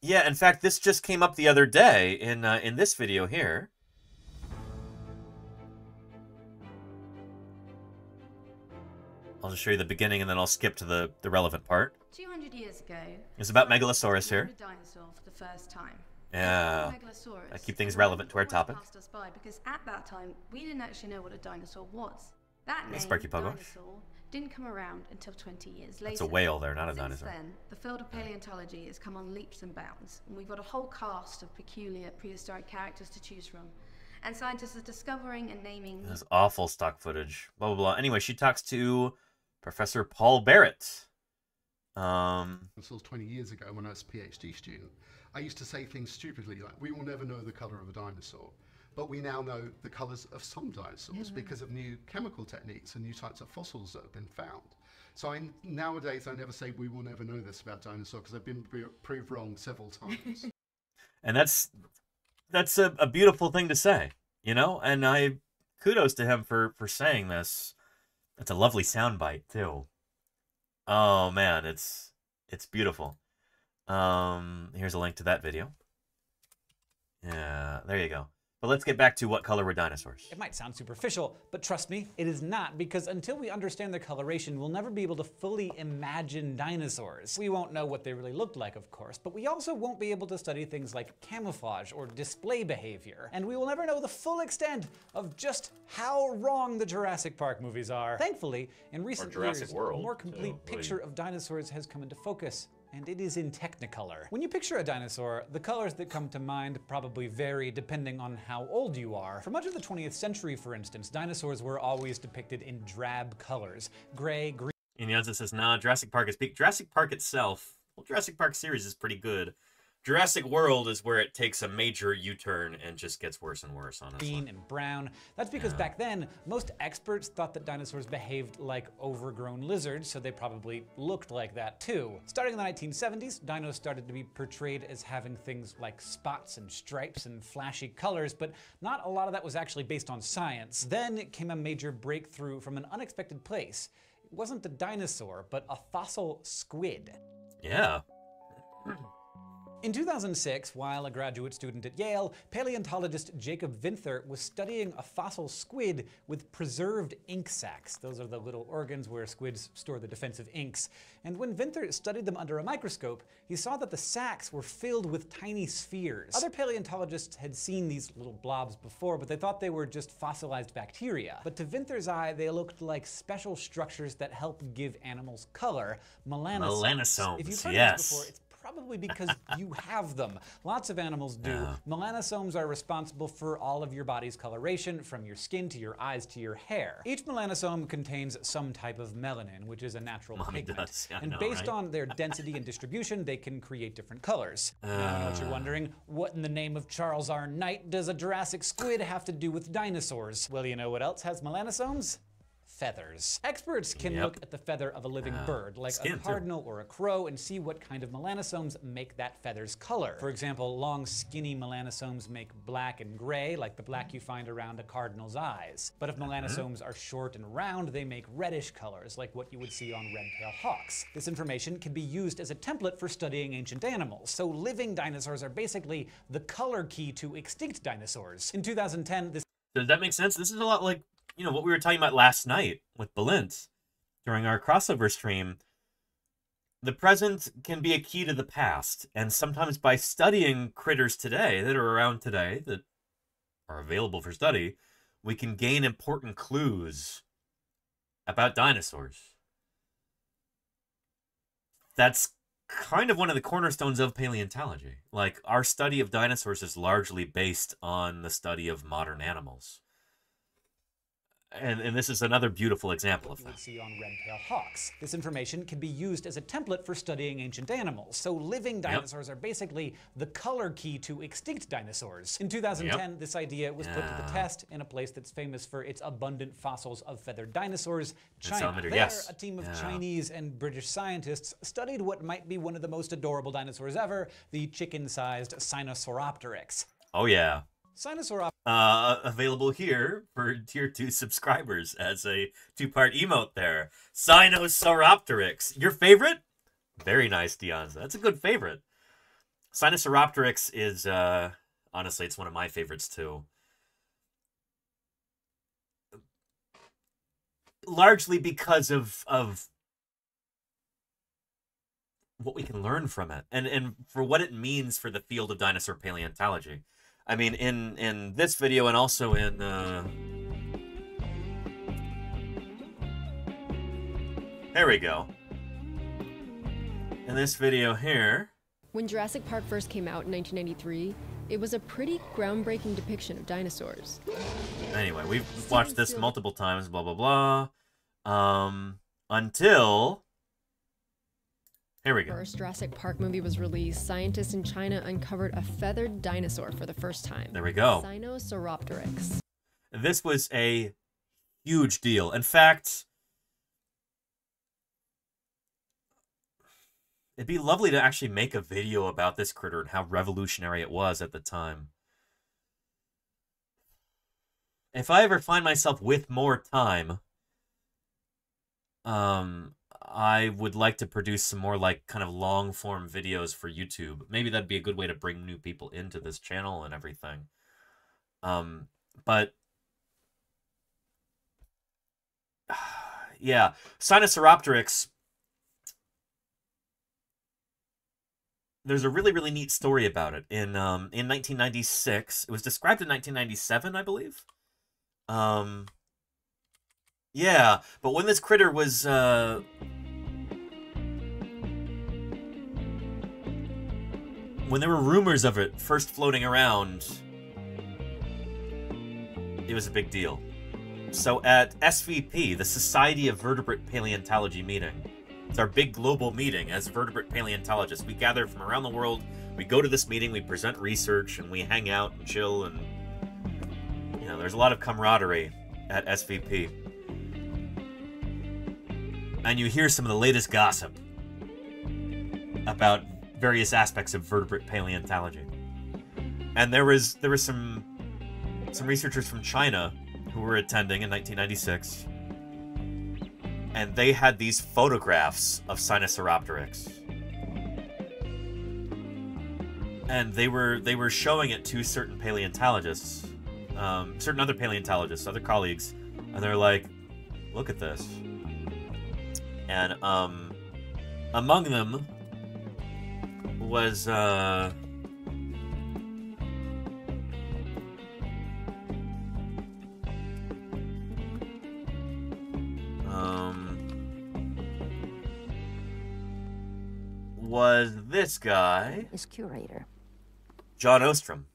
Yeah, in fact, this just came up the other day in this video here. I'll just show you the beginning and then I'll skip to the relevant part. 200 years ago, it's about Megalosaurus here. A dinosaur for the first time. Yeah, I keep things relevant to our topic. Passed us by because at that time we didn't actually know what a dinosaur was. That name, Sparky Pogo, dinosaur, didn't come around until 20 years later. It's a whale there, not a dinosaur. Since then, the field of paleontology has come on leaps and bounds, and we've got a whole cast of peculiar prehistoric characters to choose from. And scientists are discovering and naming... This awful stock footage. Blah, blah, blah. Anyway, she talks to Professor Paul Barrett. This was 20 years ago when I was a PhD student. I used to say things stupidly like, we will never know the color of a dinosaur. But we now know the colors of some dinosaurs because of new chemical techniques and new types of fossils that have been found. So nowadays I never say we will never know this about dinosaurs because I've been proved wrong several times. And that's a beautiful thing to say, you know? And I kudos to him for saying this. It's a lovely soundbite too. Oh man, it's beautiful. Here's a link to that video. Yeah, there you go. But let's get back to what color were dinosaurs. It might sound superficial, but trust me, it is not, because until we understand their coloration, we'll never be able to fully imagine dinosaurs. We won't know what they really looked like, of course, but we also won't be able to study things like camouflage or display behavior. And we will never know the full extent of just how wrong the Jurassic Park movies are. Thankfully, in recent years, a more complete picture of dinosaurs has come into focus. And it is in Technicolor. When you picture a dinosaur, the colors that come to mind probably vary depending on how old you are. For much of the 20th century, for instance, dinosaurs were always depicted in drab colors. Gray, green. Inyanza says, nah, Jurassic Park is peak. Jurassic Park itself, well, Jurassic Park series is pretty good. Jurassic World is where it takes a major U-turn and just gets worse and worse, honestly. Green and brown. That's because back then, most experts thought that dinosaurs behaved like overgrown lizards, so they probably looked like that too. Starting in the 1970s, dinos started to be portrayed as having things like spots and stripes and flashy colors, but not a lot of that was actually based on science. Then came a major breakthrough from an unexpected place. It wasn't a dinosaur, but a fossil squid. Yeah. In 2006, while a graduate student at Yale, paleontologist Jacob Vinther was studying a fossil squid with preserved ink sacs. Those are the little organs where squids store the defensive inks. And when Vinther studied them under a microscope, he saw that the sacs were filled with tiny spheres. Other paleontologists had seen these little blobs before, but they thought they were just fossilized bacteria. But to Vinther's eye, they looked like special structures that help give animals color, melanosomes. Melanosomes, If you've heard yes. this before, it's probably because you have them. Lots of animals do. Yeah. Melanosomes are responsible for all of your body's coloration, from your skin to your eyes to your hair. Each melanosome contains some type of melanin, which is a natural pigment. Does. Yeah, and know, based right? on their density and distribution, they can create different colors. Now I know what you're wondering. What in the name of Charles R. Knight does a Jurassic squid have to do with dinosaurs? Well, you know what else has melanosomes? Feathers. Experts can look at the feather of a living bird, like a cardinal or a crow, and see what kind of melanosomes make that feather's color. For example, long, skinny melanosomes make black and gray, like the black you find around a cardinal's eyes. But if melanosomes are short and round, they make reddish colors, like what you would see on red-tailed hawks. This information can be used as a template for studying ancient animals. So living dinosaurs are basically the color key to extinct dinosaurs. In 2010, this Does that make sense? This is a lot like, you know, what we were talking about last night with Balint during our crossover stream. The present can be a key to the past, and sometimes by studying critters today that are around today, that are available for study, we can gain important clues about dinosaurs. That's kind of one of the cornerstones of paleontology. Like, our study of dinosaurs is largely based on the study of modern animals. And this is another beautiful example of that. See on red-tailed hawks. This information can be used as a template for studying ancient animals. So living dinosaurs are basically the color key to extinct dinosaurs. In 2010, this idea was put to the test in a place that's famous for its abundant fossils of feathered dinosaurs, China. There, a team of Chinese and British scientists studied what might be one of the most adorable dinosaurs ever, the chicken-sized Sinosauropteryx. Oh yeah. Sinosauropteryx. Available here for Tier 2 subscribers as a 2-part emote there. Sinosauropteryx. Your favorite? Very nice, Dionza. That's a good favorite. Sinosauropteryx is, honestly, it's one of my favorites too. Largely because of what we can learn from it and for what it means for the field of dinosaur paleontology. I mean, in this video and also in here we go. In this video here. When Jurassic Park first came out in 1993, it was a pretty groundbreaking depiction of dinosaurs. Anyway, we've watched this multiple times, blah blah blah. Until here we go. The first Jurassic Park movie was released, scientists in China uncovered a feathered dinosaur for the first time. There we go. Sinosauropteryx. This was a huge deal. In fact, it'd be lovely to actually make a video about this critter and how revolutionary it was at the time. If I ever find myself with more time, I would like to produce some more like kind of long form videos for YouTube. Maybe that'd be a good way to bring new people into this channel and everything. But yeah, Sinosauropteryx. There's a really, really neat story about it. In 1996, it was described in 1997, I believe. Yeah, but when this critter was when there were rumors of it first floating around, it was a big deal. So at SVP, the Society of Vertebrate Paleontology meeting, it's our big global meeting as vertebrate paleontologists. We gather from around the world, we go to this meeting, we present research, and we hang out and chill, and you know, there's a lot of camaraderie at SVP. And you hear some of the latest gossip about various aspects of vertebrate paleontology. And there was some researchers from China who were attending in 1996, and they had these photographs of Sinosauropteryx. And they were showing it to certain paleontologists, certain other paleontologists, other colleagues, and they're like, look at this. And among them was this guy, his curator, John Ostrom.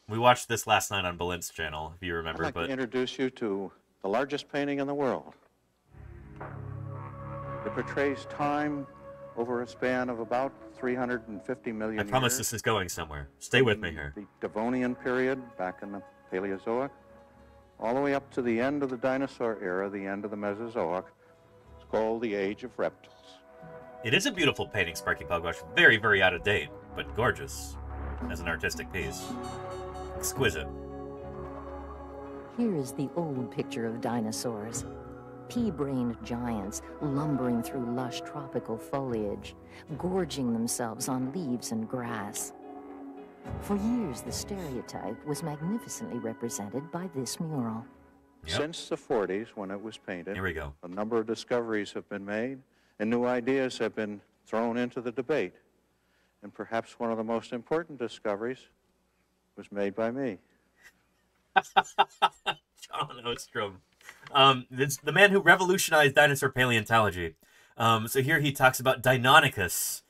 We watched this last night on Balint's channel, if you remember. I'd like to introduce you to the largest painting in the world. It portrays time over a span of about 350 million years. I promise this is going somewhere. Stay with me here. The Devonian period, back in the Paleozoic, all the way up to the end of the dinosaur era, the end of the Mesozoic. It's called the Age of Reptiles. It is a beautiful painting, Sparky Pugwash. Very, very out of date, but gorgeous as an artistic piece. Exquisite. Here is the old picture of dinosaurs. pea-brained giants lumbering through lush tropical foliage, gorging themselves on leaves and grass. For years, the stereotype was magnificently represented by this mural. Since the 40s, when it was painted, here we go. A number of discoveries have been made, and new ideas have been thrown into the debate. And perhaps one of the most important discoveries was made by me. John Ostrom. The man who revolutionized dinosaur paleontology. So here he talks about Deinonychus,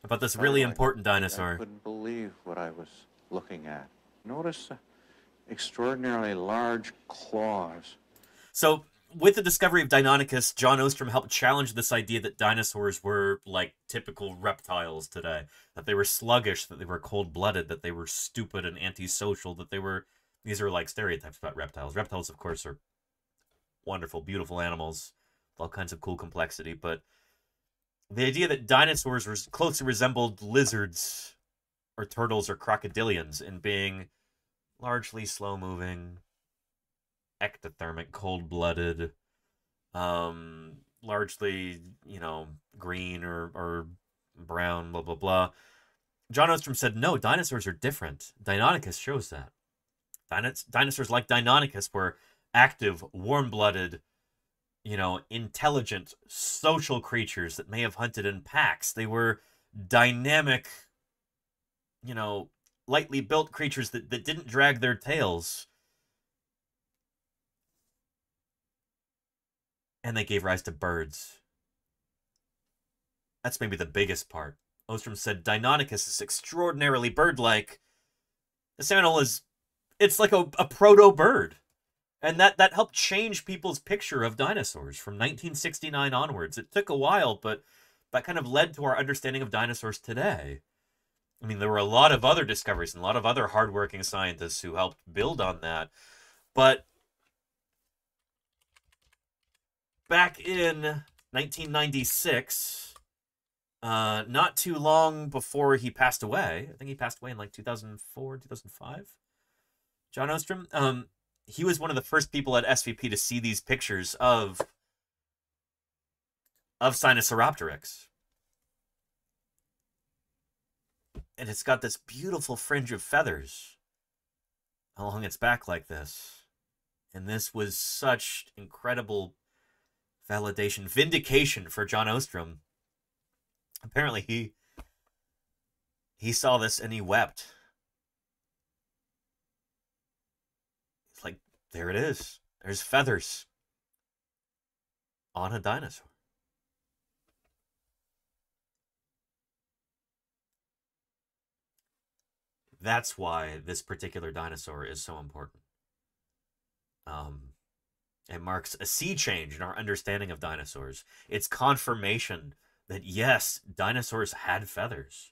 about this really important dinosaur. I couldn't believe what I was looking at. Notice the extraordinarily large claws. So with the discovery of Deinonychus, John Ostrom helped challenge this idea that dinosaurs were like typical reptiles today, that they were sluggish, that they were cold-blooded, that they were stupid and antisocial, that they were... These are like stereotypes about reptiles. Reptiles, of course, are wonderful, beautiful animals with all kinds of cool complexity, but the idea that dinosaurs were closely resembled lizards or turtles or crocodilians in being largely slow-moving, ectothermic, cold-blooded, largely, you know, green or brown, blah, blah, blah. John Ostrom said, no, dinosaurs are different. Deinonychus shows that. Dinosaurs like Deinonychus were active, warm-blooded, you know, intelligent, social creatures that may have hunted in packs. They were dynamic, you know, lightly built creatures that didn't drag their tails. And they gave rise to birds. That's maybe the biggest part. Ostrom said Deinonychus is extraordinarily bird-like. This animal is, it's like a proto-bird. And that helped change people's picture of dinosaurs from 1969 onwards. It took a while, but that kind of led to our understanding of dinosaurs today. I mean, there were a lot of other discoveries and a lot of other hardworking scientists who helped build on that. But back in 1996, not too long before he passed away, I think he passed away in like 2004, 2005, John Ostrom, he was one of the first people at SVP to see these pictures of Sinosauropteryx. And it's got this beautiful fringe of feathers along its back like this. And this was such incredible validation, vindication for John Ostrom. Apparently he saw this and he wept. It's like, there it is. There's feathers on a dinosaur. That's why this particular dinosaur is so important. It marks a sea change in our understanding of dinosaurs. It's confirmation that, yes, dinosaurs had feathers.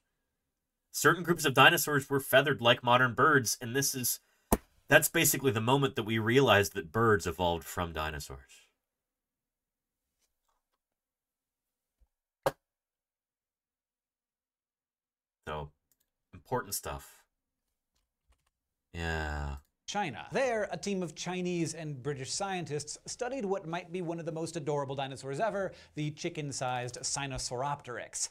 Certain groups of dinosaurs were feathered like modern birds, and that's basically the moment that we realized that birds evolved from dinosaurs. So, important stuff. Yeah. China. There, a team of Chinese and British scientists studied what might be one of the most adorable dinosaurs ever, the chicken-sized Sinosauropteryx.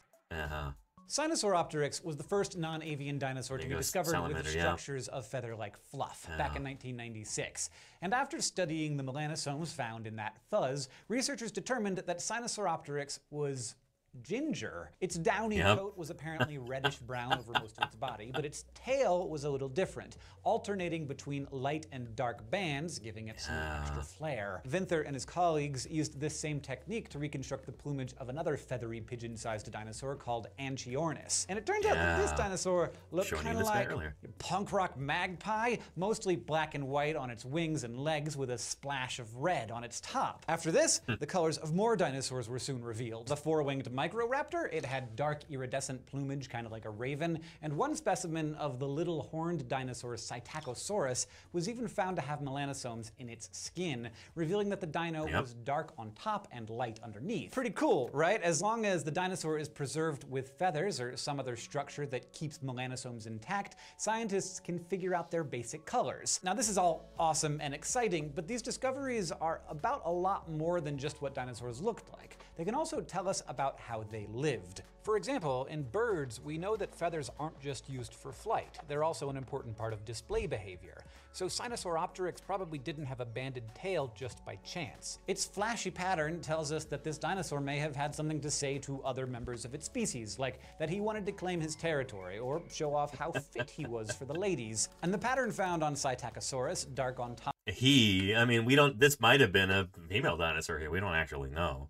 Sinosauropteryx was the first non-avian dinosaur to be discovered with structures of feather-like fluff back in 1996. And after studying the melanosomes found in that fuzz, researchers determined that Sinosauropteryx was ginger. Its downy coat was apparently reddish-brown over most of its body, but its tail was a little different, alternating between light and dark bands, giving it some extra flair. Vinther and his colleagues used this same technique to reconstruct the plumage of another feathery pigeon-sized dinosaur called Anchiornis. And it turns out that this dinosaur looked kind of like a punk rock magpie, mostly black and white on its wings and legs with a splash of red on its top. After this, the colors of more dinosaurs were soon revealed. The four-winged Microraptor, it had dark iridescent plumage, kind of like a raven, and one specimen of the little horned dinosaur Psittacosaurus was even found to have melanosomes in its skin, revealing that the dino was dark on top and light underneath. Pretty cool, right? As long as the dinosaur is preserved with feathers or some other structure that keeps melanosomes intact, scientists can figure out their basic colors. Now, this is all awesome and exciting, but these discoveries are about a lot more than just what dinosaurs looked like. They can also tell us about how they lived. For example, in birds, we know that feathers aren't just used for flight. They're also an important part of display behavior. So Sinosauropteryx probably didn't have a banded tail just by chance. Its flashy pattern tells us that this dinosaur may have had something to say to other members of its species, like that he wanted to claim his territory or show off how fit he was for the ladies. And the pattern found on Psittacosaurus, dark on top. I mean, we don't, this might have been a female dinosaur here. We don't actually know.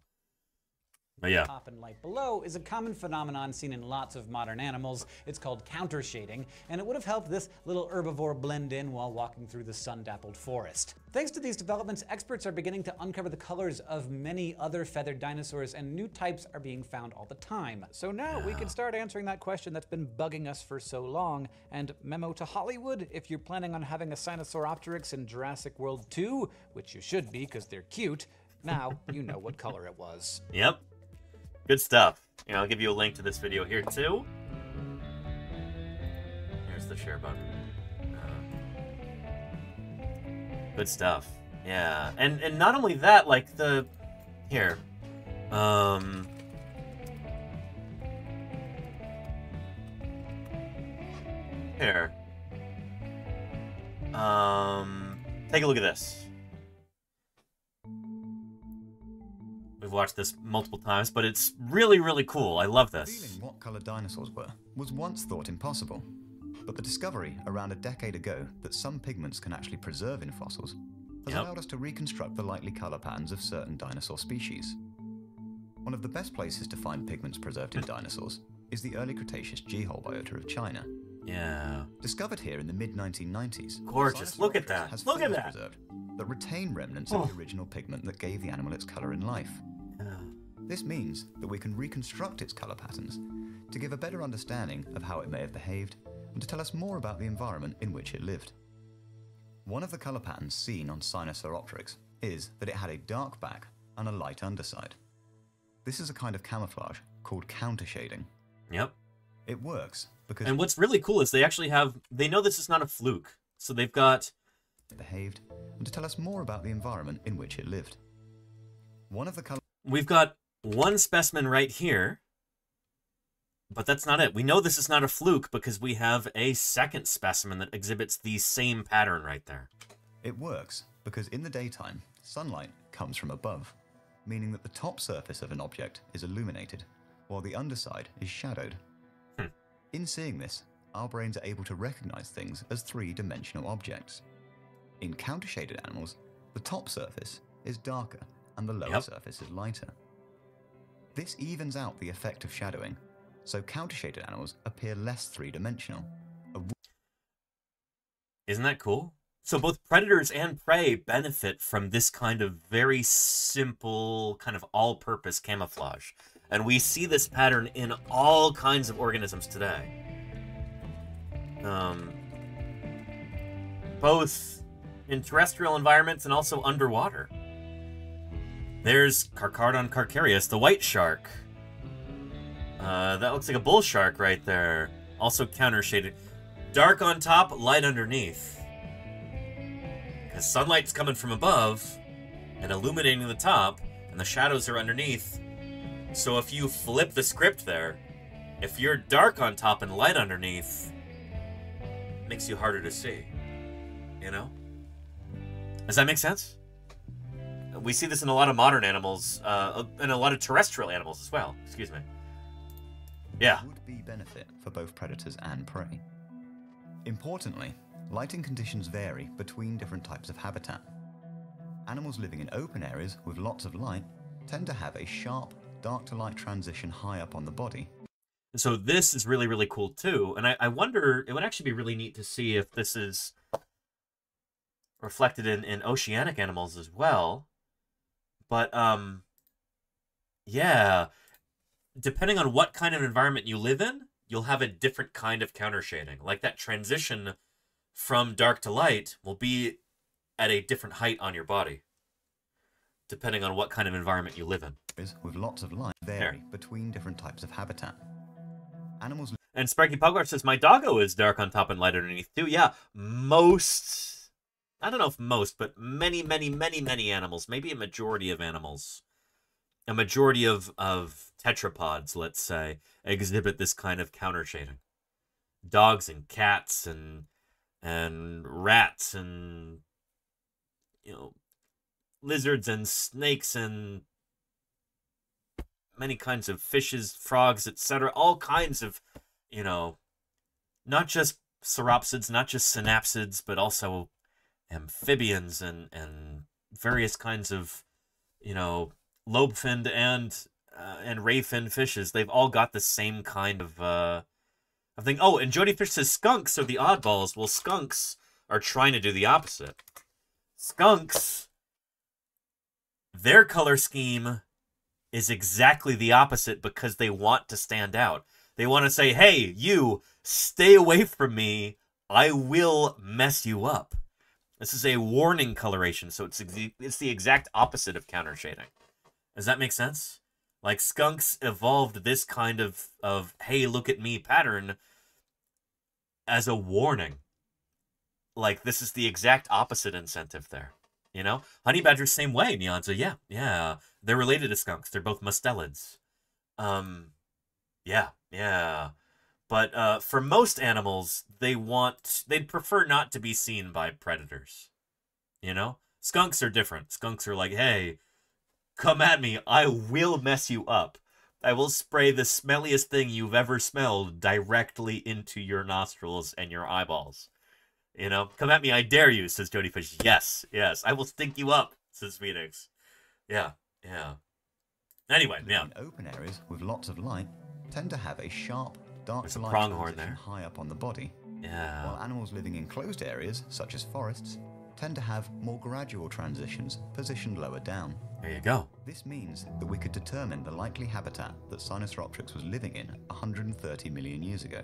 But yeah. Top and light below is a common phenomenon seen in lots of modern animals. It's called countershading, and it would have helped this little herbivore blend in while walking through the sun-dappled forest. Thanks to these developments, experts are beginning to uncover the colors of many other feathered dinosaurs, and new types are being found all the time. So now we can start answering that question that's been bugging us for so long. And memo to Hollywood, if you're planning on having a Sinosauropteryx in Jurassic World 2, which you should be because they're cute, now you know what color it was. Yep. Good stuff. You know, I'll give you a link to this video here too. Here's the share button. Good stuff. Yeah, and not only that, like the here. Here. Take a look at this. We've watched this multiple times, but it's really, really cool. I love this. Revealing what colour dinosaurs were was once thought impossible, but the discovery around a decade ago that some pigments can actually preserve in fossils has allowed us to reconstruct the likely colour patterns of certain dinosaur species. One of the best places to find pigments preserved in dinosaurs is the early Cretaceous G-hole biota of China. Yeah. Discovered here in the mid-1990s. Gorgeous. Look at that. Look at that. Preserved that retain remnants of the original pigment that gave the animal its colour in life. This means that we can reconstruct its colour patterns to give a better understanding of how it may have behaved and to tell us more about the environment in which it lived. One of the colour patterns seen on Sinosauropteryx is that it had a dark back and a light underside. This is a kind of camouflage called countershading. Yep. It works because... And what's really cool is they actually have... They know this is not a fluke. So they've got... behaved and to tell us more about the environment in which it lived. One of the colour... We've got one specimen right here, but that's not it. We know this is not a fluke because we have a second specimen that exhibits the same pattern right there. It works because in the daytime, sunlight comes from above, meaning that the top surface of an object is illuminated, while the underside is shadowed. In seeing this, our brains are able to recognize things as three-dimensional objects. In countershaded animals, the top surface is darker and the lower surface is lighter. This evens out the effect of shadowing, so countershaded animals appear less three-dimensional. Isn't that cool? So both predators and prey benefit from this kind of very simple, kind of all-purpose camouflage. And we see this pattern in all kinds of organisms today. Both in terrestrial environments and also underwater. There's Carcharodon carcharias, the white shark. That looks like a bull shark right there. Also counter-shaded. Dark on top, light underneath. Because sunlight's coming from above and illuminating the top, and the shadows are underneath. So if you flip the script there, if you're dark on top and light underneath, it makes you harder to see. You know? Does that make sense? We see this in a lot of modern animals, and a lot of terrestrial animals as well. Excuse me. Yeah. Would be benefit for both predators and prey. Importantly, lighting conditions vary between different types of habitat. Animals living in open areas with lots of light tend to have a sharp, dark to light transition high up on the body. So this is really, really cool too. And I wonder, it would actually be really neat to see if this is reflected in oceanic animals as well. But, yeah, depending on what kind of environment you live in, you'll have a different kind of counter shading. Like that transition from dark to light will be at a different height on your body, depending on what kind of environment you live in. With lots of light vary between different types of habitat. Animals. And Sparky Pugwart says, my doggo is dark on top and light underneath too. Yeah, most, I don't know if most, but many, many, many, many animals, maybe a majority of animals, a majority of tetrapods, let's say, exhibit this kind of counter shading. Dogs and cats and rats and, you know, lizards and snakes and many kinds of fishes, frogs, etc. All kinds of, you know, not just sauropsids, not just synapsids, but also amphibians and various kinds of, you know, lobe-finned and ray-finned fishes. They've all got the same kind of thing. Oh, and Jody Fish says skunks are the oddballs. Well, skunks are trying to do the opposite. Skunks, their color scheme is exactly the opposite because they want to stand out. They want to say, hey, you, stay away from me. I will mess you up. This is a warning coloration, so it's the exact opposite of counter shading. Does that make sense? Like, skunks evolved this kind of hey, look at me pattern as a warning. Like, this is the exact opposite incentive there. You know? Honey badgers, same way, Nyanza. Yeah. They're related to skunks. They're both mustelids. Yeah. But for most animals, they'd prefer not to be seen by predators. You know? Skunks are different. Skunks are like, hey, come at me. I will mess you up. I will spray the smelliest thing you've ever smelled directly into your nostrils and your eyeballs. You know, come at me, I dare you, says Jody Fish. Yes, I will stink you up, says Phoenix. Yeah. Anyway, yeah. In open areas with lots of light tend to have a sharp, dark There's a light pronghorn transition there. high up on the body. Yeah. While animals living in closed areas, such as forests, tend to have more gradual transitions positioned lower down. There you go. This means that we could determine the likely habitat that Sinosauropteryx was living in 130 million years ago,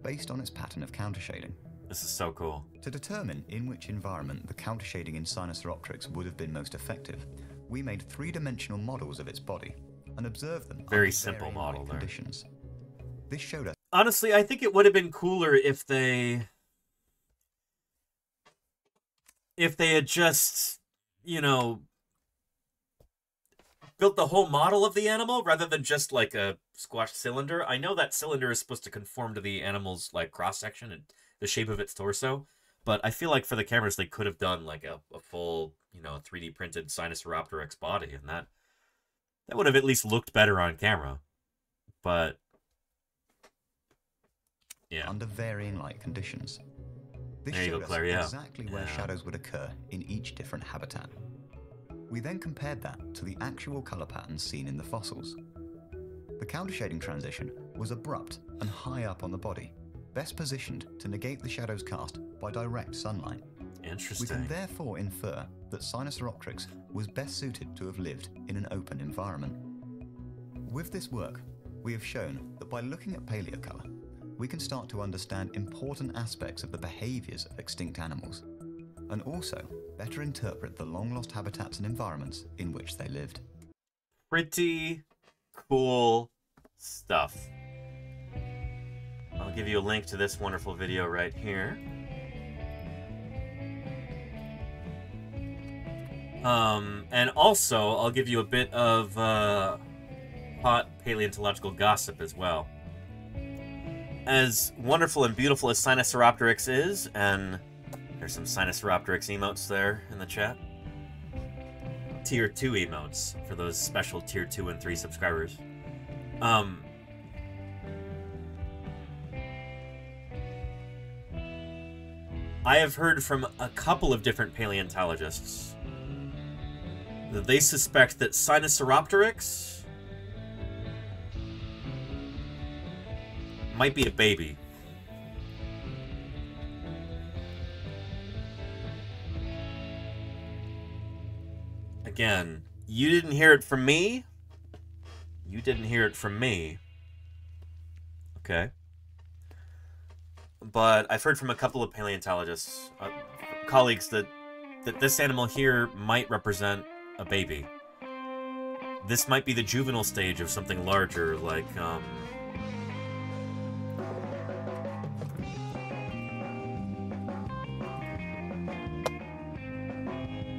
based on its pattern of countershading. This is so cool. To determine in which environment the countershading in Sinosauropteryx would have been most effective, we made three-dimensional models of its body and observed them Very under simple varying model light there. conditions. This showed us. Honestly, I think it would have been cooler if they had just, you know, built the whole model of the animal rather than just like a squashed cylinder. I know that cylinder is supposed to conform to the animal's like cross-section and the shape of its torso, but I feel like for the cameras they could have done like a full, you know, 3D printed Sinosauropteryx body, and that would have at least looked better on camera. But yeah, under varying light conditions. This there you showed go, us Claire. Yeah. exactly where shadows would occur in each different habitat. We then compared that to the actual color patterns seen in the fossils. The countershading transition was abrupt and high up on the body, best positioned to negate the shadows cast by direct sunlight. Interesting. We can therefore infer that Sinosauropteryx was best suited to have lived in an open environment. With this work, we have shown that by looking at paleocolor, we can start to understand important aspects of the behaviors of extinct animals, and also better interpret the long-lost habitats and environments in which they lived. Pretty cool stuff. I'll give you a link to this wonderful video right here. And also, I'll give you a bit of hot paleontological gossip as well. As wonderful and beautiful as Sinosauropteryx is, and there's some Sinosauropteryx emotes there in the chat. Tier 2 emotes for those special Tier 2 and 3 subscribers. I have heard from a couple of different paleontologists that they suspect that Sinosauropteryx might be a baby. Again, you didn't hear it from me. You didn't hear it from me. Okay. But I've heard from a couple of paleontologists, colleagues, that this animal here might represent a baby. This might be the juvenile stage of something larger, like,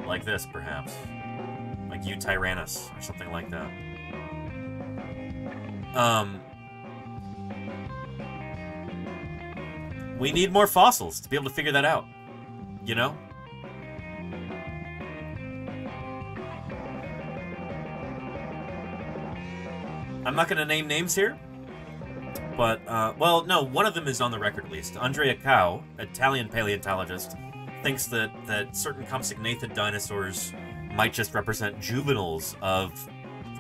like this, perhaps. Like Tyrannus, or something like that. We need more fossils to be able to figure that out. You know? I'm not going to name names here, but, well, no, one of them is on the record at least. Andrea Cao, Italian paleontologist, thinks that certain compsognathid dinosaurs might just represent juveniles of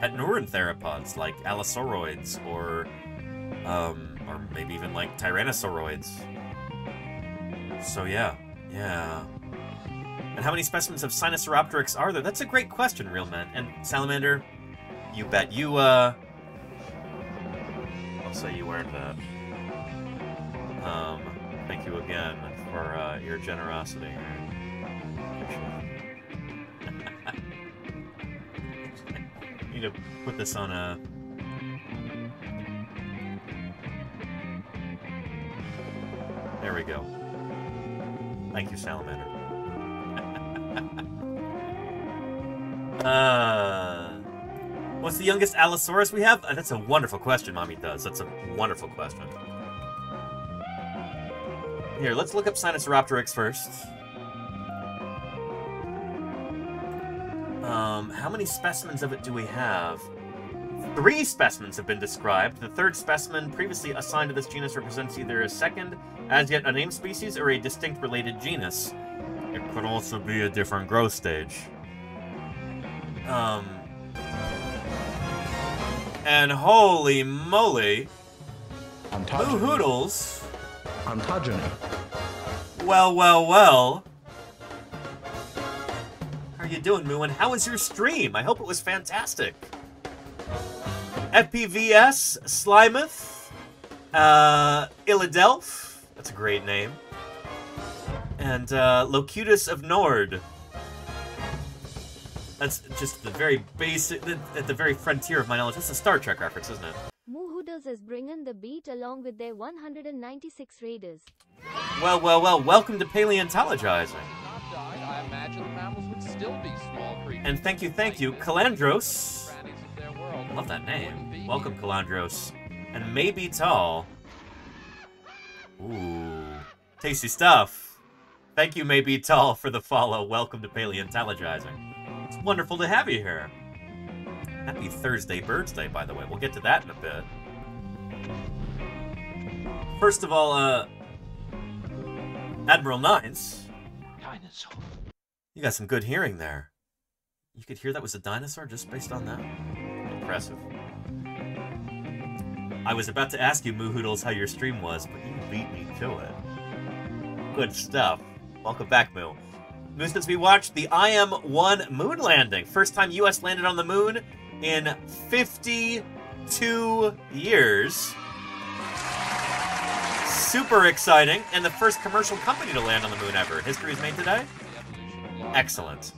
petnuran theropods, like allosaurids, or maybe even like tyrannosauroids. So yeah. And how many specimens of Sinosauropteryx are there? That's a great question, Real Men. And Salamander, you bet. I'll say you earned that. Thank you again for your generosity. Need to put this on a... There we go. Thank you, Salamander. What's the youngest Allosaurus we have? That's a wonderful question, Mommy does. That's a wonderful question. Here, let's look up Sinosauropteryx first. How many specimens of it do we have? 3 specimens have been described. The 3rd specimen previously assigned to this genus represents either a second, as yet unnamed species, or a distinct related genus. It could also be a different growth stage. And holy moly, Moo Hoodles. Ontogeny. Well. How are you doing, Moo? And how was your stream? I hope it was fantastic. FPVS, Slimeth, Illadelph, that's a great name, and Locutus of Nord. That's just the very basic, at the very frontier of my knowledge. That's a Star Trek reference, isn't it? Moo Hoodles is bringing the beat along with their 196 raiders. Well, welcome to Paleontologizing. I imagine the mammals would still be small creatures. And thank you, Calandros. I love that name. Welcome, Calandros. And Maybe Tall. Ooh. Tasty stuff. Thank you, Maybe Tall, for the follow. Welcome to Paleontologizing. It's wonderful to have you here. Happy Thursday, BIRDSday, by the way. We'll get to that in a bit. First of all, Admiral Nines. Dinosaur. You got some good hearing there. You could hear that was a dinosaur just based on that? Impressive. I was about to ask you, Moo Hoodles, how your stream was, but you beat me to it. Good stuff. Welcome back, Moo. Moo, since we watched the IM-1 moon landing, first time U.S. landed on the moon in 52 years. Super exciting, and the first commercial company to land on the moon ever. History is made today? Excellent.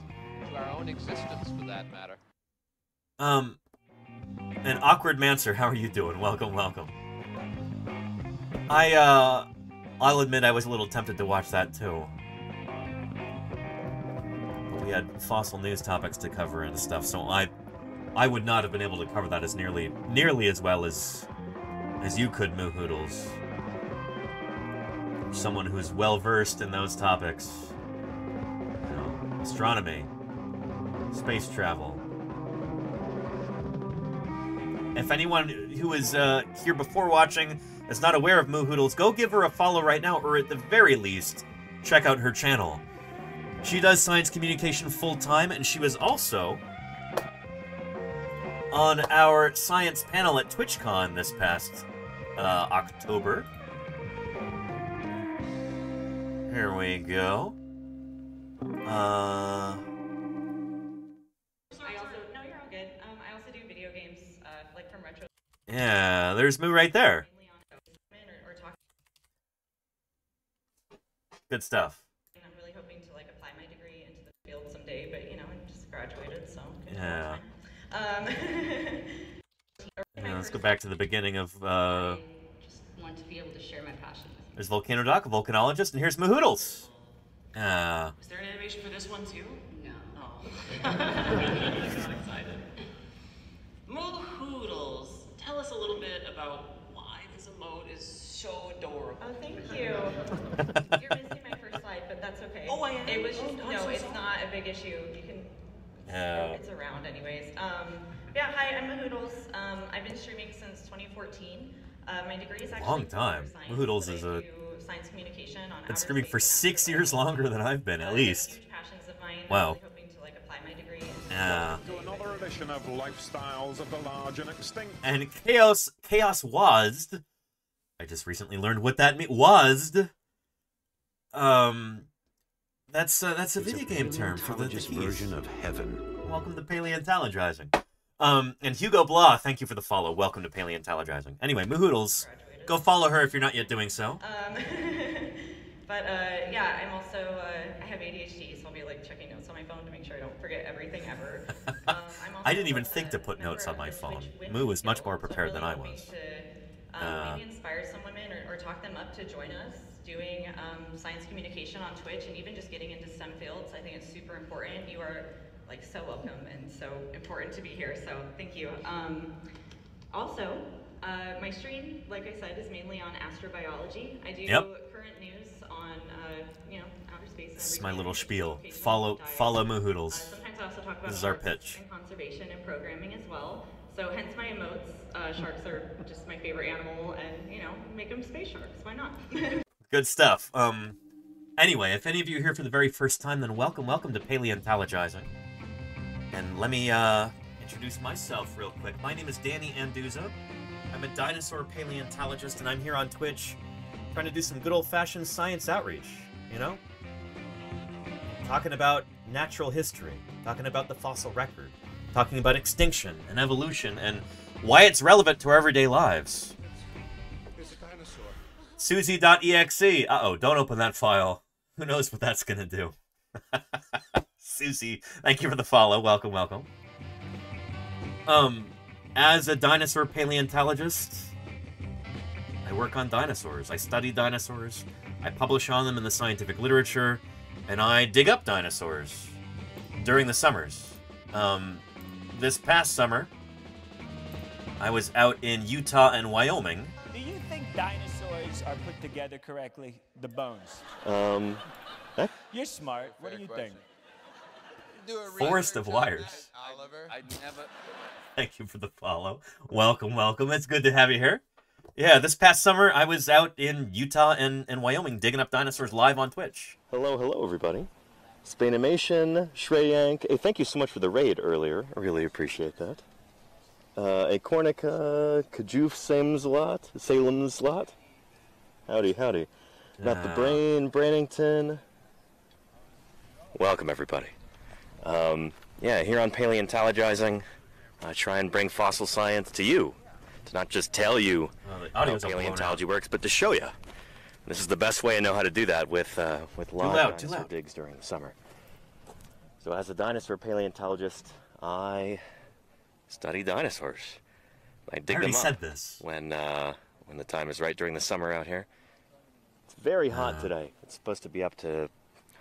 To our own existence, for that matter. And Awkward Mancer, how are you doing? Welcome. I'll admit I was a little tempted to watch that too. But we had fossil news topics to cover and stuff, so I would not have been able to cover that as nearly as well as you could, Moo Hoodles. Someone who's well versed in those topics. You know, astronomy, space travel. If anyone who is here before watching is not aware of Moo Hoodles, go give her a follow right now, or at the very least, check out her channel. She does science communication full-time, and she was also on our science panel at TwitchCon this past October. Here we go. No, you're all good. I also do video games, like from Yeah, there's Moo right there. Good stuff. I'm really hoping to like apply my degree into the field someday, but you know, I just graduated, so Yeah. yeah, Let's go back to the beginning of. just want to be able to share my passion with you. There's Volcano Doc, a volcanologist, and here's Mahoodles. Was there an animation for this one too? No. Oh. I'm excited. Mahoodles, tell us a little bit about why this emote is so adorable. Oh, thank you. You're missing my first slide, but that's okay. Oh, I am? It was just, no, it's not a big issue. You can, it's around anyways. Yeah, hi, I'm Mahoodles. I've been streaming since 2014. My degree is actually Long time. Mahoodles is a. Science communication on Been streaming for 6 years longer than I've been, at least. Wow. Yeah. To another edition of Lifestyles of the Large and Extinct. And chaos was. I just recently learned what that was. That's a video game term for the version of heaven. Welcome to Paleontologizing. And Hugo Blah, thank you for the follow. Welcome to Paleontologizing. Anyway, Mahoodles, go follow her if you're not yet doing so. But yeah, I'm also, I have ADHD, so I'll be like checking notes on my phone to make sure I don't forget everything ever. I didn't even think to put notes on my phone. Moo was much more prepared than I was. Maybe inspire some women or talk them up to join us doing science communication on Twitch and even just getting into STEM fields. I think it's super important. You are like so welcome and so important to be here, so thank you. Also, my stream, like I said, is mainly on astrobiology. I do current news on, you know, outer space. This is my little spiel. Follow Mahoodles. Sometimes I also talk about this is our pitch. And conservation and programming as well. So hence my emotes. Sharks are just my favorite animal, and you know, make them space sharks. Why not? Good stuff. Anyway, if any of you are here for the very first time, then welcome to Paleontologizing. And let me introduce myself real quick. My name is Danny Anduza. I'm a dinosaur paleontologist, and I'm here on Twitch trying to do some good old-fashioned science outreach, you know? Talking about natural history, talking about the fossil record, talking about extinction and evolution, and why it's relevant to our everyday lives. There's a dinosaur. Susie.exe. Uh-oh, don't open that file. Who knows what that's gonna do? Susie, thank you for the follow. Welcome. As a dinosaur paleontologist, I work on dinosaurs. I study dinosaurs. I publish on them in the scientific literature, and I dig up dinosaurs during the summers. This past summer, I was out in Utah and Wyoming. Do you think dinosaurs are put together correctly? The bones? You're smart. What do you think? Forest of Wires. Oliver. I never. Thank you for the follow. Welcome. It's good to have you here. Yeah, this past summer, I was out in Utah and Wyoming digging up dinosaurs live on Twitch. Hello, everybody. Spainimation, Shreyank. Hey, thank you so much for the raid earlier. I really appreciate that. A Cornica, Kajuf Salem's lot. Howdy. Not the Brain, Brannington. Welcome, everybody. Yeah, here on Paleontologizing, I try and bring fossil science to you. To not just tell you how paleontology works, but to show you. This is the best way I know how to do that with live dinosaur digs during the summer. So as a dinosaur paleontologist, I study dinosaurs. I dig them up when the time is right during the summer out here. It's very hot today. It's supposed to be up to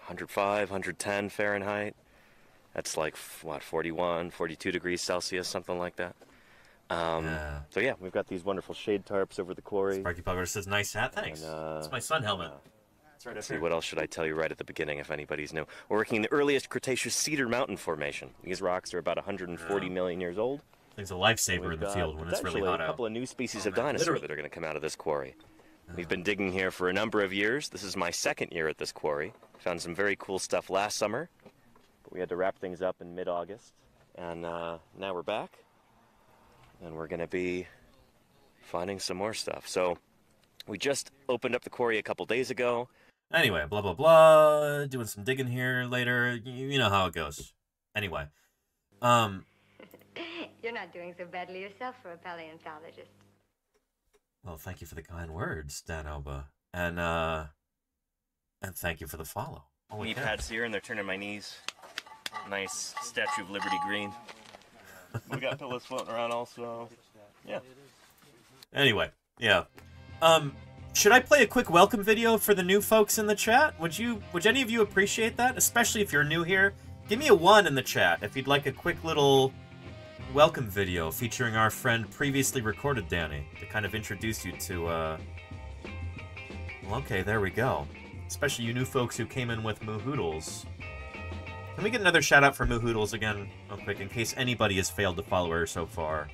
105, 110 Fahrenheit. That's like, what, 41, 42 degrees Celsius, something like that. So yeah, we've got these wonderful shade tarps over the quarry. Sparky Pugger says, nice hat, thanks. That's my sun helmet. That's right up See, here. what else should I tell you right at the beginning if anybody's new? We're working in the earliest Cretaceous Cedar Mountain Formation. These rocks are about 140 million years old. It's a lifesaver in the field when it's really hot out. A couple of new species of dinosaur that are going to come out of this quarry. We've been digging here for a number of years. This is my second year at this quarry. Found some very cool stuff last summer, but we had to wrap things up in mid-August. And now we're back, and we're going to be finding some more stuff. So we just opened up the quarry a couple days ago. Anyway, blah, blah, blah. Doing some digging here later. You know how it goes. Anyway. You're not doing so badly yourself for a paleontologist. Well, thank you for the kind words, Dan Alba. And thank you for the follow. Knee pads here, and they're turning my knees. Nice Statue of Liberty green. We got pillows floating around also. Yeah. Anyway, yeah. Should I play a quick welcome video for the new folks in the chat? Would any of you appreciate that? Especially if you're new here. Give me a 1 in the chat if you'd like a quick little welcome video featuring our friend previously recorded Danny to kind of introduce you to, well, okay, there we go. Especially you new folks who came in with Moo Hoodles. Can we get another shout out for Moo Hoodles again, real quick, in case anybody has failed to follow her so far?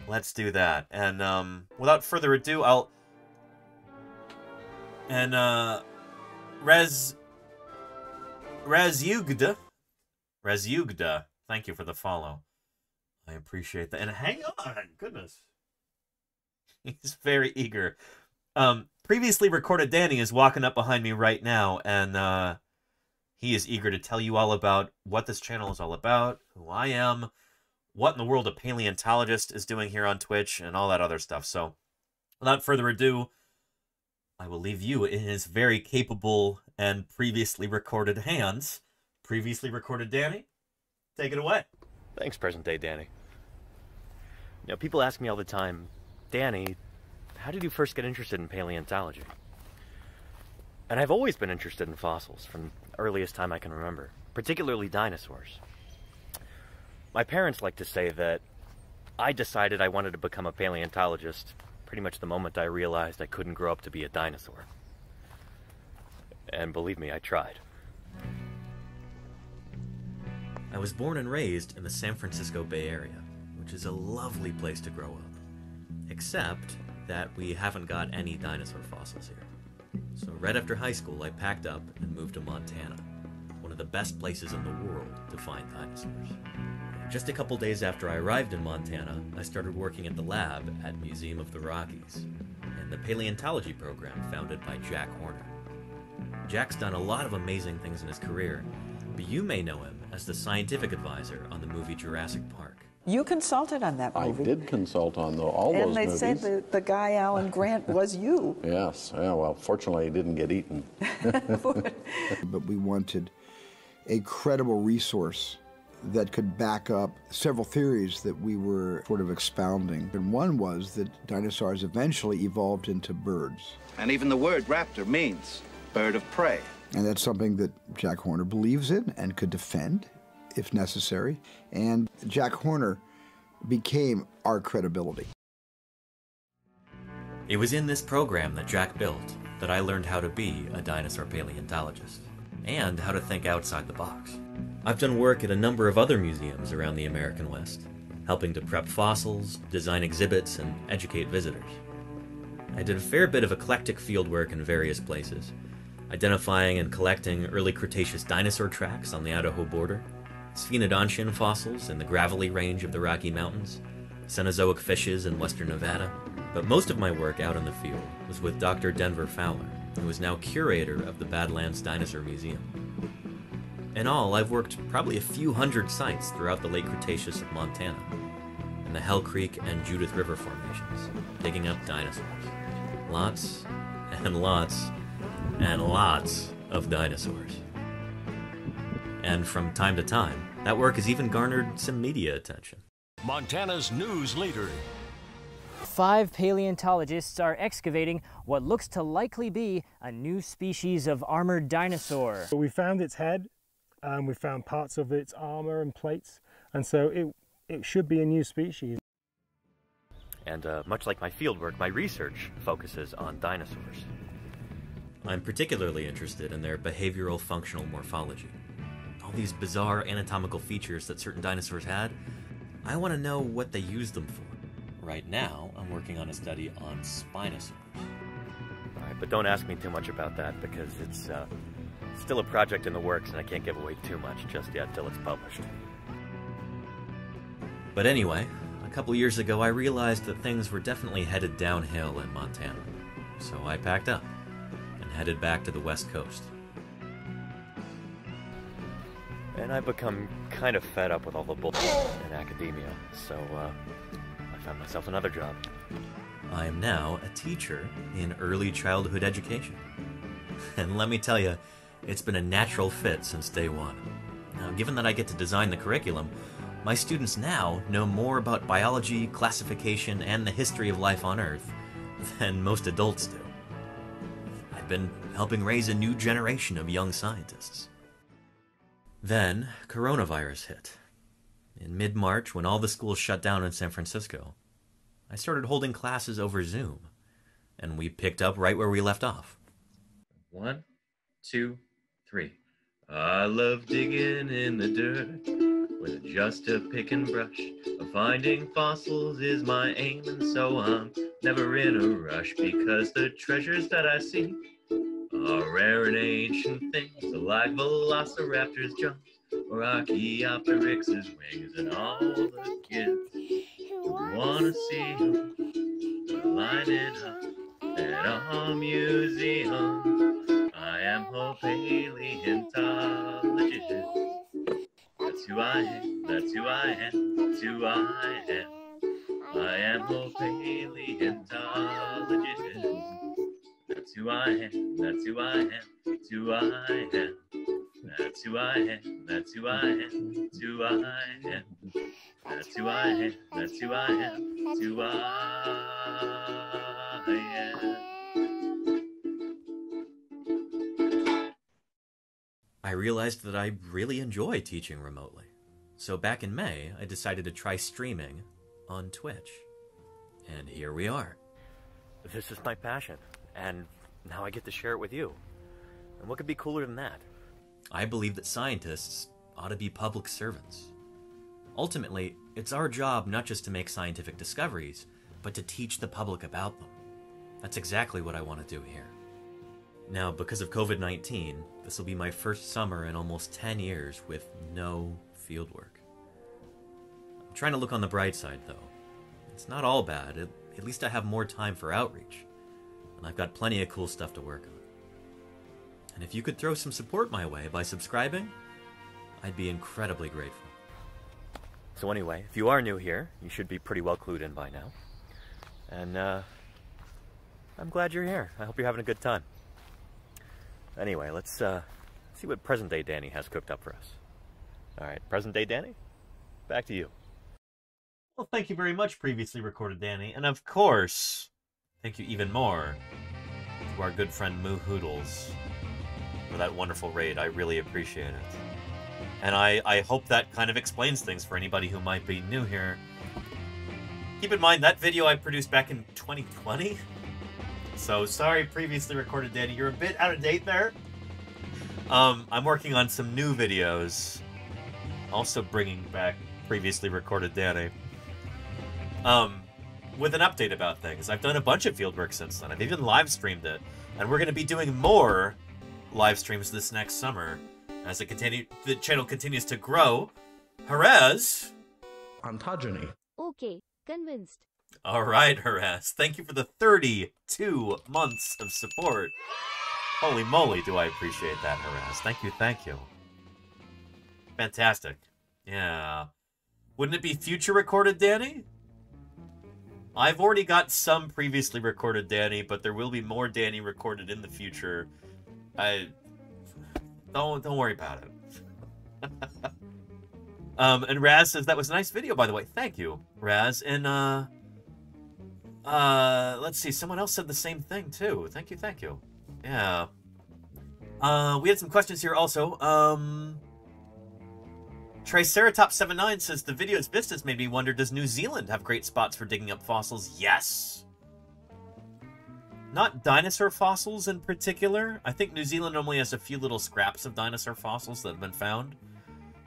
Let's do that. And, without further ado, Rezyugda, thank you for the follow. I appreciate that. And hang on, goodness. He's very eager. Previously recorded Danny is walking up behind me right now, and he is eager to tell you all about what this channel is all about, who I am, what in the world a paleontologist is doing here on Twitch, and all that other stuff. So, without further ado, I will leave you in his very capable and previously recorded hands. Previously recorded Danny, take it away. Thanks, present day Danny. You know, people ask me all the time, Danny, how did you first get interested in paleontology? And I've always been interested in fossils from the earliest time I can remember, particularly dinosaurs. My parents like to say that I decided I wanted to become a paleontologist pretty much the moment I realized I couldn't grow up to be a dinosaur. And believe me, I tried. I was born and raised in the San Francisco Bay Area, which is a lovely place to grow up. Except that we haven't got any dinosaur fossils here. So right after high school, I packed up and moved to Montana, one of the best places in the world to find dinosaurs. Just a couple days after I arrived in Montana, I started working at the lab at Museum of the Rockies, and the paleontology program founded by Jack Horner. Jack's done a lot of amazing things in his career, but you may know him as the scientific advisor on the movie Jurassic Park. You consulted on that movie. I did consult on all those movies. And they said the guy, Alan Grant, was you. Yes. Yeah, well, fortunately, he didn't get eaten. But we wanted a credible resource that could back up several theories that we were sort of expounding. And one was that dinosaurs eventually evolved into birds. And even the word raptor means bird of prey. And that's something that Jack Horner believes in and could defend if necessary. And Jack Horner became our credibility. It was in this program that Jack built that I learned how to be a dinosaur paleontologist and how to think outside the box. I've done work at a number of other museums around the American West, helping to prep fossils, design exhibits, and educate visitors. I did a fair bit of eclectic fieldwork in various places, identifying and collecting early Cretaceous dinosaur tracks on the Idaho border, Sphenodontian fossils in the gravelly range of the Rocky Mountains, Cenozoic fishes in western Nevada, but most of my work out in the field was with Dr. Denver Fowler, who is now curator of the Badlands Dinosaur Museum. In all, I've worked probably a few hundred sites throughout the late Cretaceous of Montana, and the Hell Creek and Judith River formations, digging up dinosaurs. Lots and lots and lots of dinosaurs. And from time to time, that work has even garnered some media attention. Montana's news leader. 5 paleontologists are excavating what looks to likely be a new species of armored dinosaur. We found its head, we found parts of its armor and plates, and so it should be a new species. And much like my fieldwork, my research focuses on dinosaurs. I'm particularly interested in their behavioral functional morphology. All these bizarre anatomical features that certain dinosaurs had, I want to know what they used them for. Right now, I'm working on a study on spinosaurs. Alright, but don't ask me too much about that because it's still a project in the works and I can't give away too much just yet till it's published. But anyway, a couple years ago I realized that things were definitely headed downhill in Montana. So I packed up and headed back to the West Coast. And I've become kind of fed up with all the bullshit in academia, so I found myself another job. I am now a teacher in early childhood education. And let me tell you, it's been a natural fit since day one. Now, given that I get to design the curriculum, my students now know more about biology, classification, and the history of life on Earth than most adults do. I've been helping raise a new generation of young scientists. Then, coronavirus hit. In mid-March, when all the schools shut down in San Francisco, I started holding classes over Zoom, and we picked up right where we left off. 1, 2, 3. I love digging in the dirt with just a pick and brush. Finding fossils is my aim, and so I'm never in a rush, because the treasures that I see are rare and ancient things, like velociraptors' jumps or Archaeopteryx's wings, and all the kids who wanna see them lining up at our museum. I am a paleontologist. That's who I am, that's who I am, that's who I am. I am a paleontologist. That's who I am, that's who I am, that's who I am. That's who I am, that's who I am, that's who I am. That's who I am, that's who I am, that's who I am. I realized that I really enjoy teaching remotely. So back in May, I decided to try streaming on Twitch. And here we are. This is my passion, and now I get to share it with you. And what could be cooler than that? I believe that scientists ought to be public servants. Ultimately, it's our job not just to make scientific discoveries, but to teach the public about them. That's exactly what I want to do here. Now, because of COVID-19, this will be my first summer in almost 10 years with no fieldwork. I'm trying to look on the bright side, though. It's not all bad. At least I have more time for outreach, and I've got plenty of cool stuff to work on. And if you could throw some support my way by subscribing, I'd be incredibly grateful. So anyway, if you are new here, you should be pretty well clued in by now. And I'm glad you're here. I hope you're having a good time. Anyway, let's see what present-day Danny has cooked up for us. All right, present-day Danny, back to you. Well, thank you very much, previously recorded Danny. And of course, thank you even more to our good friend Moo Hoodles for that wonderful raid. I really appreciate it. And I hope that kind of explains things for anybody who might be new here. Keep in mind, that video I produced back in 2020. So, sorry, previously recorded Danny, you're a bit out of date there. I'm working on some new videos. Also bringing back previously recorded Danny. With an update about things. I've done a bunch of fieldwork since then. I've even live streamed it. And we're going to be doing more live streams this next summer as the channel continues to grow. Jerez. Ontogeny. Okay, convinced. All right, Jerez. Thank you for the 32 months of support. Holy moly, do I appreciate that, Jerez. Thank you, thank you. Fantastic. Yeah. Wouldn't it be future recorded Danny? I've already got some previously recorded Danny, but there will be more Danny recorded in the future. Don't worry about it. And Raz says, that was a nice video, by the way. Thank you, Raz. And, let's see, someone else said the same thing, too. Thank you, thank you. Yeah. We had some questions here also. Triceratops79 says, the video's vistas made me wonder, does New Zealand have great spots for digging up fossils? Yes. Not dinosaur fossils in particular. I think New Zealand only has a few little scraps of dinosaur fossils that have been found.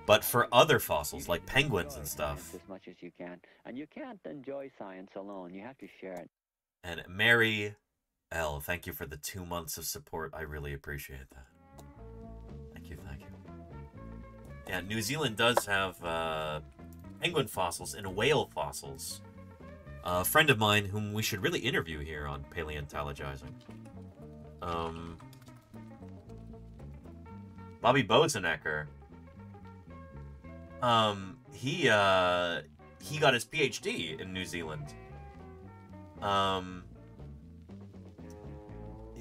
But for other fossils, like penguins and stuff. As much as you can. And you can't enjoy science alone. You have to share it. And Mary L, thank you for the 2 months of support. I really appreciate that. Thank you, thank you. Yeah, New Zealand does have penguin fossils and whale fossils. A friend of mine whom we should really interview here on Paleontologizing. Bobby Bozenecker He got his PhD in New Zealand.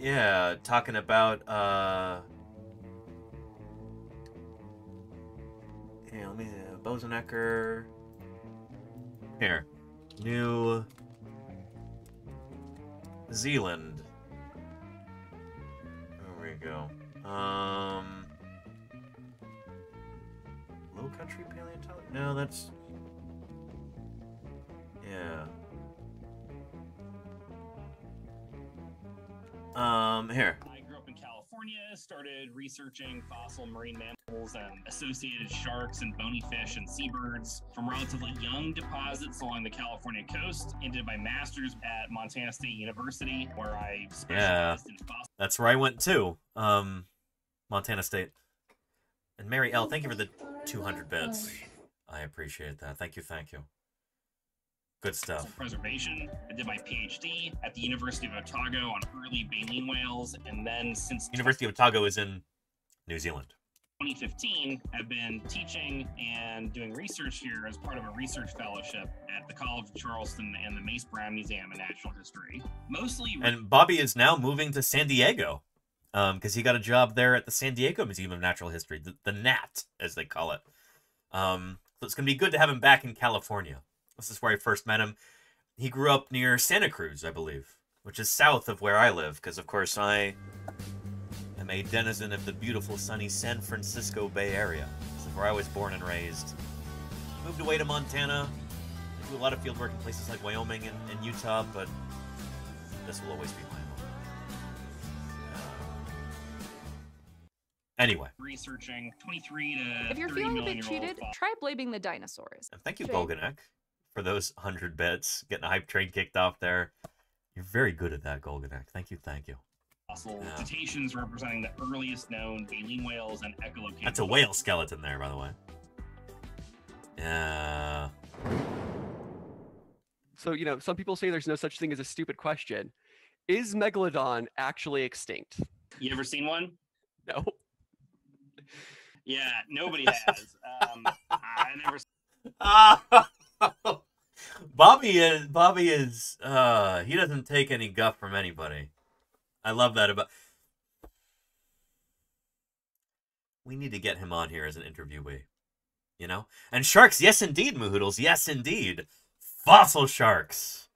Yeah, talking about, yeah, let me, Bosenecker. Here. New Zealand. There we go. Low Country Paleontology? No, that's... Yeah. Here. I grew up in California, started researching fossil marine mammals and associated sharks and bony fish and seabirds from relatively young deposits along the California coast. Ended my master's at Montana State University, where I specialized in fossil. That's where I went too. Montana State. And Mary L, thank you for the 200 bits. I appreciate that. Thank you, thank you. Good stuff. Preservation. I did my PhD at the University of Otago on early baleen whales, and then since University of Otago is in New Zealand. 2015, I've been teaching and doing research here as part of a research fellowship at the College of Charleston and the Mace Brown Museum of Natural History. Mostly. And Bobby is now moving to San Diego, because he got a job there at the San Diego Museum of Natural History, the NAT, as they call it. So it's going to be good to have him back in California. This is where I first met him. He grew up near Santa Cruz, I believe, which is south of where I live, because, of course, I am a denizen of the beautiful, sunny San Francisco Bay Area. This is where I was born and raised. Moved away to Montana. I do a lot of field work in places like Wyoming and Utah, but this will always be my home. Anyway. Researching 23 to If you're 30 feeling a bit million year old cheated, try blaming the dinosaurs. And thank you, Golganek, for those 100 bits. Getting a hype train kicked off there. You're very good at that, Golganek. Thank you, thank you. Fossil cetaceans representing the earliest known baleen whales and echolocated. That's a whale skeleton there, by the way. Yeah. So, you know, some people say there's no such thing as a stupid question. Is Megalodon actually extinct? You ever seen one? No. Yeah, nobody has. I never. Bobby is he doesn't take any guff from anybody. I love that about. We need to get him on here as an interviewee. You know? And sharks, yes indeed, Moohoodles, yes indeed. Fossil sharks.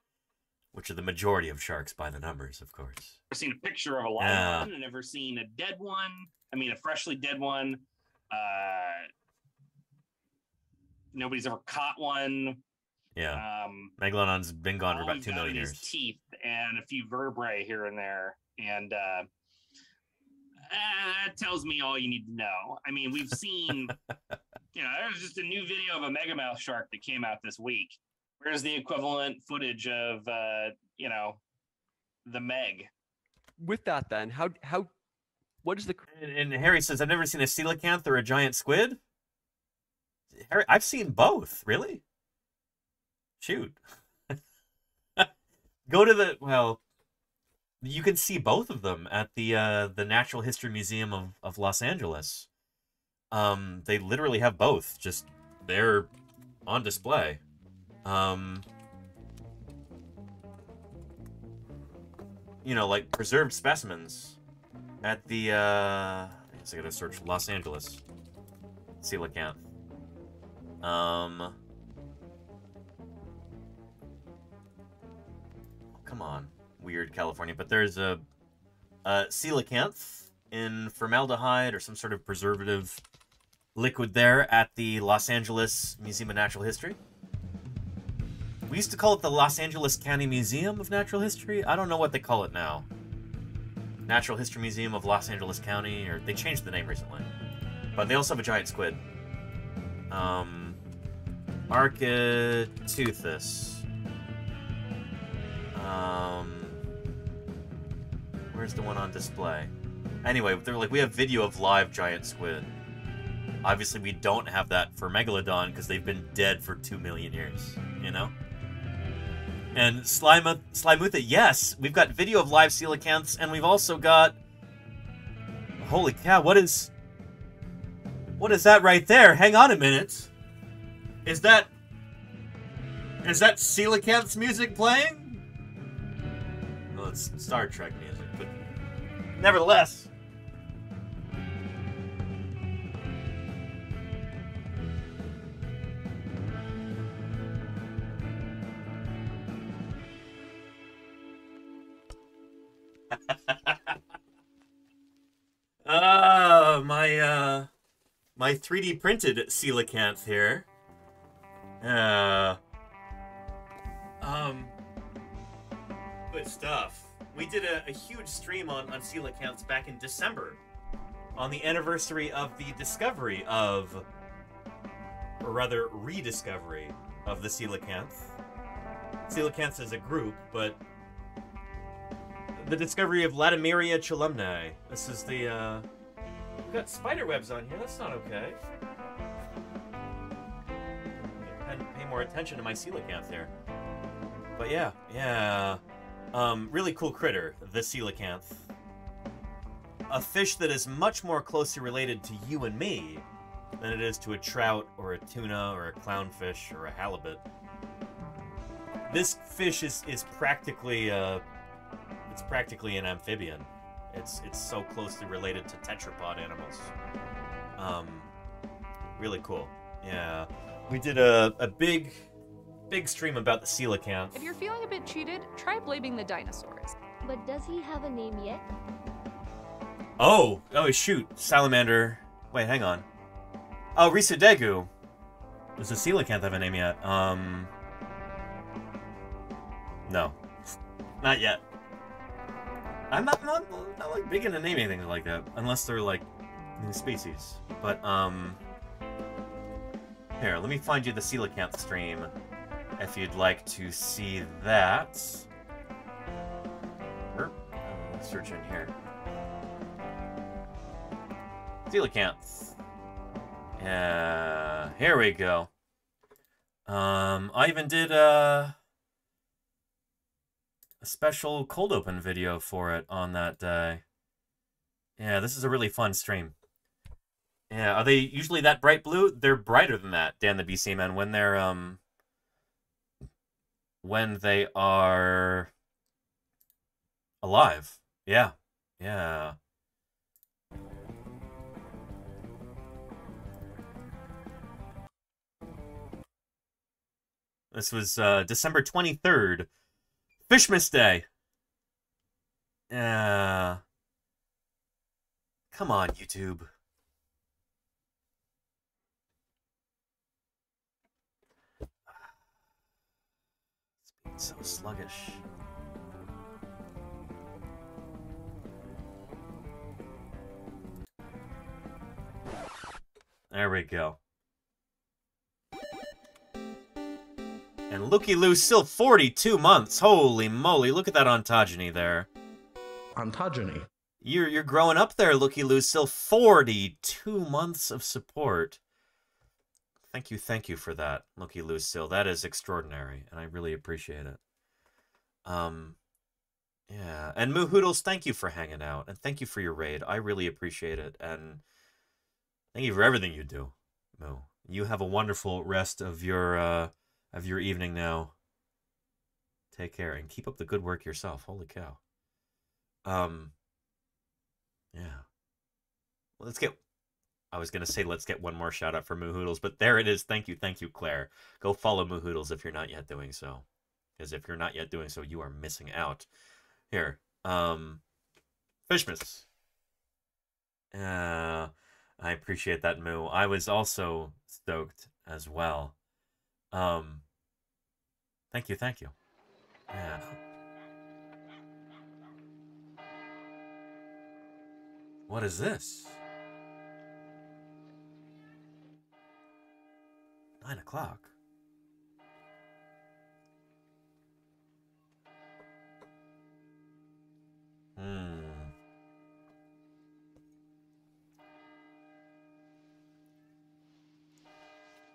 Which are the majority of sharks by the numbers, of course. I've never seen a picture of a live one. I've never seen a dead one. I mean, a freshly dead one. Nobody's ever caught one. Yeah. Megalodon's been gone for about 2 million years. His teeth and a few vertebrae here and there. And that tells me all you need to know. I mean, we've seen, you know, there's just a new video of a megamouth shark that came out this week. Where's the equivalent footage of, you know, the Meg? With that, then, what is the... And Harry says, I've never seen a coelacanth or a giant squid. Harry, I've seen both. Really? Shoot. Go to the... Well, you can see both of them at the Natural History Museum of Los Angeles. They literally have both. Just, they're on display. You know, like preserved specimens at the, I guess I gotta search Los Angeles. Coelacanth. Come on, weird California. But there's a coelacanth in formaldehyde or some sort of preservative liquid there at the Los Angeles Museum of Natural History. We used to call it the Los Angeles County Museum of Natural History. I don't know what they call it now. Natural History Museum of Los Angeles County, or they changed the name recently. But they also have a giant squid. Architeuthis. Where's the one on display? Anyway, they're like, we have video of live giant squid. Obviously, we don't have that for Megalodon because they've been dead for 2 million years, you know? And Slimutha, yes, we've got video of live coelacanths, and we've also got... Holy cow, what is that right there? Hang on a minute. Is that coelacanth's music playing? Well, it's Star Trek music, but nevertheless. My 3D printed coelacanth here. Good stuff. We did a huge stream on coelacanths back in December, on the anniversary of the discovery of, or rather rediscovery of the coelacanth. Coelacanths as a group, but the discovery of Latimeria cholumnae. This is the, we've got spider webs on here. That's not okay. Pay more attention to my coelacanth there. But yeah. Really cool critter, the coelacanth. A fish that is much more closely related to you and me than it is to a trout or a tuna or a clownfish or a halibut. This fish is practically it's practically an amphibian. It's so closely related to tetrapod animals. Really cool. Yeah. We did a big stream about the coelacanth. If you're feeling a bit cheated, try blaming the dinosaurs. But does he have a name yet? Oh shoot. Salamander. Wait, hang on. Oh, Risadegu. Does the coelacanth have a name yet? No. Not yet. I'm not like big into naming things like that, unless they're like new species. But here, let me find you the coelacanth stream if you'd like to see that. Let's search in here. Coelacanth. Yeah, here we go. I even did a special cold open video for it on that day. Yeah, this is a really fun stream. Yeah, are they usually that bright blue? They're brighter than that, Dan the BC Man, when they are alive. Yeah. This was December 23rd. Fishmas Day. Come on, YouTube. It's so sluggish. There we go. And Looky Lou's still 42 months. Holy moly, look at that ontogeny there. Ontogeny? You're growing up there, Looky Lou. Still 42 months of support. Thank you for that, Looky Lou. Still, that is extraordinary, and I really appreciate it. Yeah, and Moo Hoodles, thank you for hanging out, and thank you for your raid. I really appreciate it, and thank you for everything you do, Moo. You have a wonderful rest of your evening now. Take care and keep up the good work yourself. Holy cow. Yeah. Let's get. I was gonna say let's get one more shout out for Moo Hoodles, but there it is. Thank you, Claire. Go follow Moo Hoodles if you're not yet doing so, because if you're not yet doing so, you are missing out. Here, Fishmas. I appreciate that, Moo. I was also stoked as well. Thank you. Yeah. What is this? 9 o'clock.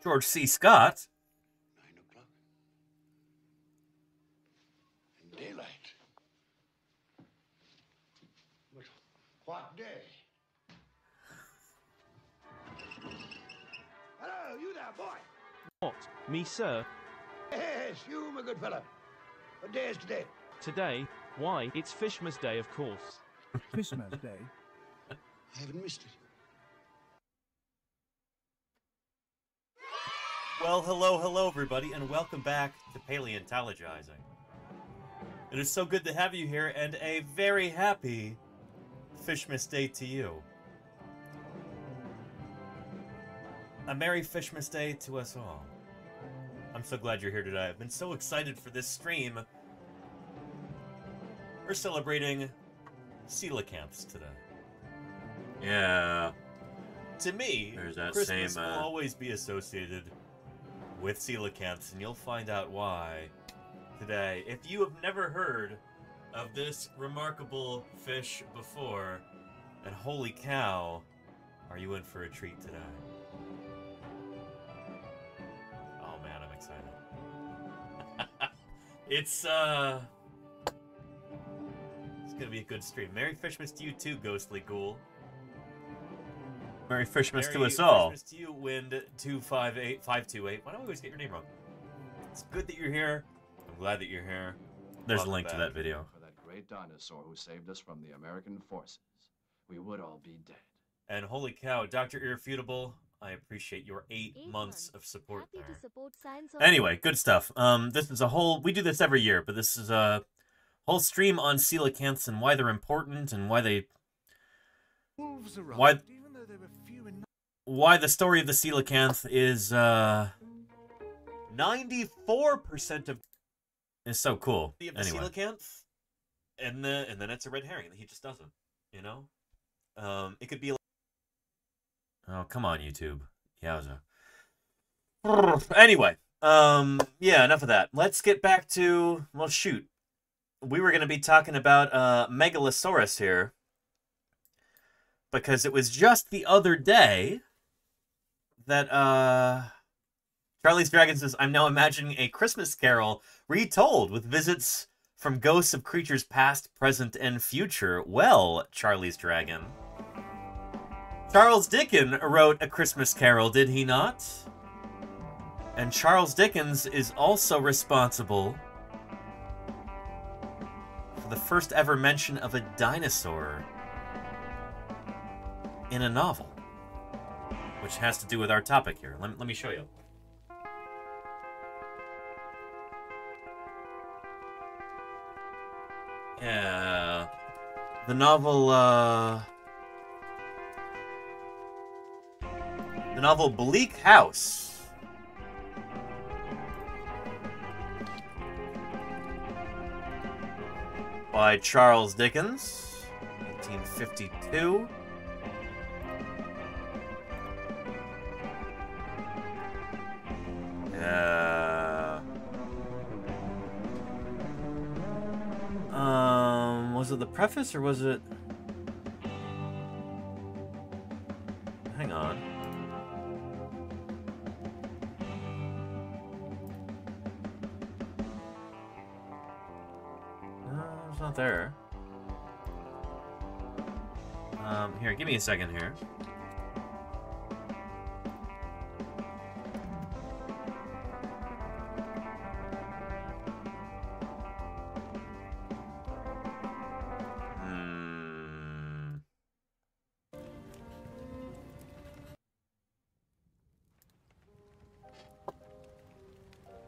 George C. Scott. 9 o'clock. And daylight. But what day? Hello, you there, boy. What? Me, sir? Yes, you, my good fellow. What day is today? Today? Why, it's Fishmas Day, of course. Christmas Day? I haven't missed it. Well, hello, everybody, and welcome back to Paleontologizing. It is so good to have you here, and a very happy Fishmas Day to you. A Merry Fishmas Day to us all. I'm so glad you're here today. I've been so excited for this stream. We're celebrating coelacanths today. Yeah. To me, Christmas will always be associated with coelacanths, and you'll find out why today. If you have never heard of this remarkable fish before, and holy cow, are you in for a treat today? Oh man, I'm excited. It's gonna be a good stream. Merry Fishmas to you too, Ghostly Ghoul. Merry Fishmas to us all. Merry Fishmas to you, Wind258528. Why do I always get your name wrong? It's good that you're here. I'm glad that you're here. There's a link to that video. For that great dinosaur who saved us from the American forces, we would all be dead. And holy cow, Dr. Irrefutable, I appreciate your 8 months of support there. Anyway, good stuff. This is a whole, we do this every year, but this is a whole stream on coelacanths and why they're important and why they, why the story of the coelacanth is 94% of is so cool. The anyway. Coelacanth, and then it's a red herring. He just doesn't, you know. It could be like, oh come on YouTube, yowza. Anyway, yeah, enough of that. Let's get back to, well, shoot. We were going to be talking about Megalosaurus here, because it was just the other day that Charlie's Dragon says, I'm now imagining a Christmas carol retold with visits from ghosts of creatures past, present, and future. Well, Charlie's Dragon, Charles Dickens wrote A Christmas Carol, did he not? And Charles Dickens is also responsible for the first ever mention of a dinosaur in a novel, which has to do with our topic here. Let me show you. Yeah, the novel Bleak House by Charles Dickens, 1852. Was it the preface or was it? Hang on. No, it's not there. Here, give me a second here.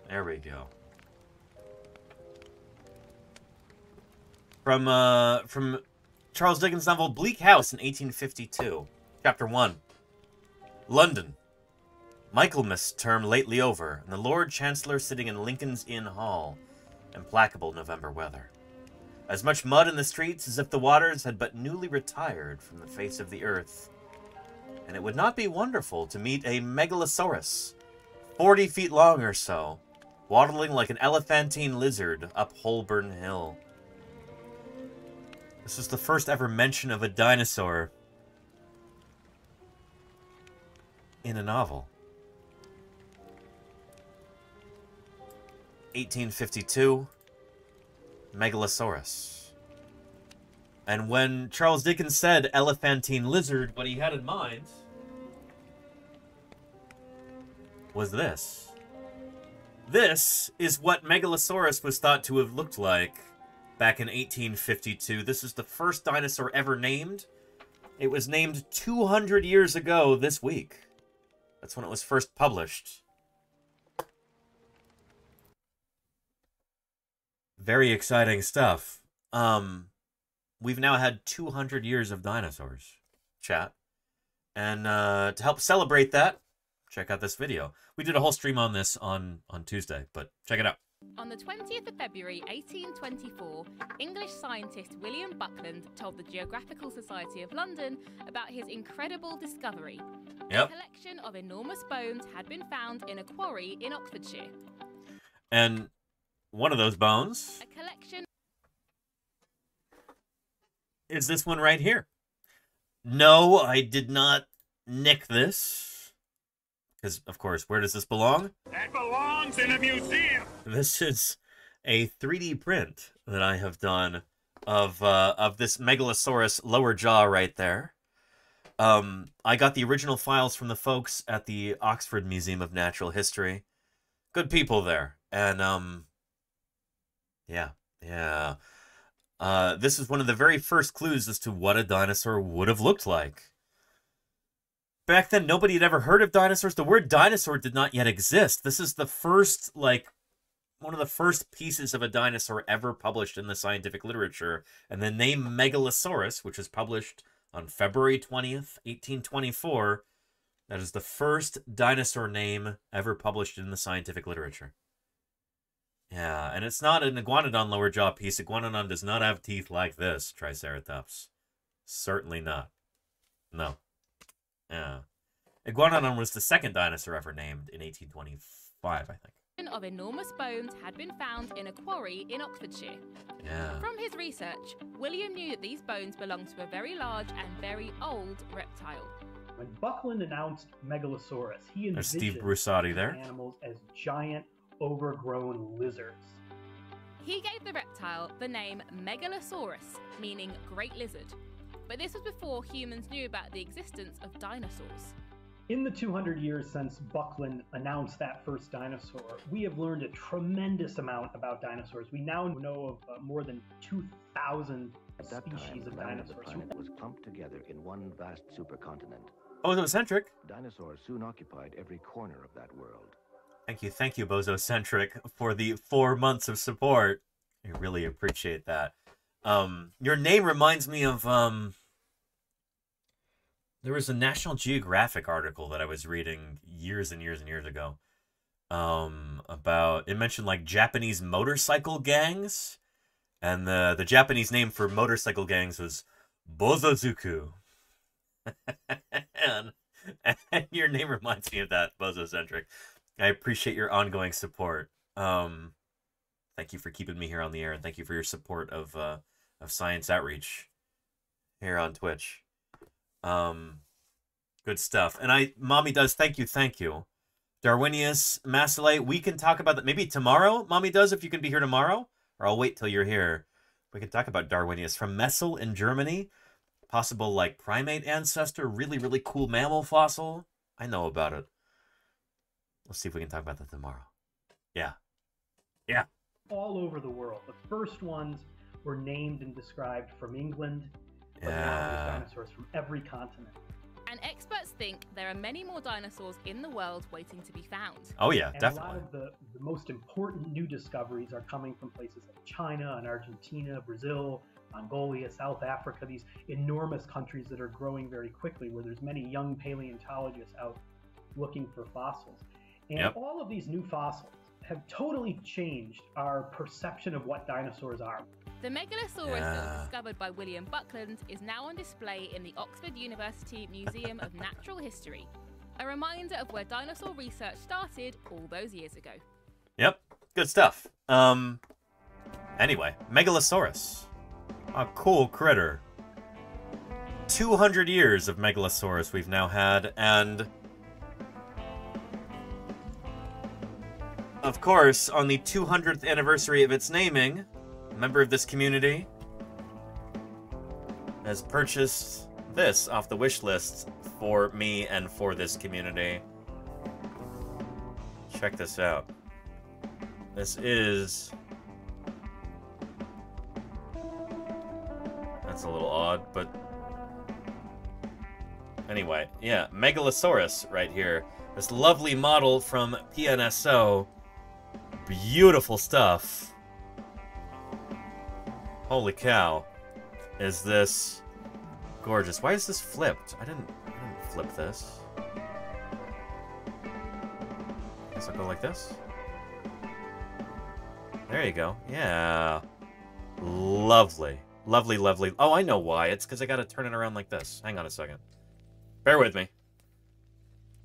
There we go. From Charles Dickens' novel Bleak House in 1852. Chapter 1. London. Michaelmas term lately over, and the Lord Chancellor sitting in Lincoln's Inn Hall. Implacable November weather. As much mud in the streets as if the waters had but newly retired from the face of the earth. And it would not be wonderful to meet a Megalosaurus, 40 feet long or so, waddling like an elephantine lizard up Holborn Hill. This was the first ever mention of a dinosaur in a novel. 1852, Megalosaurus. And when Charles Dickens said elephantine lizard, what he had in mind was this. This is what Megalosaurus was thought to have looked like back in 1852. This is the first dinosaur ever named. It was named 200 years ago this week. That's when it was first published. Very exciting stuff. We've now had 200 years of dinosaurs, chat. And to help celebrate that, check out this video. We did a whole stream on this on Tuesday, but check it out. On the 20th of February 1824, English scientist William Buckland told the Geographical Society of London about his incredible discovery. Yep. A collection of enormous bones had been found in a quarry in Oxfordshire. And one of those bones A collection is this one right here. No, I did not nick this. Because, of course, where does this belong? That belongs in a museum. This is a 3D print that I have done of this Megalosaurus lower jaw right there. I got the original files from the folks at the Oxford Museum of Natural History. Good people there. And, yeah. This is one of the very first clues as to what a dinosaur would have looked like. Back then, nobody had ever heard of dinosaurs. The word dinosaur did not yet exist. This is the first, one of the first pieces of a dinosaur ever published in the scientific literature. And the name Megalosaurus, which was published on February 20th, 1824, that is the first dinosaur name ever published in the scientific literature. Yeah, and it's not an iguanodon lower jaw piece. Iguanodon does not have teeth like this, Triceratops. Certainly not. No. Yeah. Iguanodon was the second dinosaur ever named in 1825, I think. of enormous bones had been found in a quarry in Oxfordshire. Yeah. From his research, William knew that these bones belonged to a very large and very old reptile. When Buckland announced Megalosaurus, he There's Steve envisioned Brusati there. animals as giant, overgrown lizards. He gave the reptile the name Megalosaurus, meaning great lizard. But this was before humans knew about the existence of dinosaurs. In the 200 years since Buckland announced that first dinosaur, we have learned a tremendous amount about dinosaurs. We now know of more than 2,000 species of dinosaurs. Planet was clumped together in one vast supercontinent. Bozocentric. Dinosaurs soon occupied every corner of that world. Thank you, Bozocentric, for the 4 months of support. I really appreciate that. Your name reminds me of there was a National Geographic article that I was reading years and years and years ago. About, it mentioned like Japanese motorcycle gangs, and the Japanese name for motorcycle gangs was Bozozuku. and your name reminds me of that, Bozocentric. I appreciate your ongoing support. Thank you for keeping me here on the air, and thank you for your support of science outreach here on Twitch. Good stuff. And Mommy Does, thank you. Darwinius, Masalay, we can talk about that maybe tomorrow, Mommy Does, if you can be here tomorrow, or I'll wait till you're here. We can talk about Darwinius from Messel in Germany. Possible, like, primate ancestor, really, really cool mammal fossil. I know about it. We'll see if we can talk about that tomorrow. Yeah. All over the world. The first ones were named and described from England, but now there's dinosaurs from every continent. And experts think there are many more dinosaurs in the world waiting to be found. Oh yeah, and definitely. A lot of the most important new discoveries are coming from places like China and Argentina, Brazil, Mongolia, South Africa, these enormous countries that are growing very quickly, where there's many young paleontologists out looking for fossils. And all of these new fossils have totally changed our perception of what dinosaurs are. The Megalosaurus that was discovered by William Buckland is now on display in the Oxford University Museum of Natural History, a reminder of where dinosaur research started all those years ago. Yep, good stuff. Anyway, Megalosaurus. A cool critter. 200 years of Megalosaurus we've now had, and of course, on the 200th anniversary of its naming, a member of this community has purchased this off the wish list for me and for this community. Check this out. This is... That's a little odd, but... Anyway, yeah, Megalosaurus right here. This lovely model from PNSO. Beautiful stuff. Holy cow. Is this gorgeous. Why is this flipped? I didn't flip this. Guess I'll go like this. There you go. Yeah. Lovely. Lovely, lovely. Oh, I know why. It's because I gotta turn it around like this. Hang on a second. Bear with me.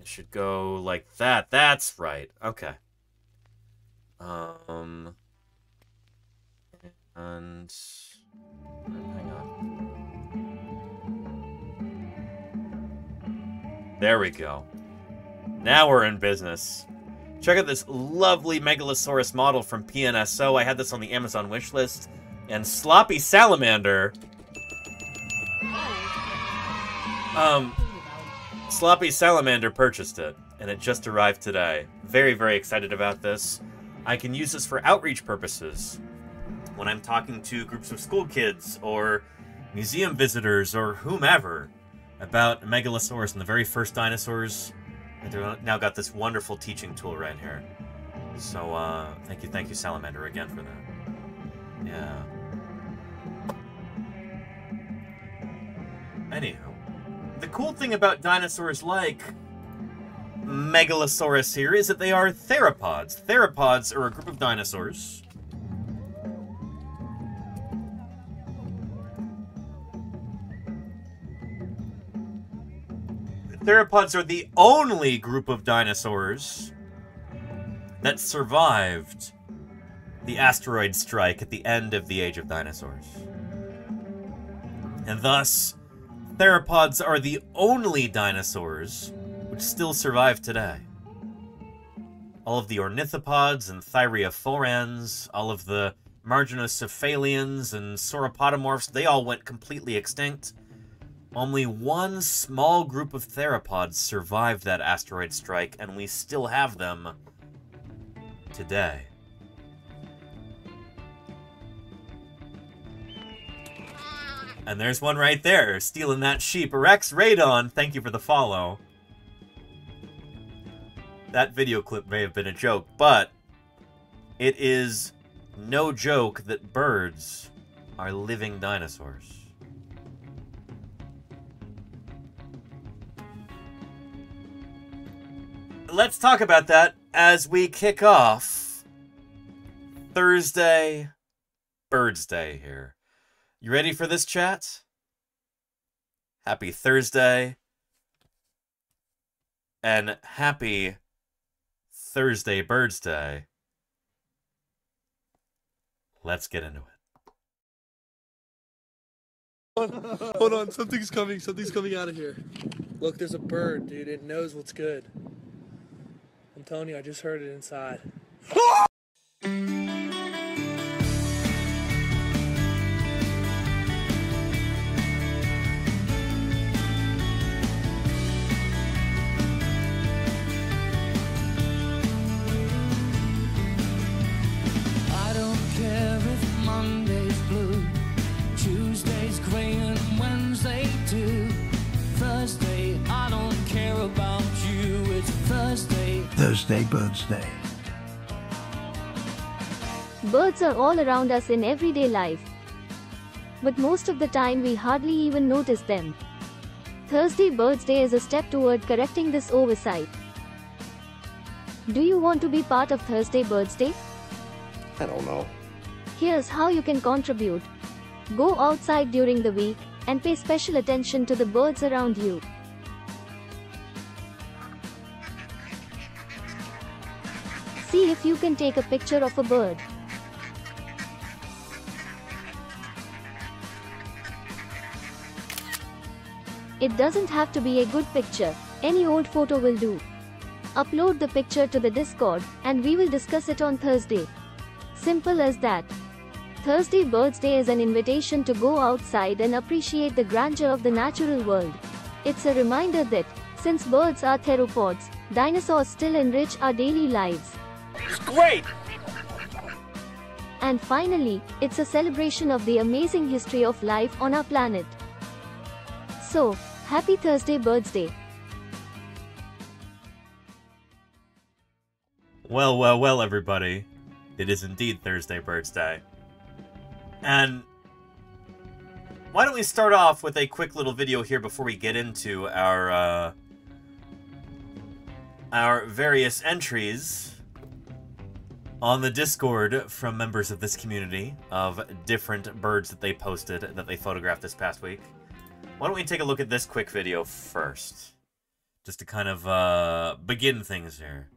It should go like that. That's right. Okay. And... Hang on. There we go. Now we're in business. Check out this lovely Megalosaurus model from PNSO. I had this on the Amazon wishlist. And Sloppy Salamander... Sloppy Salamander purchased it, and it just arrived today. Very, very excited about this. I can use this for outreach purposes. When I'm talking to groups of school kids, or museum visitors, or whomever, about Megalosaurus and the very first dinosaurs, they've now got this wonderful teaching tool right here. So, thank you, Salamander, again for that. Yeah. Anywho. The cool thing about dinosaurs like Megalosaurus here is that they are theropods. Theropods are a group of dinosaurs Theropods are the only group of dinosaurs that survived the asteroid strike at the end of the Age of Dinosaurs. And thus, theropods are the only dinosaurs which still survive today. All of the ornithopods and thyreophorans, all of the marginocephalians and sauropodomorphs, they all went completely extinct. Only one small group of theropods survived that asteroid strike, and we still have them today. And there's one right there, stealing that sheep. Rex Radon, thank you for the follow. That video clip may have been a joke, but it is no joke that birds are living dinosaurs. Let's talk about that as we kick off Thursday, BIRDSday here. You ready for this, chat? Happy Thursday. And happy Thursday, BIRDSday. Let's get into it. Hold on, something's coming out of here. Look, there's a bird, dude. It knows what's good. I'm telling you, I just heard it inside. I don't care if Monday's blue, Tuesday's gray and Wednesday too. Thursday, I don't care about you, it's Thursday. Thursday, BIRDSday. Birds are all around us in everyday life. But most of the time we hardly even notice them. Thursday BIRDSday is a step toward correcting this oversight. Do you want to be part of Thursday BIRDSday? I don't know. Here's how you can contribute. Go outside during the week and pay special attention to the birds around you. See if you can take a picture of a bird. It doesn't have to be a good picture, any old photo will do. Upload the picture to the Discord and we will discuss it on Thursday. Simple as that. Thursday BIRDSday is an invitation to go outside and appreciate the grandeur of the natural world. It's a reminder that, since birds are theropods, dinosaurs still enrich our daily lives. It's great! And finally, it's a celebration of the amazing history of life on our planet. So, happy Thursday Birdsday. Well, well, well, everybody. It is indeed Thursday Birdsday. And why don't we start off with a quick little video here before we get into our various entries on the Discord from members of this community of different birds that they posted, that they photographed this past week. Why don't we take a look at this quick video first? Just to kind of begin things here.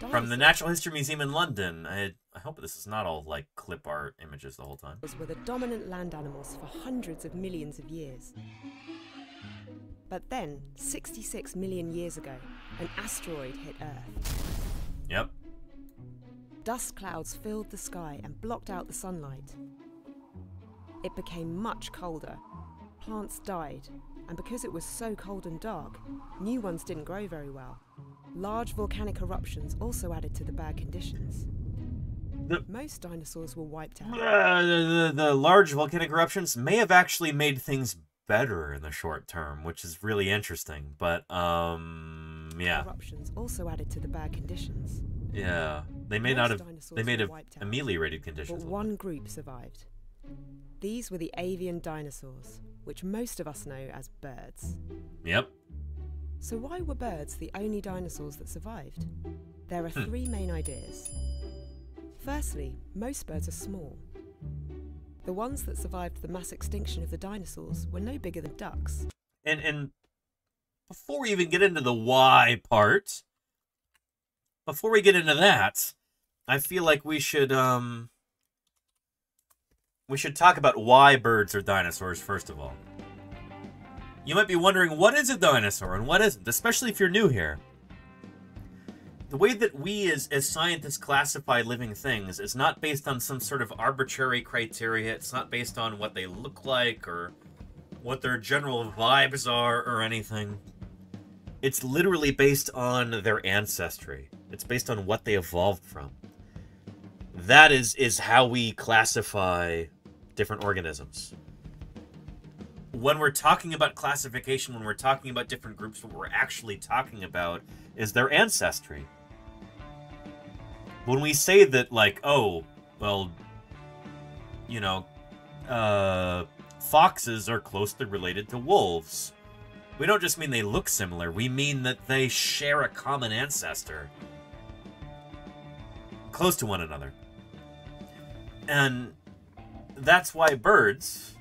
From the Natural History Museum in London. I hope this is not all like clip art images the whole time. Were the dominant land animals for hundreds of millions of years. But then, 66 million years ago, an asteroid hit Earth. Yep. Dust clouds filled the sky and blocked out the sunlight. It became much colder. Plants died, and because it was so cold and dark, new ones didn't grow very well. Large volcanic eruptions also added to the bad conditions. Most dinosaurs were wiped out. The large volcanic eruptions may have actually made things better in the short term, which is really interesting. But yeah. Eruptions also added to the bad conditions. Yeah, they may not have. They may have ameliorated conditions. But one group survived. These were the avian dinosaurs, which most of us know as birds. Yep. So why were birds the only dinosaurs that survived? There are three main ideas. Firstly, most birds are small. The ones that survived the mass extinction of the dinosaurs were no bigger than ducks. And before we even get into the why part, before we get into that, I feel like we should talk about why birds are dinosaurs first of all. You might be wondering, what is a dinosaur and what isn't, especially if you're new here. The way that we as scientists classify living things is not based on some sort of arbitrary criteria. It's not based on what they look like or what their general vibes are or anything. It's literally based on their ancestry. It's based on what they evolved from. That is how we classify different organisms. When we're talking about classification, when we're talking about different groups, what we're actually talking about is their ancestry. When we say that, like, oh, well, you know, foxes are closely related to wolves, we don't just mean they look similar, we mean that they share a common ancestor. Close to one another. And that's why birds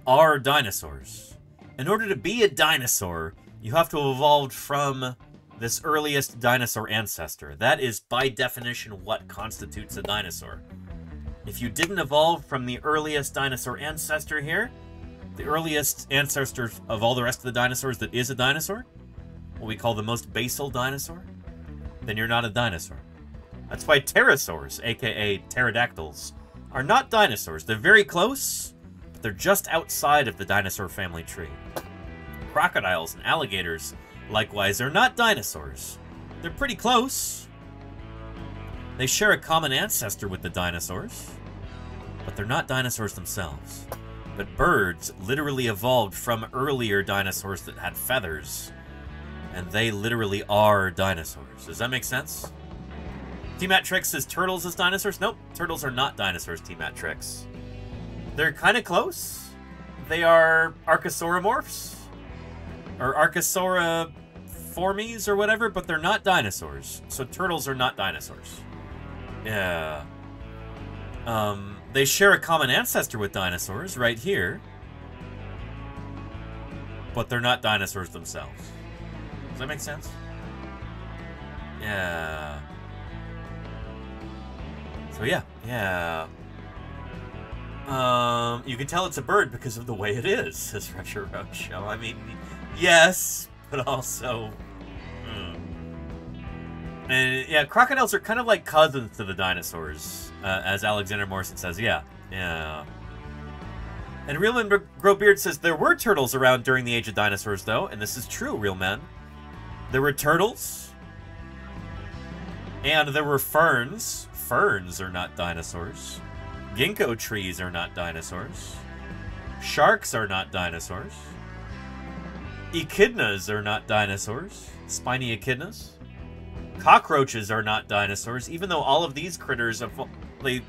are dinosaurs. In order to be a dinosaur, you have to have evolved from this earliest dinosaur ancestor. That is, by definition, what constitutes a dinosaur. If you didn't evolve from the earliest dinosaur ancestor here, the earliest ancestor of all the rest of the dinosaurs that is a dinosaur, what we call the most basal dinosaur, then you're not a dinosaur. That's why pterosaurs, aka pterodactyls, are not dinosaurs. They're very close, but they're just outside of the dinosaur family tree. Crocodiles and alligators, likewise, are not dinosaurs. They're pretty close. They share a common ancestor with the dinosaurs, but they're not dinosaurs themselves. But birds literally evolved from earlier dinosaurs that had feathers, and they literally are dinosaurs. Does that make sense? T-Matrix says turtles as dinosaurs? Nope, turtles are not dinosaurs, T-Matrix. They're kind of close. They are archosauromorphs, or archosauriformes, or whatever, but they're not dinosaurs. So turtles are not dinosaurs. Yeah. They share a common ancestor with dinosaurs right here, but they're not dinosaurs themselves. Does that make sense? Yeah. So yeah. You can tell it's a bird because of the way it is, says Retro Roadshow. I mean, yes, but also... And yeah, crocodiles are kind of like cousins to the dinosaurs, as Alexander Morrison says. Yeah. And Realman Growbeard says, there were turtles around during the age of dinosaurs, though, and this is true, real men. There were turtles, and there were ferns. ferns are not dinosaurs. Ginkgo trees are not dinosaurs. Sharks are not dinosaurs. Echidnas are not dinosaurs. Spiny echidnas. Cockroaches are not dinosaurs, even though all of these critters, they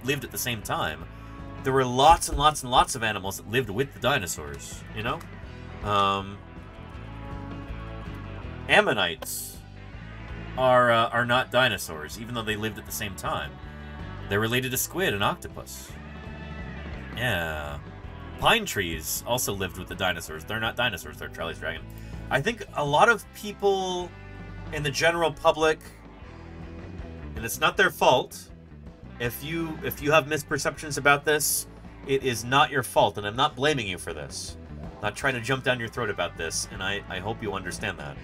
lived at the same time. There were lots and lots and lots of animals that lived with the dinosaurs, you know? Ammonites are not dinosaurs, even though they lived at the same time. They're related to squid and octopus. Yeah. Pine trees also lived with the dinosaurs. They're not dinosaurs, they're Charlie's Dragon. I think a lot of people in the general public, and it's not their fault, if you have misperceptions about this, it is not your fault, and I'm not blaming you for this. I'm not trying to jump down your throat about this, and I hope you understand that.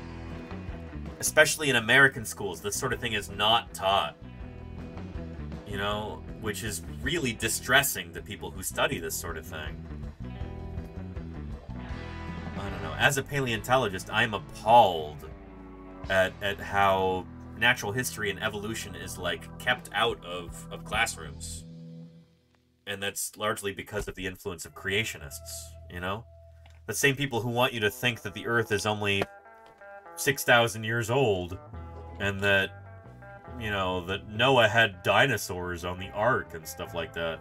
Especially in American schools, this sort of thing is not taught. You know, which is really distressing to people who study this sort of thing. I don't know. As a paleontologist, I'm appalled at how natural history and evolution is, like, kept out of classrooms. And that's largely because of the influence of creationists, you know? The same people who want you to think that the Earth is only 6,000 years old, and that, you know, that Noah had dinosaurs on the Ark and stuff like that.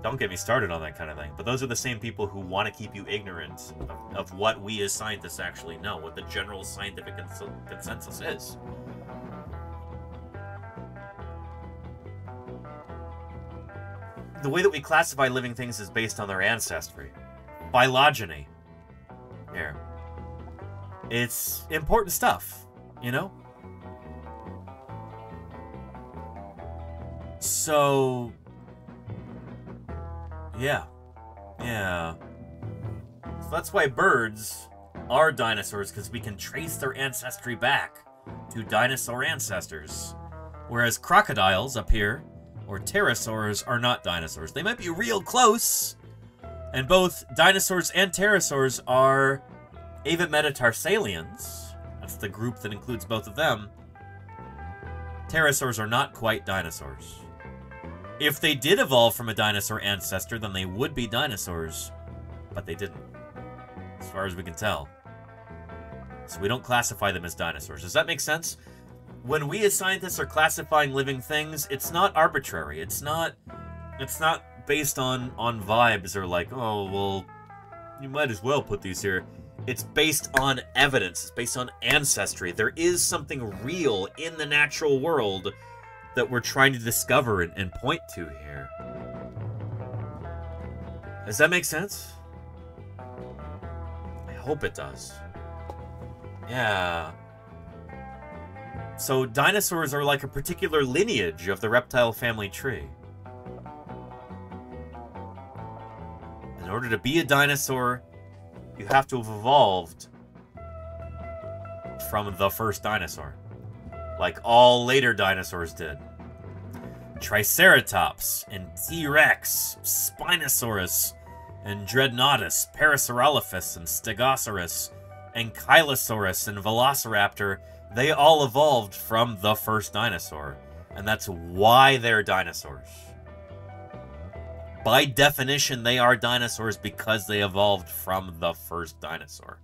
Don't get me started on that kind of thing. But those are the same people who want to keep you ignorant of what we as scientists actually know, what the general scientific consensus is. The way that we classify living things is based on their ancestry. Phylogeny. Here. It's important stuff, you know? So, yeah. So that's why birds are dinosaurs, because we can trace their ancestry back to dinosaur ancestors. Whereas crocodiles up here, or pterosaurs, are not dinosaurs. They might be real close, and both dinosaurs and pterosaurs are avimetatarsalians. That's the group that includes both of them. Pterosaurs are not quite dinosaurs. If they did evolve from a dinosaur ancestor, then they would be dinosaurs, but they didn't, as far as we can tell. So we don't classify them as dinosaurs. Does that make sense? When we as scientists are classifying living things, it's not arbitrary. It's not based on vibes or like, oh, well, you might as well put these here. It's based on evidence. It's based on ancestry. There is something real in the natural world that we're trying to discover and point to here. Does that make sense? I hope it does. Yeah. So dinosaurs are like a particular lineage of the reptile family tree. In order to be a dinosaur, you have to have evolved from the first dinosaur, like all later dinosaurs did. Triceratops and T-Rex, Spinosaurus and Dreadnoughtus, Parasaurolophus and Stegosaurus, Ankylosaurus and Velociraptor, they all evolved from the first dinosaur, and that's why they're dinosaurs. By definition, they are dinosaurs because they evolved from the first dinosaur.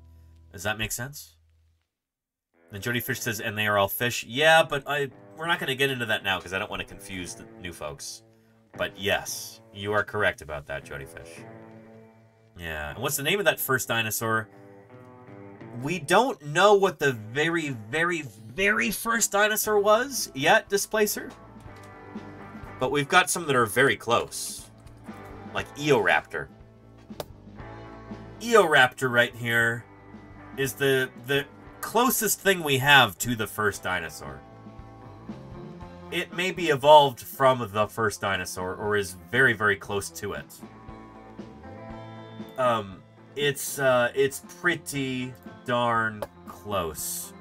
Does that make sense? And Jody Fish says, and they are all fish. Yeah, but we're not going to get into that now because I don't want to confuse the new folks. But yes, you are correct about that, Jody Fish. Yeah, and what's the name of that first dinosaur? We don't know what the very, very, very first dinosaur was yet, Displacer. But we've got some that are very close. Like Eoraptor. Eoraptor right here is the closest thing we have to the first dinosaur. It may be evolved from the first dinosaur or is very, very close to it. It's pretty darn close.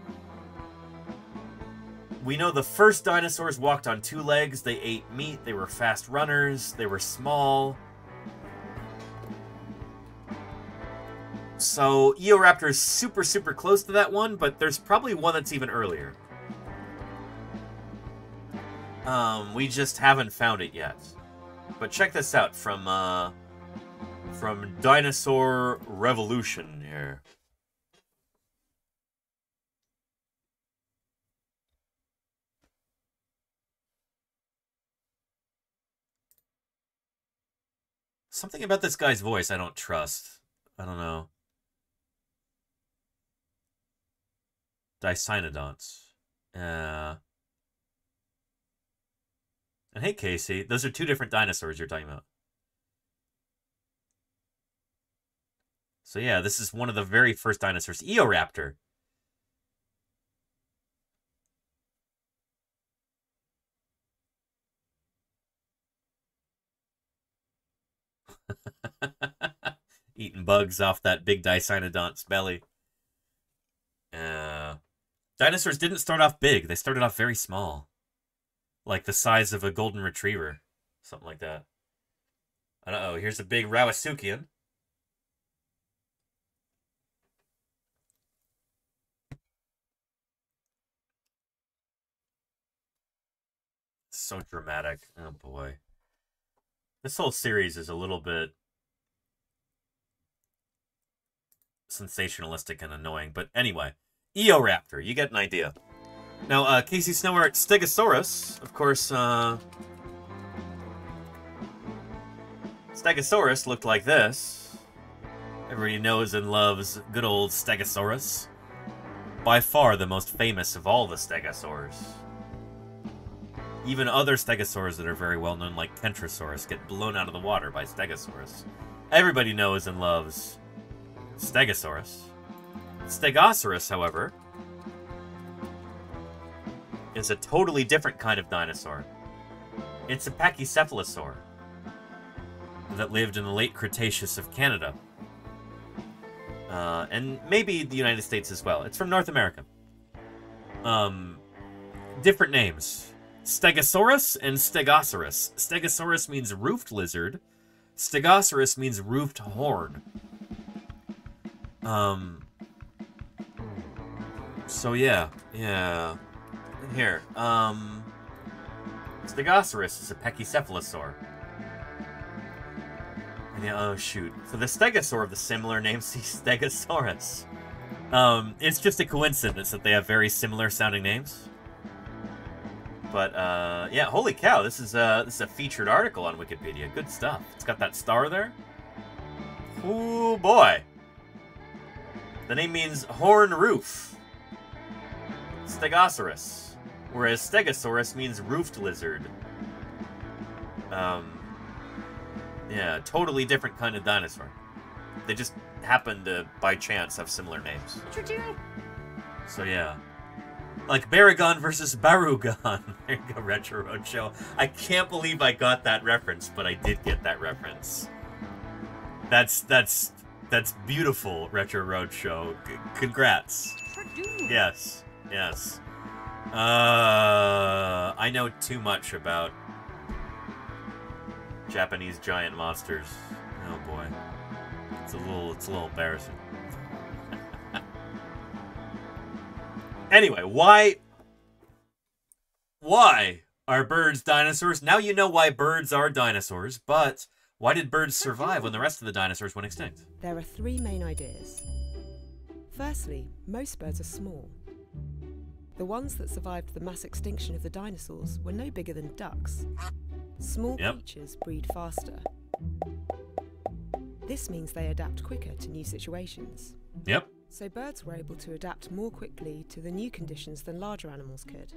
We know the first dinosaurs walked on 2 legs, they ate meat, they were fast runners, they were small. So Eoraptor is super, super close to that one, but there's probably one that's even earlier. We just haven't found it yet. But check this out from Dinosaur Revolution here. Something about this guy's voice I don't trust. I don't know. Dicynodonts. And hey, Casey, those are two different dinosaurs you're talking about. So yeah, this is one of the very first dinosaurs. Eoraptor. Eating bugs off that big Dicynodon's belly. Dinosaurs didn't start off big. They started off very small. Like the size of a golden retriever. Something like that. Uh-oh, here's a big Rawasuchian. So dramatic. Oh boy. This whole series is a little bit sensationalistic and annoying. But anyway, Eoraptor, you get an idea. Now, Casey Snowart, Stegosaurus, of course, Stegosaurus looked like this. Everybody knows and loves good old Stegosaurus. By far the most famous of all the stegosaurs. Even other stegosaurs that are very well known, like Kentrosaurus, get blown out of the water by Stegosaurus. Everybody knows and loves Stegosaurus. Stegosaurus, however, is a totally different kind of dinosaur. It's a pachycephalosaur that lived in the late Cretaceous of Canada. And maybe the United States as well. It's from North America. Different names. Stegosaurus and Stegosaurus. Stegosaurus means roofed lizard. Stegosaurus means roofed horn. So yeah. Here. Stegosaurus is a pachycephalosaur. And yeah, oh shoot. For the stegosaur of the similar name, see Stegosaurus. It's just a coincidence that they have very similar sounding names. But yeah, holy cow, this is a featured article on Wikipedia. Good stuff. It's got that star there. Ooh boy. The name means horn roof. Stegosaurus. Whereas Stegosaurus means roofed lizard. Yeah, totally different kind of dinosaur. They just happen to, by chance, have similar names. What you doing? So yeah. Like Baragon versus Barugon. There you go, Retro Roadshow. I can't believe I got that reference, but I did get that reference. That's beautiful, Retro Roadshow. Congrats. Yes. I know too much about Japanese giant monsters. Oh boy. It's a little embarrassing. Anyway, why are birds dinosaurs? Now you know why birds are dinosaurs, but why did birds survive when the rest of the dinosaurs went extinct? There are three main ideas. Firstly, most birds are small. The ones that survived the mass extinction of the dinosaurs were no bigger than ducks. Small creatures breed faster. This means they adapt quicker to new situations. Yep. So birds were able to adapt more quickly to the new conditions than larger animals could.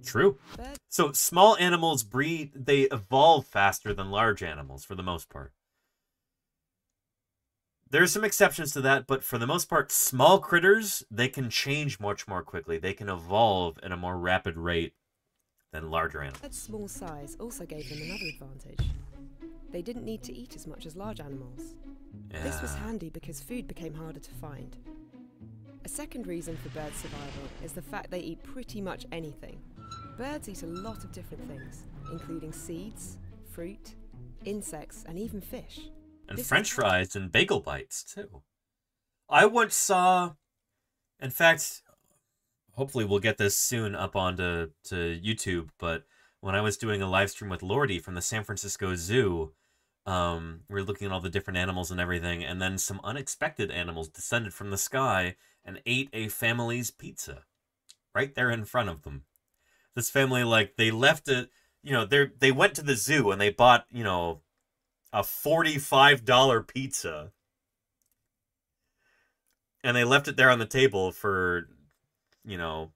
True. So small animals they evolve faster than large animals for the most part. There are some exceptions to that, but for the most part, small critters, they can change much more quickly. They can evolve at a more rapid rate than larger animals. Birds' small size also gave them another advantage. They didn't need to eat as much as large animals. Yeah. This was handy because food became harder to find. A second reason for bird survival is the fact they eat pretty much anything. Birds eat a lot of different things, including seeds, fruit, insects, and even fish. And French fries and bagel bites, too. I once saw... In fact, hopefully we'll get this soon up onto YouTube, but when I was doing a live stream with Lordy from the San Francisco Zoo. We were looking at all the different animals and everything, and then some unexpected animals descended from the sky and ate a family's pizza right there in front of them. This family, like, they left it, you know, they went to the zoo and they bought, you know, a $45 pizza. And they left it there on the table for, you know,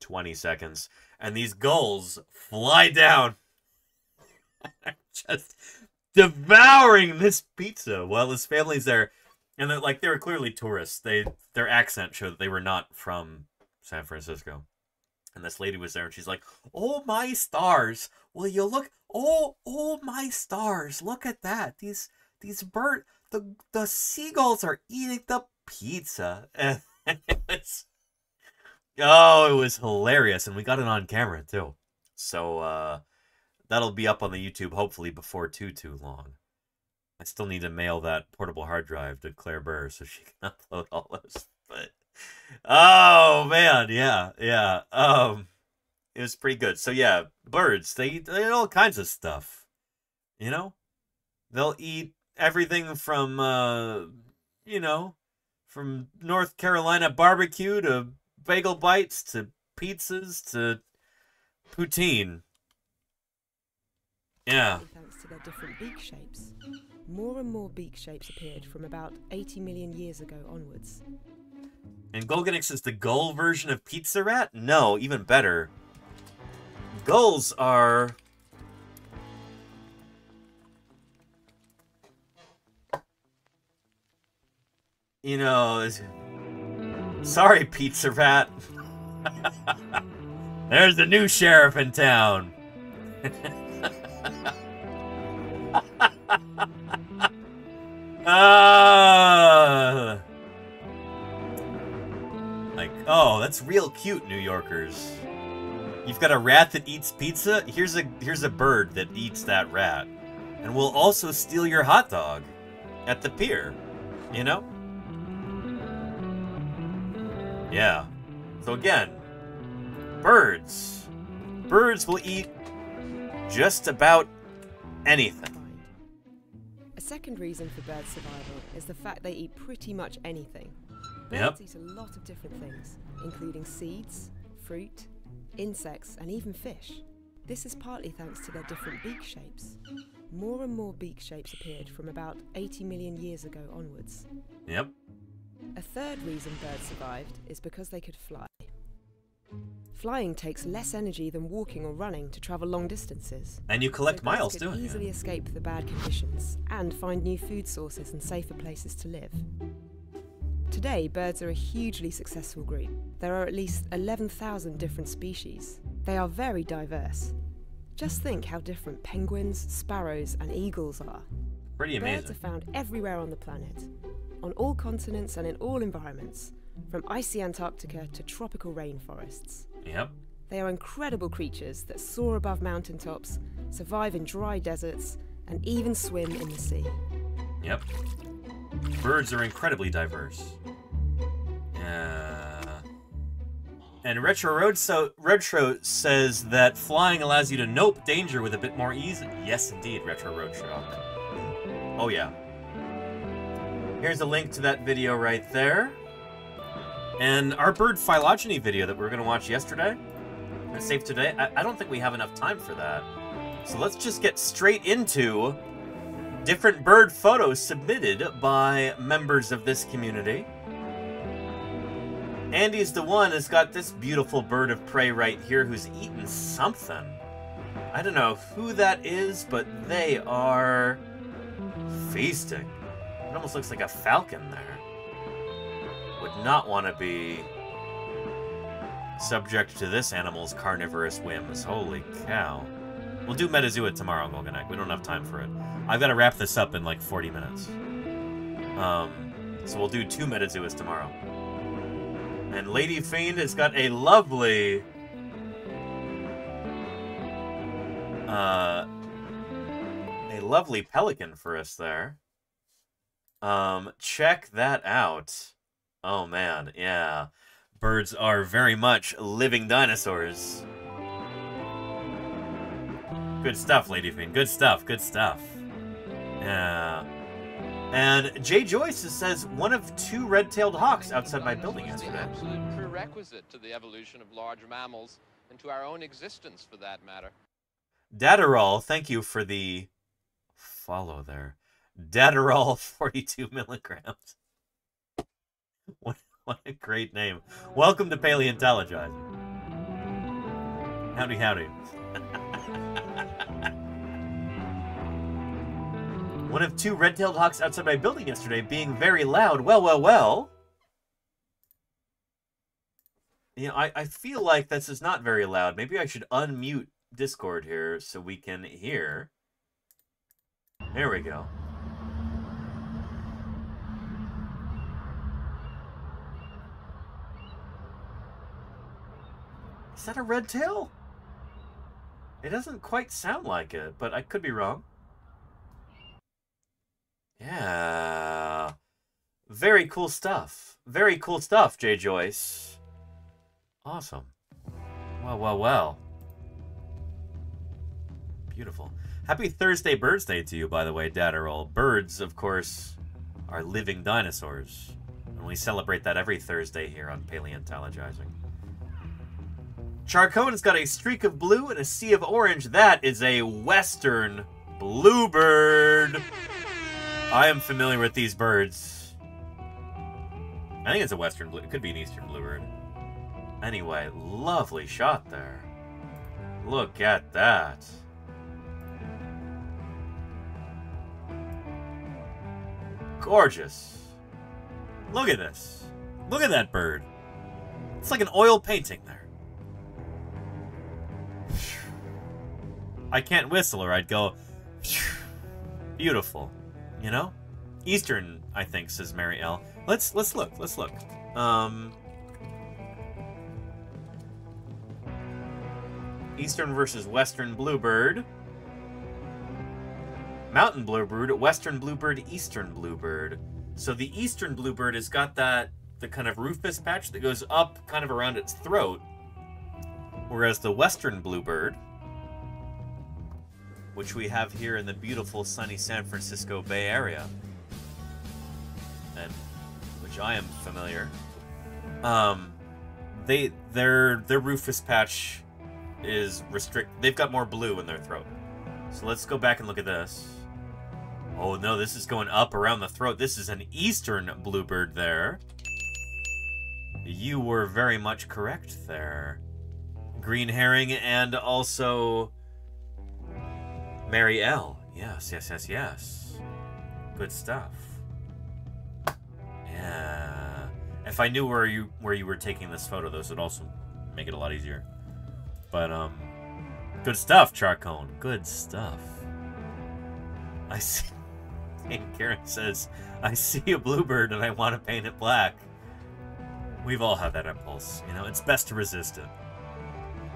20 seconds. And these gulls fly down. Just devouring this pizza while this family's there. And they're, like, they were clearly tourists. Their accent showed that they were not from San Francisco. And this lady was there, and she's like, "Oh, my stars. Will you look? Oh, my stars. Look at that. These bird, the seagulls are eating the pizza." And it was hilarious. And we got it on camera, too. So, that'll be up on the YouTube, hopefully, before too long. I still need to mail that portable hard drive to Claire Burr so she can upload all those. But, oh, man, yeah. It was pretty good. So, yeah, birds, they eat all kinds of stuff, you know? They'll eat everything from, you know, from North Carolina barbecue to bagel bites to pizzas to poutine. Yeah. Thanks to their different beak shapes. More and more beak shapes appeared from about 80 million years ago onwards. And Golganix is the gull version of Pizza Rat? No, even better. Gulls are... You know... Sorry, Pizza Rat. There's the new sheriff in town. Like, oh, that's real cute, New Yorkers. You've got a rat that eats pizza? Here's a bird that eats that rat. And we'll also steal your hot dog at the pier. You know? Yeah. So again, birds. Birds will eat just about anything. A second reason for bird survival is the fact they eat pretty much anything. Birds eat a lot of different things, including seeds, fruit, insects, and even fish. This is partly thanks to their different beak shapes. More and more beak shapes appeared from about 80 million years ago onwards. Yep. A third reason birds survived is because they could fly. Flying takes less energy than walking or running to travel long distances. And you collect miles doing it. Birds could easily escape the bad conditions and find new food sources and safer places to live. Today, birds are a hugely successful group. There are at least 11,000 different species. They are very diverse. Just think how different penguins, sparrows, and eagles are. Pretty amazing. Birds are found everywhere on the planet, on all continents and in all environments, from icy Antarctica to tropical rainforests. Yep. They are incredible creatures that soar above mountaintops, survive in dry deserts, and even swim in the sea. Yep. Birds are incredibly diverse. And Retro says that flying allows you to nope danger with a bit more ease. Yes, indeed, Retro Roadshow. Oh, yeah. Here's a link to that video right there. And our bird phylogeny video that we were going to watch yesterday, and save today, I don't think we have enough time for that. So let's just get straight into different bird photos submitted by members of this community. Andy's the one has got this beautiful bird of prey right here who's eaten something. I don't know who that is, but they are feasting. It almost looks like a falcon there. Would not want to be subject to this animal's carnivorous whims. Holy cow. We'll do Metazua tomorrow, Golganek. We don't have time for it. I've got to wrap this up in like 40 minutes. So we'll do 2 Metazuas tomorrow. And Lady Fiend has got a lovely... a lovely pelican for us there. Check that out. Oh man, yeah. Birds are very much living dinosaurs. Good stuff, Lady Fiend. Good stuff. Good stuff. Yeah. And Jay Joyce says, one of 2 red-tailed hawks outside my building yesterday. An absolute prerequisite to the evolution of large mammals and to our own existence, for that matter. Datarol, thank you for the follow there. Datarol, 42 milligrams. What a great name. Welcome to Paleontologizing. Howdy, howdy. One of 2 red-tailed hawks outside my building yesterday being very loud. Well, well, well. You know, I feel like this is not very loud. Maybe I should unmute Discord here so we can hear. There we go. Is that a red tail? It doesn't quite sound like it, but I could be wrong. Yeah. Very cool stuff. Very cool stuff, Jay Joyce. Awesome. Well, well, well. Beautiful. Happy Thursday Birdsday to you, by the way, Datarol. Birds, of course, are living dinosaurs. And we celebrate that every Thursday here on Paleontologizing. Charcone's got a streak of blue and a sea of orange. That is a western bluebird. I am familiar with these birds. I think it's a western blue. It could be an eastern bluebird. Anyway, lovely shot there. Look at that. Gorgeous. Look at this. Look at that bird. It's like an oil painting there. I can't whistle or I'd go beautiful. You know? Eastern, I think, says Mary L. Let's look. Eastern versus Western bluebird. Mountain bluebird, Western bluebird, Eastern bluebird. So the Eastern bluebird has got the kind of rufous patch that goes up kind of around its throat. Whereas the Western bluebird, which we have here in the beautiful sunny San Francisco Bay Area, and which I am familiar, their rufous patch is restricted. They've got more blue in their throat. So let's go back and look at this. Oh no, this is going up around the throat. This is an Eastern bluebird there. You were very much correct there. Green herring and also Mary L. Yes. Good stuff. Yeah. If I knew where you were taking this photo, this would also make it a lot easier. But good stuff, Charcone. Good stuff. I see. And Karen says, I see a bluebird and I want to paint it black. We've all had that impulse, you know. It's best to resist it.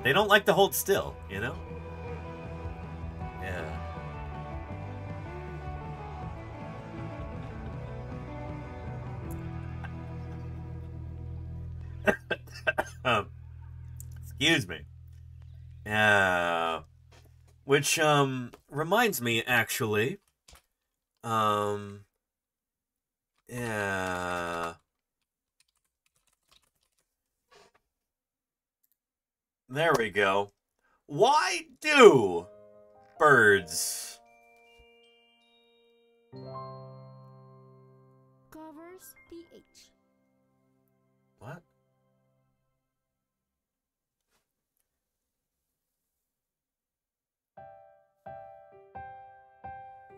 They don't like to hold still, you know? Yeah. Excuse me. Which reminds me, actually. Yeah. There we go. Why do birds covers PH? What?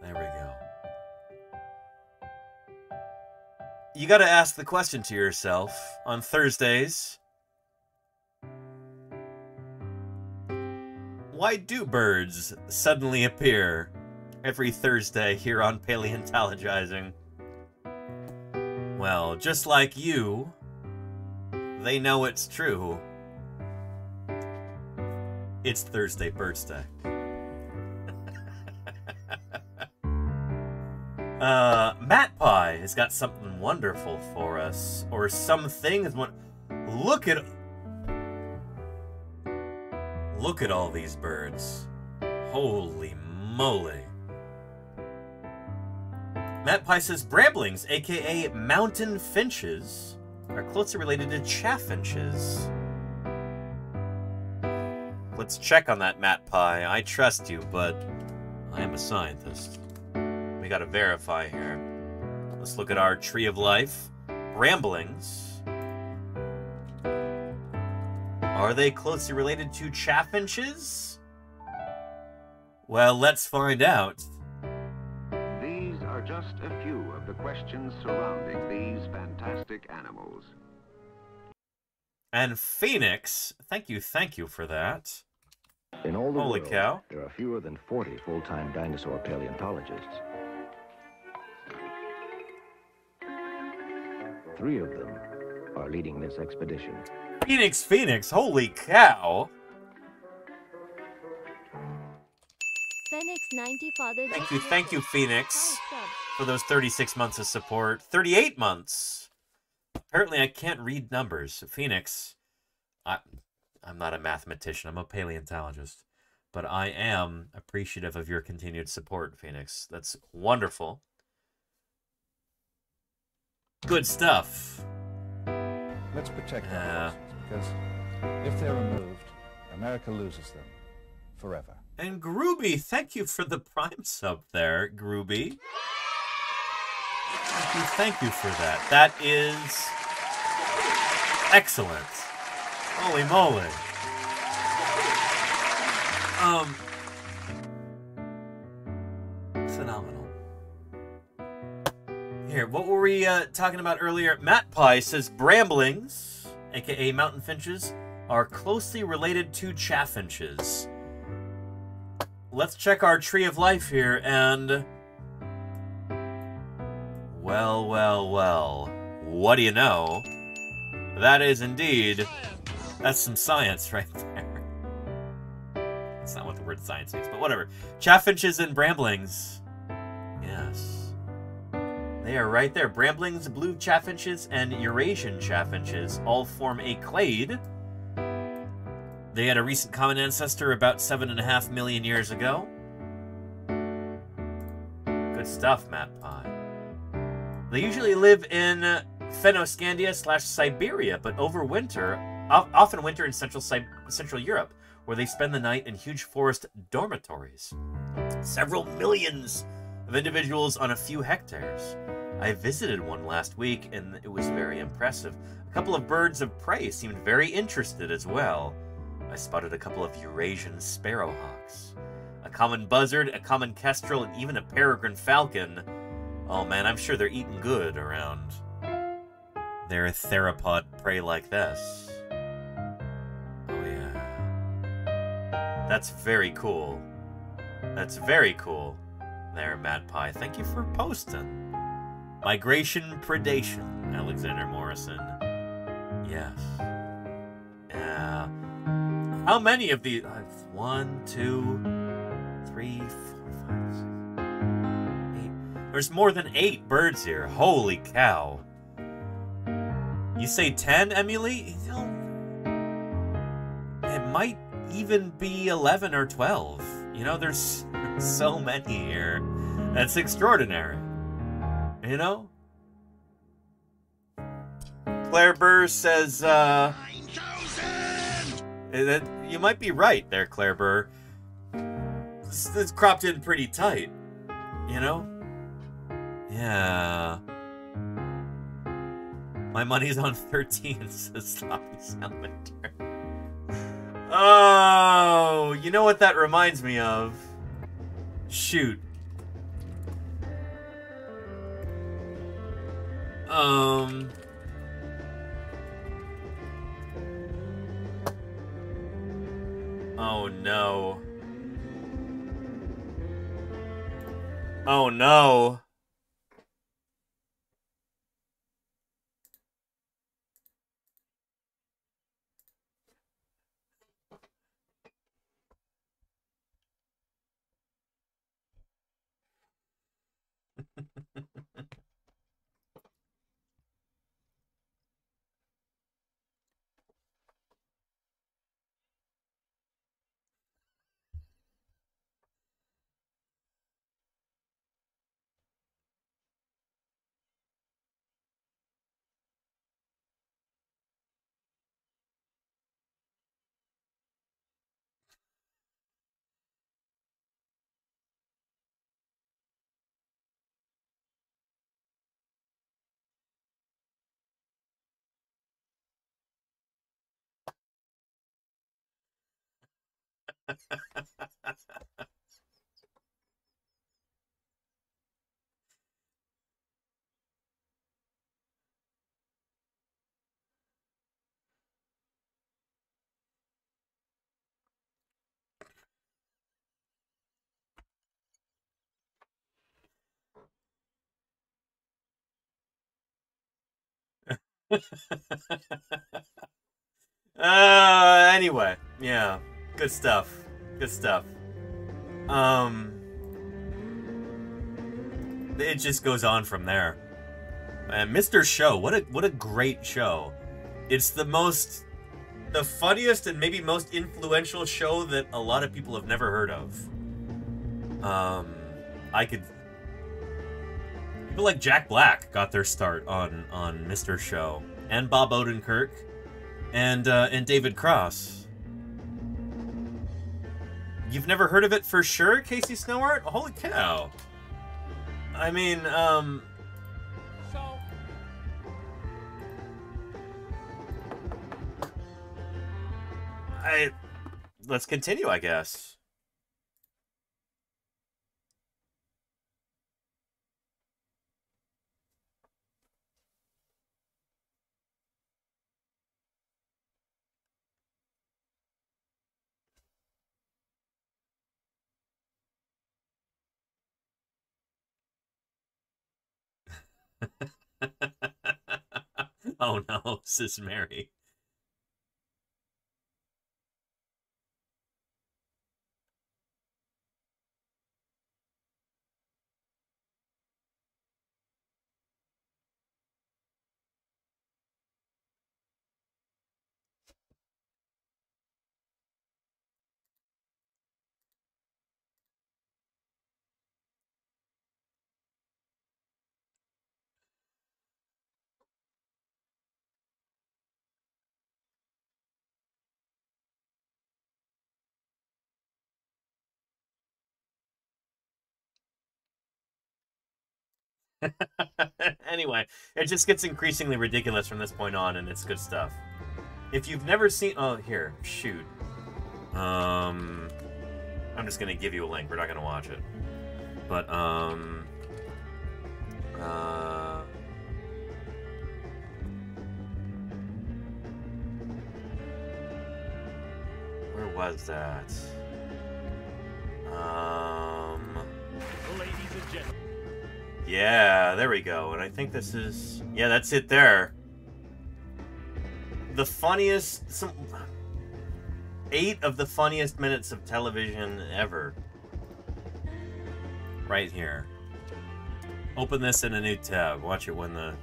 There we go. You gotta ask the question to yourself on Thursdays. Why do birds suddenly appear every Thursday here on Paleontologizing? Well, just like you, they know it's true. It's Thursday Birdsday. Matt Pie has got something wonderful for us, or something. Look at all these birds. Holy moly. Matt Pye says bramblings, aka mountain finches, are closely related to chaffinches. Let's check on that, Matt Pye. I trust you, but I am a scientist. We gotta verify here. Let's look at our tree of life. Bramblings. Are they closely related to chaffinches? Well, let's find out. These are just a few of the questions surrounding these fantastic animals. And Phoenix, thank you for that. In all the Holy world, cow. there are fewer than 40 full-time dinosaur paleontologists. 3 of them are leading this expedition. Phoenix, holy cow. Phoenix 90 father. Thank you, Phoenix, for those 36 months of support. 38 months. Apparently, I can't read numbers. Phoenix, I'm not a mathematician. I'm a paleontologist. But I am appreciative of your continued support, Phoenix. That's wonderful. Good stuff. Let's protect our fossils, because if they're removed, America loses them forever. And Grooby, thank you for the Prime sub there, Grooby. Thank you for that. That is excellent. Holy moly. Phenomenal. Here, what were we talking about earlier? Matt Pye says bramblings, aka mountain finches, are closely related to chaffinches. Let's check our tree of life here, and well, what do you know? That is indeed, that's some science right there. That's not what the word science means, but whatever. Chaffinches and bramblings. Yes. They are right there. Bramblings, blue chaffinches, and Eurasian chaffinches all form a clade. They had a recent common ancestor about 7.5 million years ago. Good stuff, Matt Pye. They usually live in Fennoscandia/Siberia, but often winter in Central Europe, where they spend the night in huge forest dormitories. Several millions of individuals on a few hectares. I visited one last week, and it was very impressive. A couple of birds of prey seemed very interested as well. I spotted a couple of Eurasian sparrowhawks, a common buzzard, a common kestrel, and even a peregrine falcon. Oh man, I'm sure they're eating good around their theropod prey like this. Oh yeah. That's very cool. That's very cool. There, Matt Pye. Thank you for posting. Migration predation, Alexander Morrison. Yes. Yeah. How many of these? 1, 2, 3, 4, 5, 6, 8. There's more than 8 birds here. Holy cow. You say 10, Emily? It might even be 11 or 12. You know, there's so many here. That's extraordinary. You know? Claire Burr says, you might be right there, Claire Burr. This cropped in pretty tight. You know? Yeah. My money's on 13, says Sloppy Salamander. Oh, you know what that reminds me of? Shoot. Oh no. Oh no. Anyway, yeah, good stuff. Good stuff. It just goes on from there. And Mr. Show, what a great show. It's the funniest and maybe most influential show that a lot of people have never heard of. People like Jack Black got their start on Mr. Show, and Bob Odenkirk, and David Cross. You've never heard of it for sure, Casey Snowart? Holy cow! I mean, let's continue, I guess. Oh no, Sis Mary. Anyway, it just gets increasingly ridiculous from this point on, and it's good stuff. If you've never seen... Oh, here. Shoot. I'm just gonna give you a link. We're not gonna watch it. But, where was that? Ladies and gentlemen. Yeah, there we go. And I think this is... Yeah, that's it there. The funniest... 8 of the funniest minutes of television ever. Right here. Open this in a new tab. Watch it when the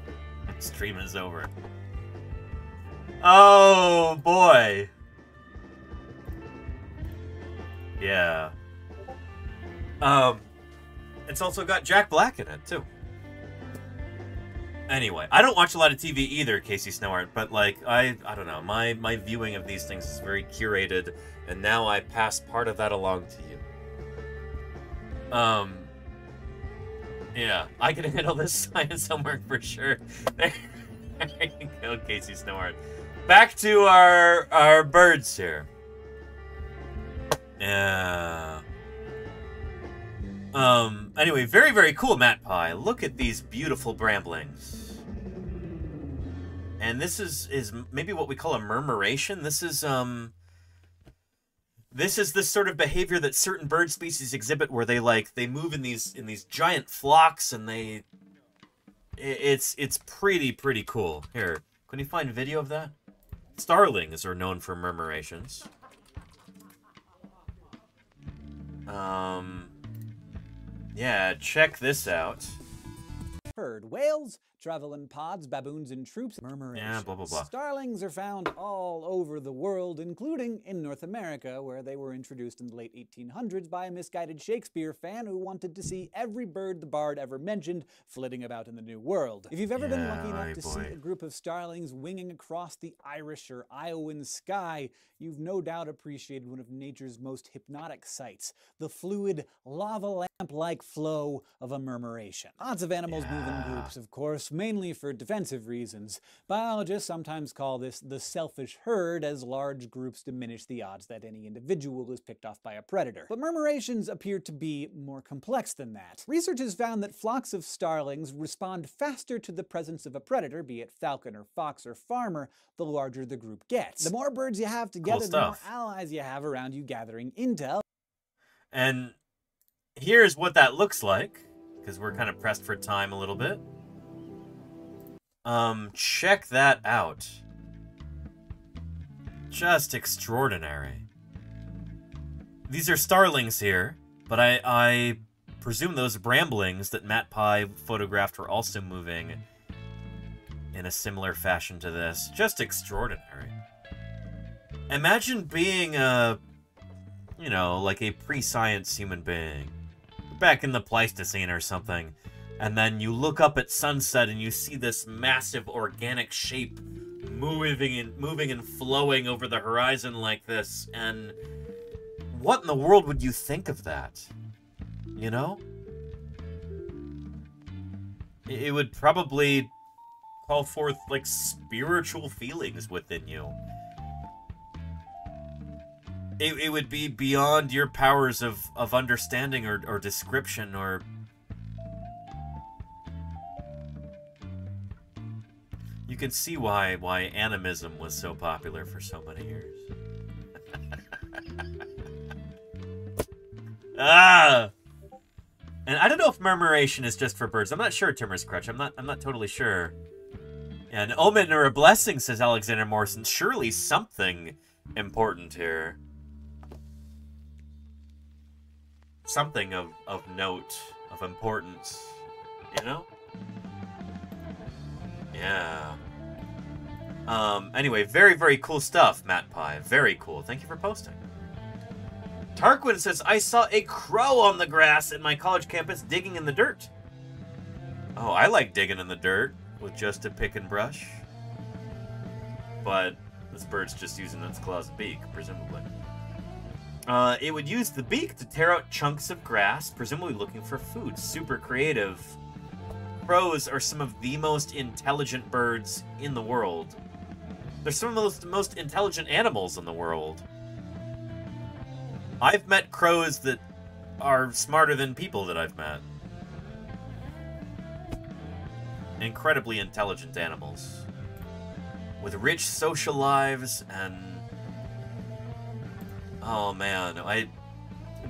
stream is over. Oh, boy. Yeah. It's also got Jack Black in it, too. Anyway, I don't watch a lot of TV either, Casey Snowart, but, like, I don't know. My viewing of these things is very curated, and now I pass part of that along to you. Yeah, I can handle this science homework for sure. There you go, Casey Snowart. Back to our birds here. Yeah. Anyway, very, very cool, Matt Pie. Look at these beautiful bramblings. And this is maybe what we call a murmuration. This is this sort of behavior that certain bird species exhibit, where they move in these giant flocks, and it's pretty cool. Here, can you find video of that? Starlings are known for murmurations. Yeah, check this out. Herd whales travel in pods, baboons in troops, murmurations. Yeah, blah, blah, blah. Starlings are found all over the world, including in North America, where they were introduced in the late 1800s by a misguided Shakespeare fan who wanted to see every bird the bard ever mentioned flitting about in the New World. If you've ever been lucky enough to see a group of starlings winging across the Irish or Iowan sky, you've no doubt appreciated one of nature's most hypnotic sights, the fluid, lava lamp-like flow of a murmuration. Lots of animals move in groups, of course, groups, mainly for defensive reasons. Biologists sometimes call this the selfish herd, as large groups diminish the odds that any individual is picked off by a predator. But murmurations appear to be more complex than that. Research has found that flocks of starlings respond faster to the presence of a predator, be it falcon or fox or farmer, the larger the group gets. The more birds you have together, the more allies you have around you gathering intel. And here's what that looks like, because we're kind of pressed for time a little bit. Check that out. Just extraordinary. These are starlings here, but I presume those bramblings that Matt Pye photographed were also moving in a similar fashion to this. Just extraordinary. Imagine being a, you know, like a pre-science human being, back in the Pleistocene or something, and then you look up at sunset and you see this massive organic shape moving and flowing over the horizon like this, and what in the world would you think of that? You know? It would probably call forth, like, spiritual feelings within you. It would be beyond your powers of understanding or description or... You can see why animism was so popular for so many years. Ah! And I don't know if murmuration is just for birds. I'm not sure, Timmer's Crutch. I'm not totally sure. An omen or a blessing, says Alexander Morrison. Surely something important here. Something of note, of importance, you know? Yeah. Anyway, very, very cool stuff, Matt Pye. Very cool. Thank you for posting. Tarquin says, I saw a crow on the grass at my college campus digging in the dirt. Oh, I like digging in the dirt with just a pick and brush. But this bird's just using its claws and beak, presumably. It would use the beak to tear out chunks of grass, presumably looking for food. Super creative. Crows are some of the most intelligent birds in the world. They're some of the most intelligent animals in the world. I've met crows that are smarter than people that I've met. Incredibly intelligent animals. With rich social lives and... Oh man,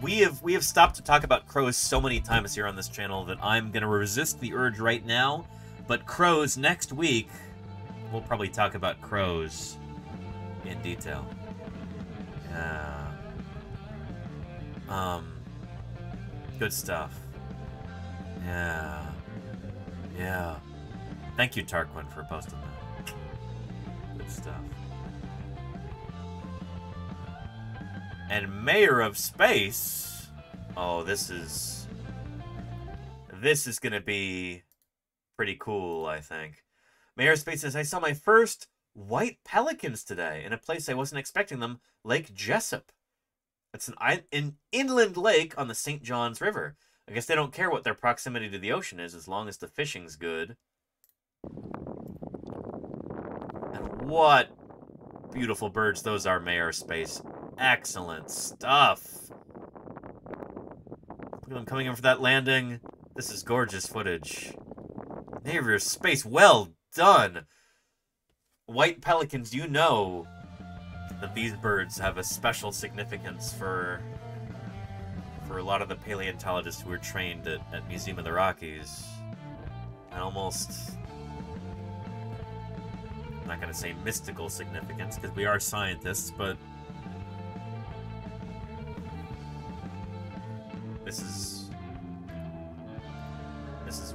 we have stopped to talk about crows so many times here on this channel that I'm gonna resist the urge right now. But crows next week, we'll probably talk about crows in detail. Yeah. Good stuff. Yeah. Yeah. Thank you, Tarquin, for posting that. Good stuff. And Mayor of Space. Oh, this is gonna be pretty cool, I think. Mayor of Space says, I saw my first white pelicans today in a place I wasn't expecting them, Lake Jessup. It's an inland lake on the St. Johns River. I guess they don't care what their proximity to the ocean is as long as the fishing's good. And what beautiful birds those are, Mayor of Space. Excellent stuff. Look at them coming in for that landing. This is gorgeous footage. Mayor of Space, well done. White pelicans, you know that these birds have a special significance for a lot of the paleontologists who are trained at Museum of the Rockies. And almost, I'm not going to say mystical significance, because we are scientists, but this is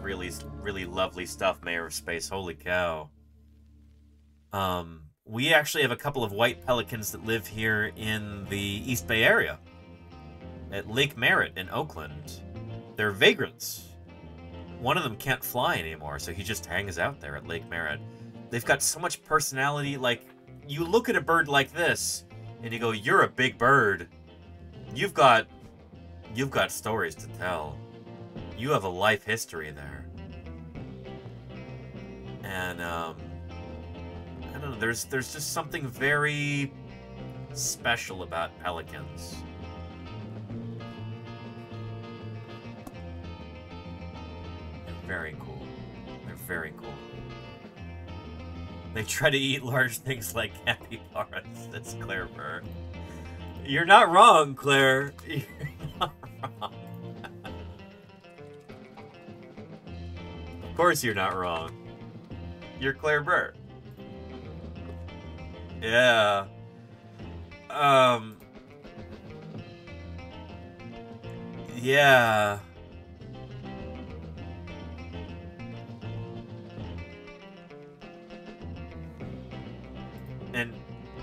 really, really lovely stuff, Mayor of Space. Holy cow. We actually have a couple of white pelicans that live here in the East Bay area at Lake Merritt in Oakland. They're vagrants. One of them can't fly anymore, so he just hangs out there at Lake Merritt. They've got so much personality. Like, you look at a bird like this and you go, you're a big bird. You've got stories to tell. You have a life history there. And, I don't know, there's just something very special about pelicans. They're very cool. They're very cool. They try to eat large things like capybaras. That's Claire Burr. You're not wrong, Claire. You're not wrong. Of course you're not wrong. You're Claire Burr. Yeah. Yeah. And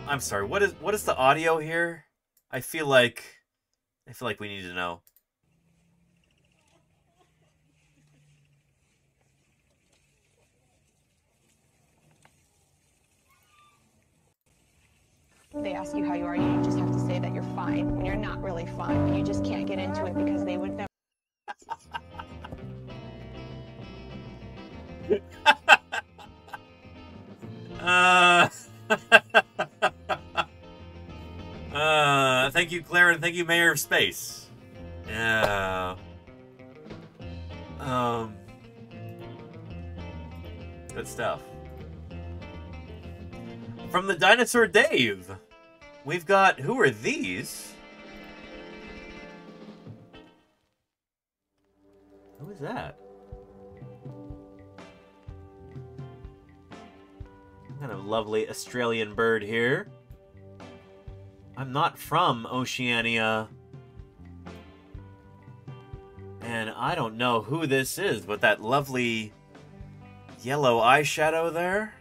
I'm sorry, what is the audio here? I feel like we need to know. They ask you how you are, you just have to say that you're fine when you're not really fine, and you just can't get into it because they would never. Thank you, Claire, and thank you, Mayor of Space. Yeah. Good stuff. From the Dinosaur Dave, we've got, who are these? Who is that? Kind of lovely Australian bird here. I'm not from Oceania. And I don't know who this is, but that lovely yellow eyeshadow there.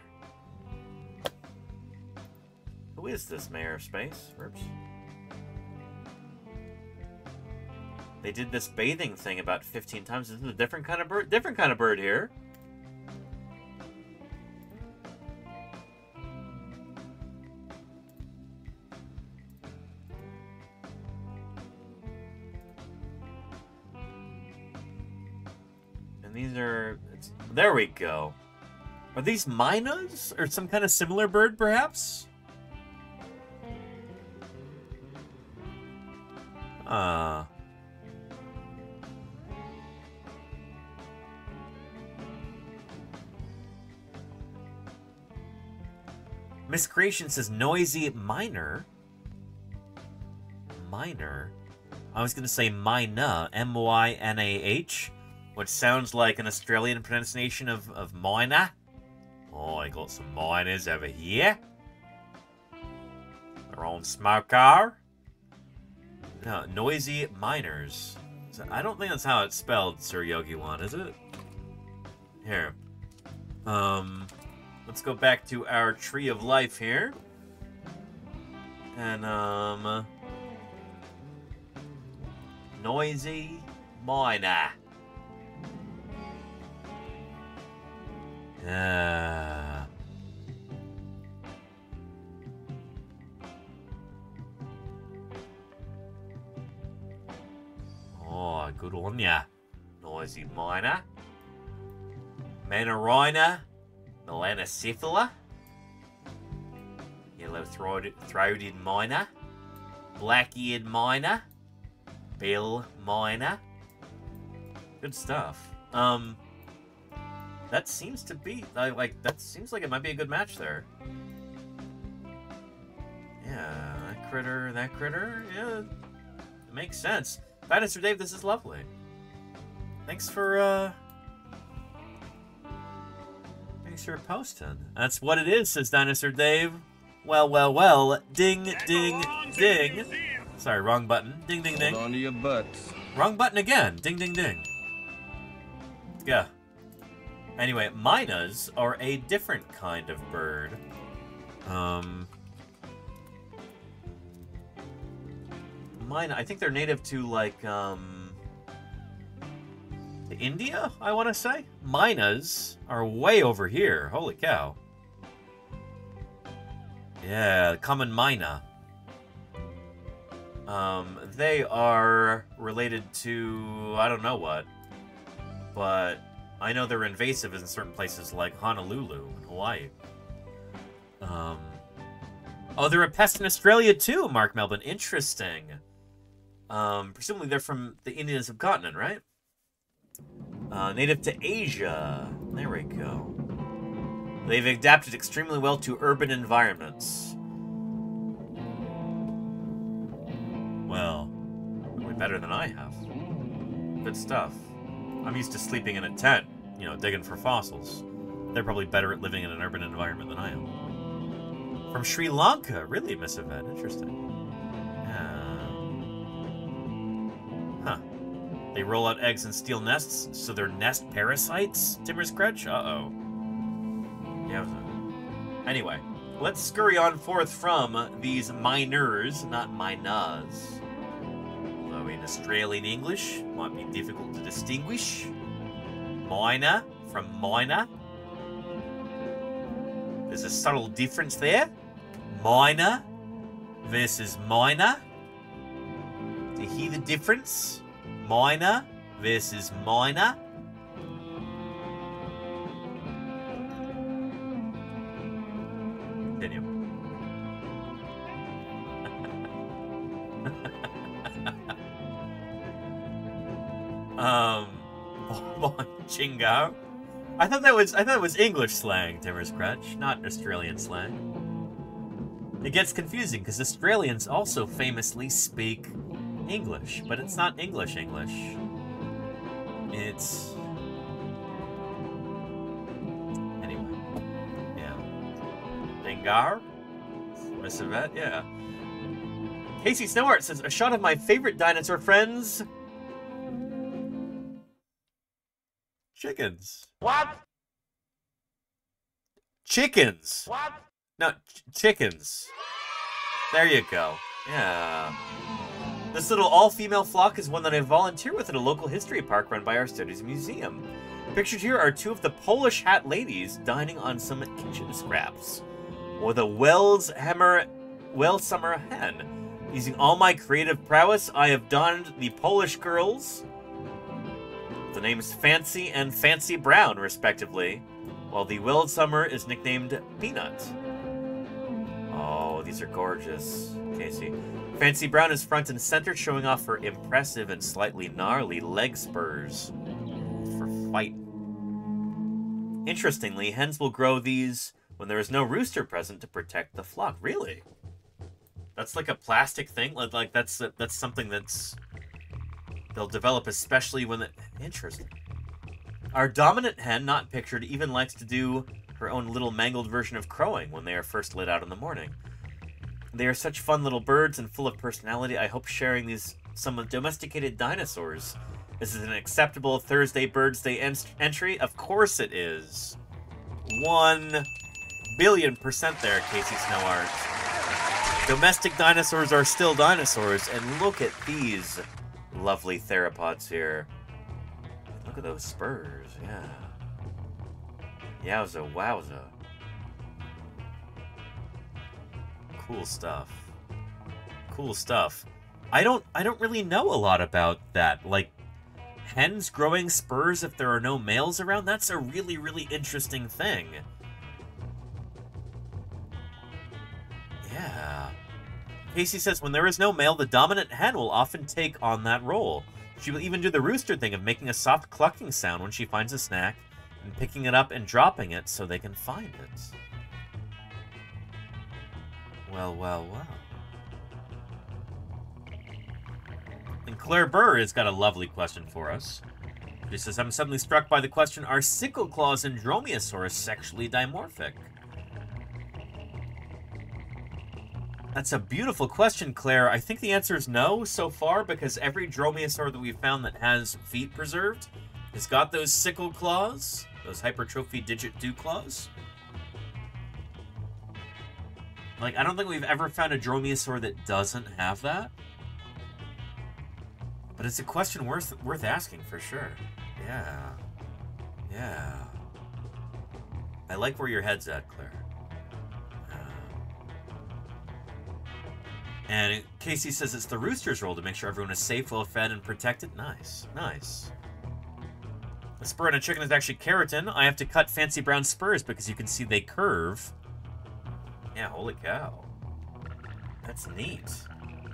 Who is this, Mayor of Space? Oops. They did this bathing thing about 15 times. This is a different kind of bird. Different kind of bird here. And these are... there we go. Are these mynas? Or some kind of similar bird, perhaps? Miss Creation says noisy minor. Minor? I was going to say Myna, M-Y-N-A-H, which sounds like an Australian pronunciation of minor. Oh, I got some miners over here. They're on smoker. No, noisy miners. So I don't think that's how it's spelled, Sir Yogi-wan, is it? Here. Let's go back to our tree of life here. And, noisy miner. Yeah. Oh, good on ya. Noisy miner. Manarina. Melanocephala. Yellow-throated miner. Black-eared miner. Bill miner. Good stuff. That seems to be that seems like it might be a good match there. Yeah, that critter, yeah, it makes sense. Dinosaur Dave, this is lovely. Thanks for posting. That's what it is, says Dinosaur Dave. Well. Ding, ding, ding. Sorry, wrong button. Ding, ding, ding. Hold on to your butts. Wrong button again. Ding, ding, ding. Yeah. Anyway, mynas are a different kind of bird. Myna, I think they're native to, like, India, I want to say. Mynas are way over here. Holy cow. Yeah, common myna. They are related to, I don't know what, but I know they're invasive in certain places like Honolulu in Hawaii. Oh, they're a pest in Australia too, Mark Melbourne. Interesting. Presumably they're from the Indian subcontinent, right? Native to Asia. There we go. They've adapted extremely well to urban environments. Well, way better than I have. Good stuff. I'm used to sleeping in a tent, you know, digging for fossils. They're probably better at living in an urban environment than I am. From Sri Lanka, really, Miss Yvette. Interesting. Huh. They roll out eggs in steel nests, so they're nest parasites? Timmer's Crutch? Uh-oh. Yeah. Anyway, let's scurry on forth from these miners, not miners. Although in Australian English, might be difficult to distinguish. Miner from miner. There's a subtle difference there. Miner versus miner. Do you hear the difference? Miner versus miner. Continue. Chingo. I thought that was English slang, Timmer's Crutch, not Australian slang. It gets confusing because Australians also famously speak English, but it's not English. It's... Anyway. Yeah. Dengar? Miss Yvette? Yeah. Casey Snowart says, a shot of my favorite dinosaur friends. Chickens. What? Chickens. What? No, chickens. There you go. Yeah. This little all-female flock is one that I volunteer with at a local history park run by our studies museum. Pictured here are two of the Polish hat ladies dining on some kitchen scraps. Or the Welshammer hen. Using all my creative prowess, I have donned the Polish girls. The names Fancy and Fancy Brown, respectively, while the Welshammer is nicknamed Peanut. Oh, these are gorgeous, Casey. Fancy Brown is front and center, showing off her impressive and slightly gnarly leg spurs for fight. Interestingly, hens will grow these when there is no rooster present to protect the flock. Really? That's like a plastic thing? Like that's something that's... They'll develop especially when... Interesting. Our dominant hen, not pictured, even likes to do her own little mangled version of crowing when they are first let out in the morning. They are such fun little birds and full of personality. I hope sharing some domesticated dinosaurs. This is an acceptable Thursday BIRDSday entry. Of course it is. 1 billion% there, Casey Snowart. Domestic dinosaurs are still dinosaurs, and look at these lovely theropods here. Look at those spurs, yeah. Yowza, wowza. Cool stuff. Cool stuff. I don't really know a lot about that. Like, hens growing spurs if there are no males around? That's a really, really interesting thing. Yeah. Casey says, when there is no male, the dominant hen will often take on that role. She will even do the rooster thing of making a soft clucking sound when she finds a snack and picking it up and dropping it so they can find it. Well, well, well. And Claire Burr has got a lovely question for us. She says, I'm suddenly struck by the question, are sickle claws in Dromaeosaurus sexually dimorphic? That's a beautiful question, Claire. I think the answer is no so far, because every dromaeosaur that we've found that has feet preserved has got those sickle claws, those hypertrophy digit dew claws. Like, I don't think we've ever found a dromaeosaur that doesn't have that. But it's a question worth asking for sure. Yeah. Yeah. I like where your head's at, Claire. And Casey says it's the rooster's role to make sure everyone is safe, well-fed, and protected. Nice. Nice. A spur on a chicken is actually keratin. I have to cut fancy brown spurs because you can see they curve. Yeah, holy cow. That's neat.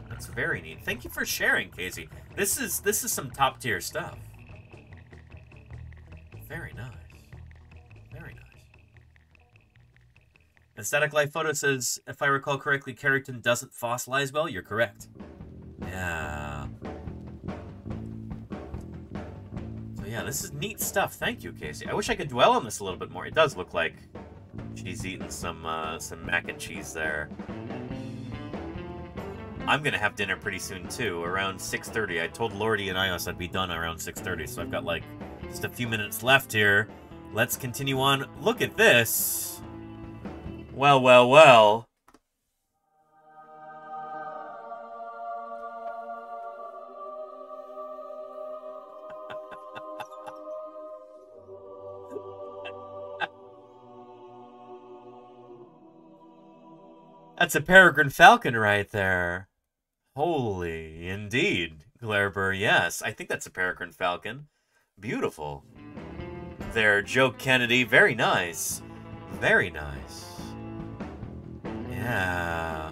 That's very neat. Thank you for sharing, Casey. This is some top tier stuff. Very nice. Very nice. And Static Life Photo says, if I recall correctly, keratin doesn't fossilize well. You're correct. Yeah. So yeah, this is neat stuff. Thank you, Casey. I wish I could dwell on this a little bit more. It does look like she's eating some mac and cheese there. I'm gonna have dinner pretty soon too, around 6:30. I told Lordy and Ios I'd be done around 6:30, so I've got like just a few minutes left here. Let's continue on. Look at this. Well, well, well. That's a peregrine falcon right there. Holy, indeed. Glareburr, yes. I think that's a peregrine falcon. Beautiful. There, Joe Kennedy. Very nice. Very nice. Yeah.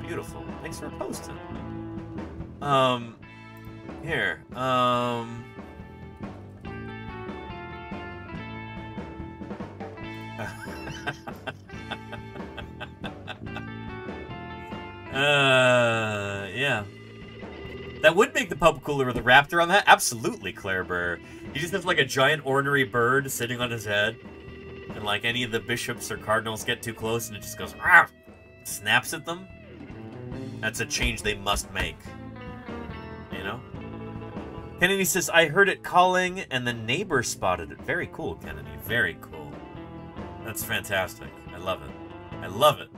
Beautiful. Thanks for posting. Here. Yeah. That would make the pub cooler with a raptor on that. Absolutely, Clareburr. He just has like a giant ornery bird sitting on his head. And like any of the bishops or cardinals get too close and it just goes, "Argh!" Snaps at them. That's a change they must make. You know? Kennedy says, I heard it calling and the neighbor spotted it. Very cool, Kennedy. Very cool. That's fantastic. I love it. I love it.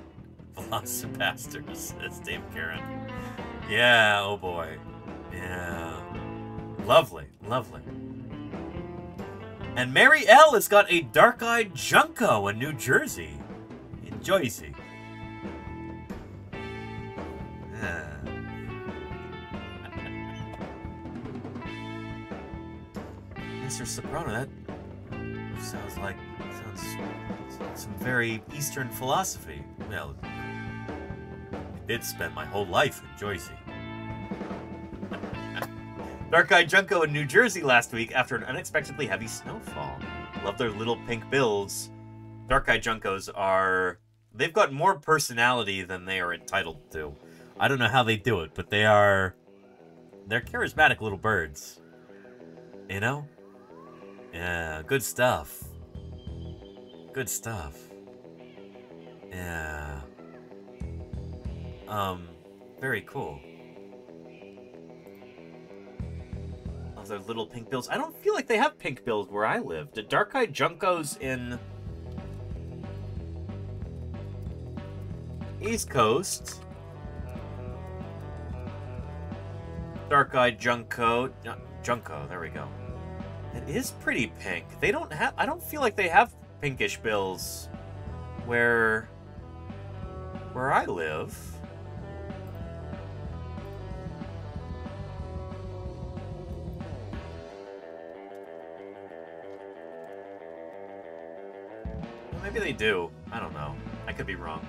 Velocipastors, says Dame Karen. Yeah, oh boy. Yeah. Lovely, lovely. And Mary L has got a dark-eyed Junco in New Jersey. In Jersey. Yeah. Mr. Soprano, that sounds like some very Eastern philosophy. Well, I did spend my whole life in Jersey. Dark-eyed Junco in New Jersey last week after an unexpectedly heavy snowfall. Love their little pink bills. Dark-eyed Juncos are... They've got more personality than they are entitled to. I don't know how they do it, but they're charismatic little birds. You know? Yeah, good stuff. Good stuff. Yeah. Very cool. Love their little pink bills. I don't feel like they have pink bills where I live. The dark-eyed Juncos in East Coast. Dark-eyed Junco. Junco, there we go. It is pretty pink. They don't have... I don't feel like they have pinkish bills where I live. Well, maybe they do. I don't know. I could be wrong.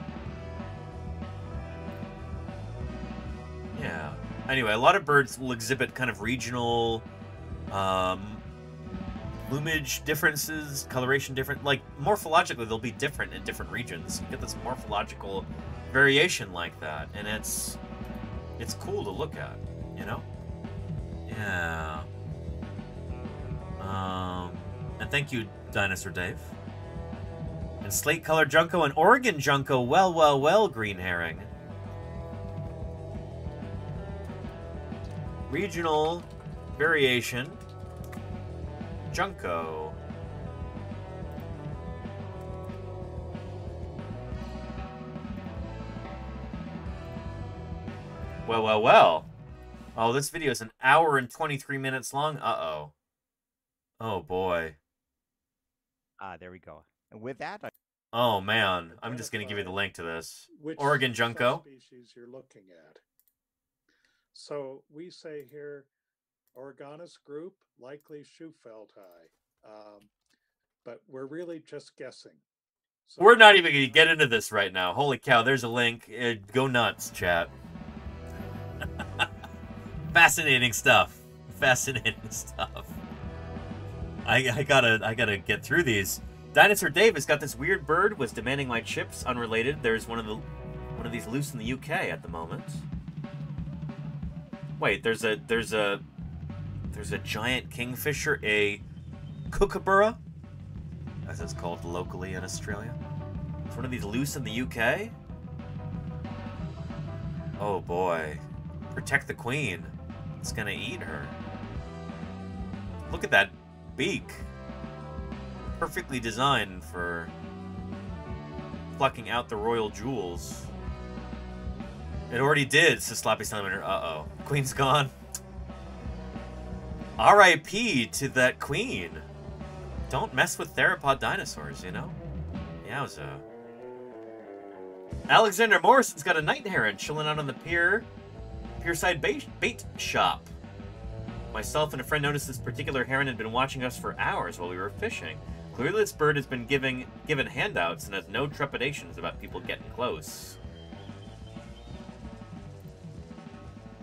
Yeah. Anyway, a lot of birds will exhibit kind of regional plumage differences, coloration different, like morphologically they'll be different in different regions. You get this morphological variation like that, and it's cool to look at, you know? Yeah. And thank you, Dinosaur Dave. And slate colored Junco and Oregon Junco, well, well, well, green herring. Regional variation. Junco. Well, well, well. Oh, this video is an hour and 23 minutes long. Uh-oh. Oh, boy. There we go. And with that, oh, man. I'm just going to give you the link to this. Oregon Junco. Species you're looking at. So we say here Oregonus group, likely Schufeldti. But we're really just guessing. So We're not even going to get into this right now. Holy cow, there's a link. Go nuts, chat. Fascinating stuff. Fascinating stuff. I gotta get through these. Dinosaur Dave has got this weird bird, was demanding my chips, unrelated. There's one of these loose in the UK at the moment. Wait, there's a giant kingfisher, a kookaburra, as it's called locally in Australia. Is one of these loose in the UK? Oh boy. Protect the queen. It's gonna eat her. Look at that beak. Perfectly designed for plucking out the royal jewels. It already did, says Sloppy Salamander. Uh-oh. Queen's gone. R.I.P. to that queen. Don't mess with theropod dinosaurs, you know? Yowza. Alexander Morrison's got a night heron chilling out on the pierside bait shop. Myself and a friend noticed this particular heron had been watching us for hours while we were fishing. Clearly this bird has been given handouts and has no trepidations about people getting close.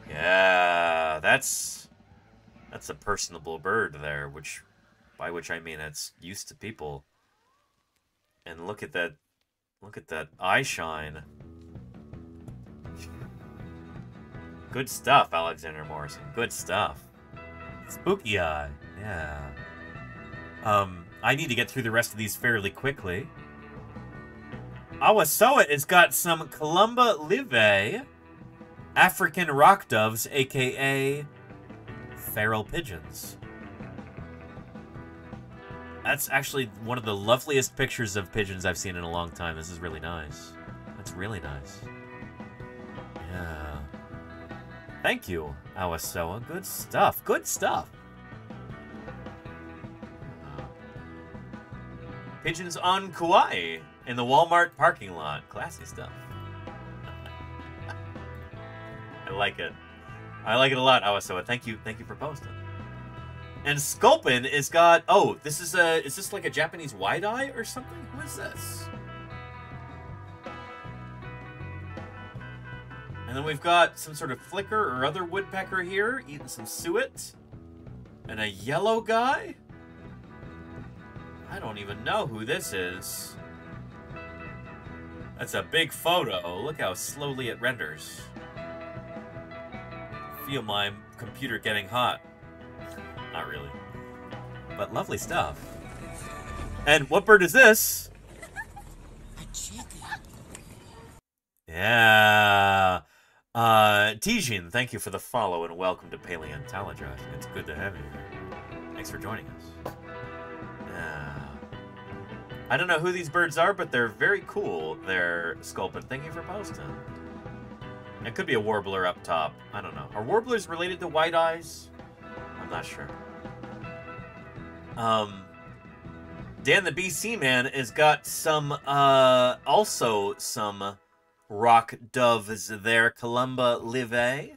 Yeah, that's a personable bird there, by which I mean it's used to people. And look at that eye shine. Good stuff, Alexander Morrison. Good stuff. Spooky eye. Yeah. I need to get through the rest of these fairly quickly. Awasoa has got some Columba livae, African rock doves, aka feral pigeons. That's actually one of the loveliest pictures of pigeons I've seen in a long time. This is really nice. That's really nice. Yeah. Thank you, Awasoa. Good stuff. Good stuff. Pigeons on Kauai in the Walmart parking lot. Classy stuff. I like it. I like it a lot, Awasoa. Thank you for posting. And Sculpin has got, oh, is this like a Japanese wide-eye or something? Who is this? And then we've got some sort of flicker or other woodpecker here, eating some suet. And a yellow guy? I don't even know who this is. That's a big photo. Look how slowly it renders. Feel my computer getting hot. Not really. But lovely stuff. And what bird is this? Yeah. Tijin, thank you for the follow and welcome to Paleontologizing. It's good to have you here. Thanks for joining us. Yeah. I don't know who these birds are, but they're very cool. They're Sculpin. Thank you for posting. It could be a warbler up top. I don't know. Are warblers related to white eyes? I'm not sure. Dan the BC man has got some, also some rock doves there. Columba livae.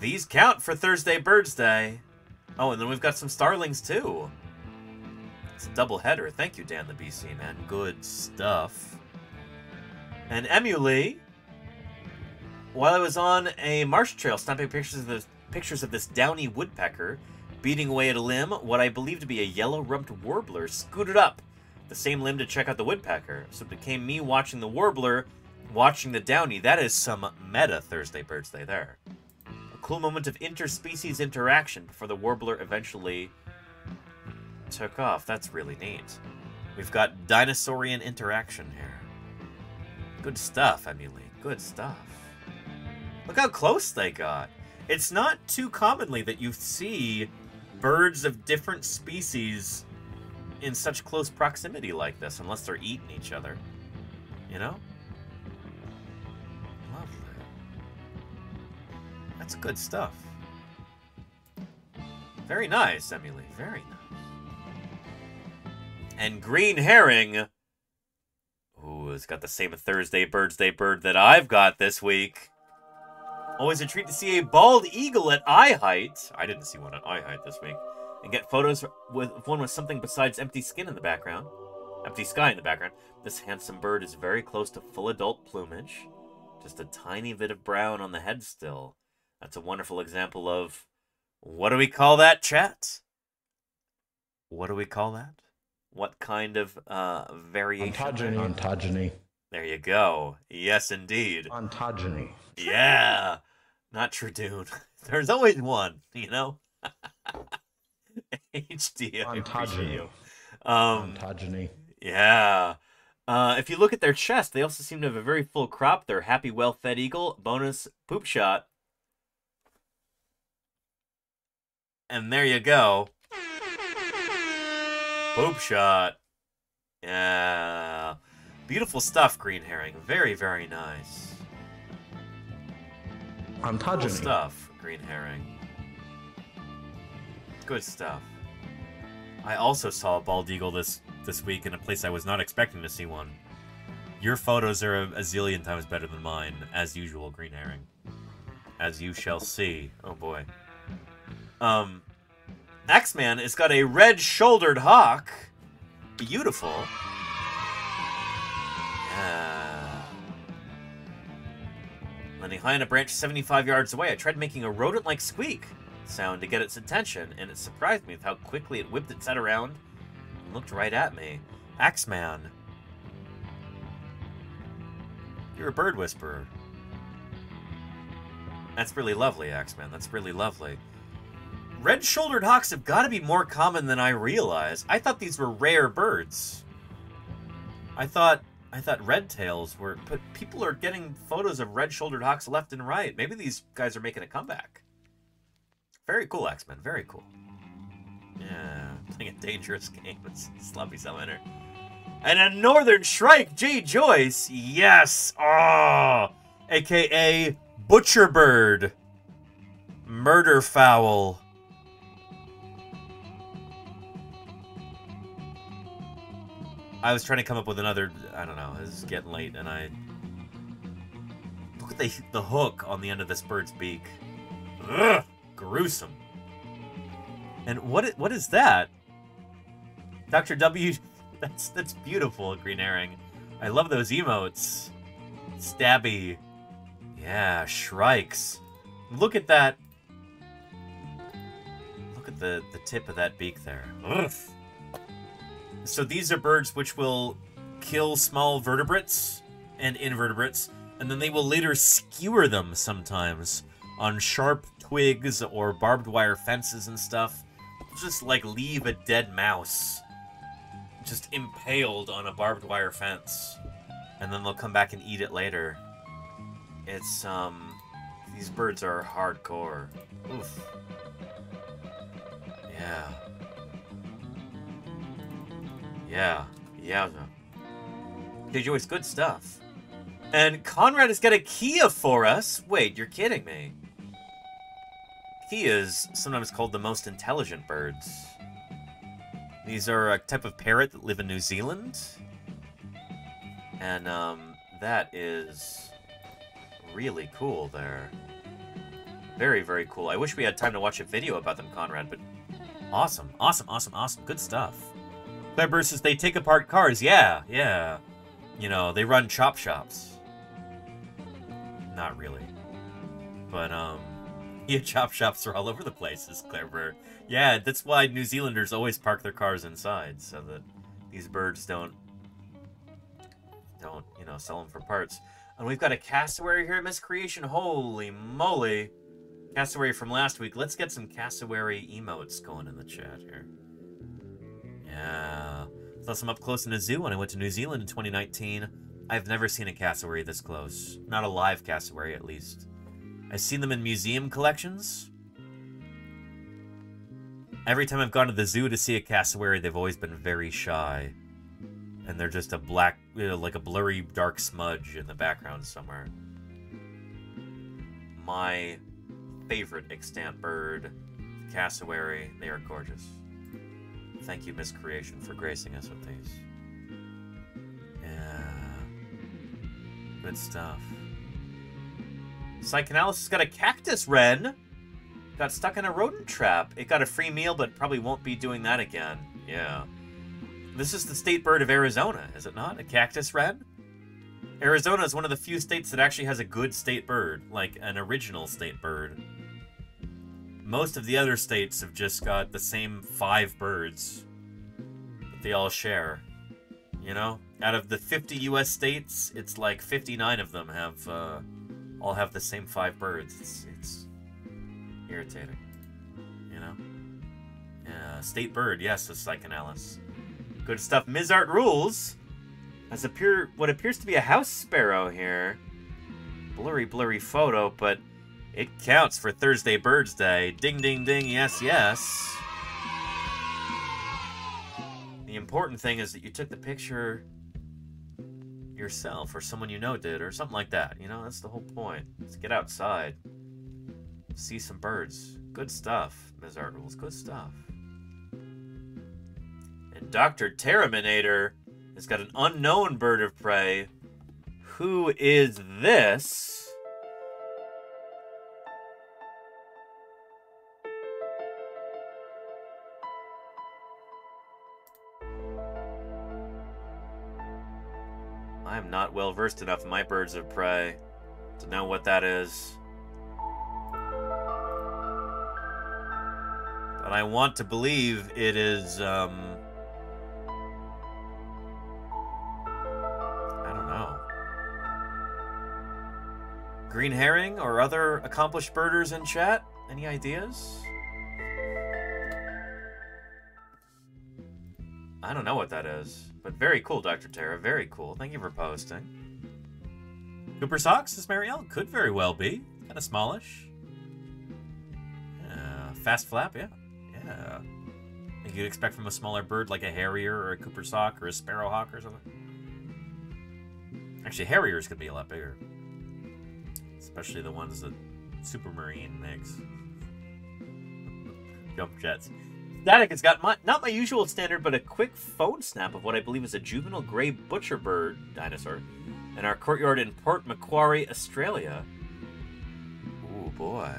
These count for Thursday BIRDSday. Oh, and then we've got some starlings too. It's a double header. Thank you, Dan the BC man. Good stuff. And Emily, while I was on a marsh trail snapping pictures of this downy woodpecker beating away at a limb, what I believe to be a yellow-rumped warbler scooted up the same limb to check out the woodpecker. So it became me watching the warbler, watching the downy. That is some meta Thursday BIRDSday there. A cool moment of interspecies interaction before the warbler eventually took off. That's really neat. We've got dinosaurian interaction here. Good stuff, Emily. Good stuff. Look how close they got. It's not too commonly that you see birds of different species in such close proximity like this, unless they're eating each other. You know? Lovely. That's good stuff. Very nice, Emily. Very nice. And green herring, who has got the same Thursday BIRDSday bird that I've got this week. Always a treat to see a bald eagle at eye height. I didn't see one at eye height this week. And get photos with one with something besides empty skin in the background. Empty sky in the background. This handsome bird is very close to full adult plumage. Just a tiny bit of brown on the head still. That's a wonderful example of... What do we call that, chat? What do we call that? What kind of variation? Ontogeny. There you go. Yes, indeed. Ontogeny. Yeah. Not Tradoon. There's always one, you know? HD, I appreciate you. Ontogeny. Yeah. If you look at their chest, they also seem to have a very full crop. They're happy, well-fed eagle. Bonus poop shot. And there you go. Poop shot. Yeah. Beautiful stuff, green herring. Very, very nice. Ontogeny. Cool stuff, green herring. Good stuff. I also saw a bald eagle this week in a place I was not expecting to see one. Your photos are a zillion times better than mine, as usual, green herring. As you shall see. Oh boy. Axeman has got a red-shouldered hawk. Beautiful. Yeah. Landing high on a branch 75 yards away, I tried making a rodent-like squeak sound to get its attention, and it surprised me with how quickly it whipped its head around and looked right at me. Axeman. You're a bird whisperer. That's really lovely, Axeman. That's really lovely. Red-shouldered hawks have got to be more common than I realized. I thought these were rare birds. I thought red tails were... But people are getting photos of red-shouldered hawks left and right. Maybe these guys are making a comeback. Very cool, Axeman. Very cool. Yeah, playing a dangerous game. It's Sloppy Salamander. And a Northern Shrike, J. Joyce. Yes. Oh, a.k.a. Butcher Bird. Murder Fowl. I was trying to come up with another... I don't know. This is getting late, and I... Look at the hook on the end of this bird's beak. Ugh. Gruesome. And what is that? Dr. W, that's beautiful, green herring. I love those emotes. Stabby. Yeah, shrikes. Look at that. Look at the tip of that beak there. Ugh. So these are birds which will kill small vertebrates and invertebrates, and then they will later skewer them sometimes on sharp twigs or barbed wire fences and stuff. Just like leave a dead mouse just impaled on a barbed wire fence, and then they'll come back and eat it later. It's these birds are hardcore. Oof. Yeah. Did you always good stuff. And Conrad has got a Kia for us. Wait, you're kidding me. Kias, sometimes called the most intelligent birds. These are a type of parrot that live in New Zealand. And that is really cool there. Very, very cool. I wish we had time to watch a video about them, Conrad, but awesome. Good stuff. Claire says they take apart cars. Yeah. You know, they run chop shops. Not really. But, yeah, chop shops are all over the place, is Claire Burr. Yeah, that's why New Zealanders always park their cars inside, so that these birds don't, you know, sell them for parts. And we've got a cassowary here at Miscreation. Holy moly. Cassowary from last week. Let's get some cassowary emotes going in the chat here. Yeah. Saw some up close in a zoo when I went to New Zealand in 2019. I've never seen a cassowary this close. Not a live cassowary, at least. I've seen them in museum collections. Every time I've gone to the zoo to see a cassowary, they've always been very shy. And they're just a black, you know, like a blurry, dark smudge in the background somewhere. My favorite extant bird, cassowary. They are gorgeous. Thank you, Miscreation, for gracing us with these. Yeah. Good stuff. Psychanalysis has got a cactus wren. Got stuck in a rodent trap. It got a free meal, but probably won't be doing that again. Yeah. This is the state bird of Arizona, is it not? A cactus wren? Arizona is one of the few states that actually has a good state bird, like an original state bird. Most of the other states have just got the same 5 birds that they all share. You know? Out of the 50 US states, it's like 59 of them have, all have the same 5 birds. It's irritating. You know? Yeah, state bird, yes, is Psychanalysis. Good stuff. Mizart Rules has what appears to be a house sparrow here. Blurry photo, but it counts for Thursday BIRDSday. Ding, ding, ding, yes, yes. The important thing is that you took the picture yourself, or someone you know did, or something like that. You know, that's the whole point. Let's get outside. See some birds. Good stuff, Mizart Rules. Good stuff. And Dr. Terraminator has got an unknown bird of prey. Who is this? I'm not well versed enough in my birds of prey to know what that is. But I want to believe it is, I don't know. Green herring or other accomplished birders in chat? Any ideas? I don't know what that is, but very cool, Dr. Terra. Very cool. Thank you for posting. Cooper Socks, is Marielle? Could very well be. Kind of smallish. Fast flap, yeah. Yeah. I think you'd expect from a smaller bird like a harrier or a Cooper Sock or a sparrowhawk or something. Actually, harriers could be a lot bigger. Especially the ones that Supermarine makes. Jump jets. Static has got not my usual standard, but a quick phone snap of what I believe is a juvenile grey butcherbird dinosaur in our courtyard in Port Macquarie, Australia. Ooh, boy.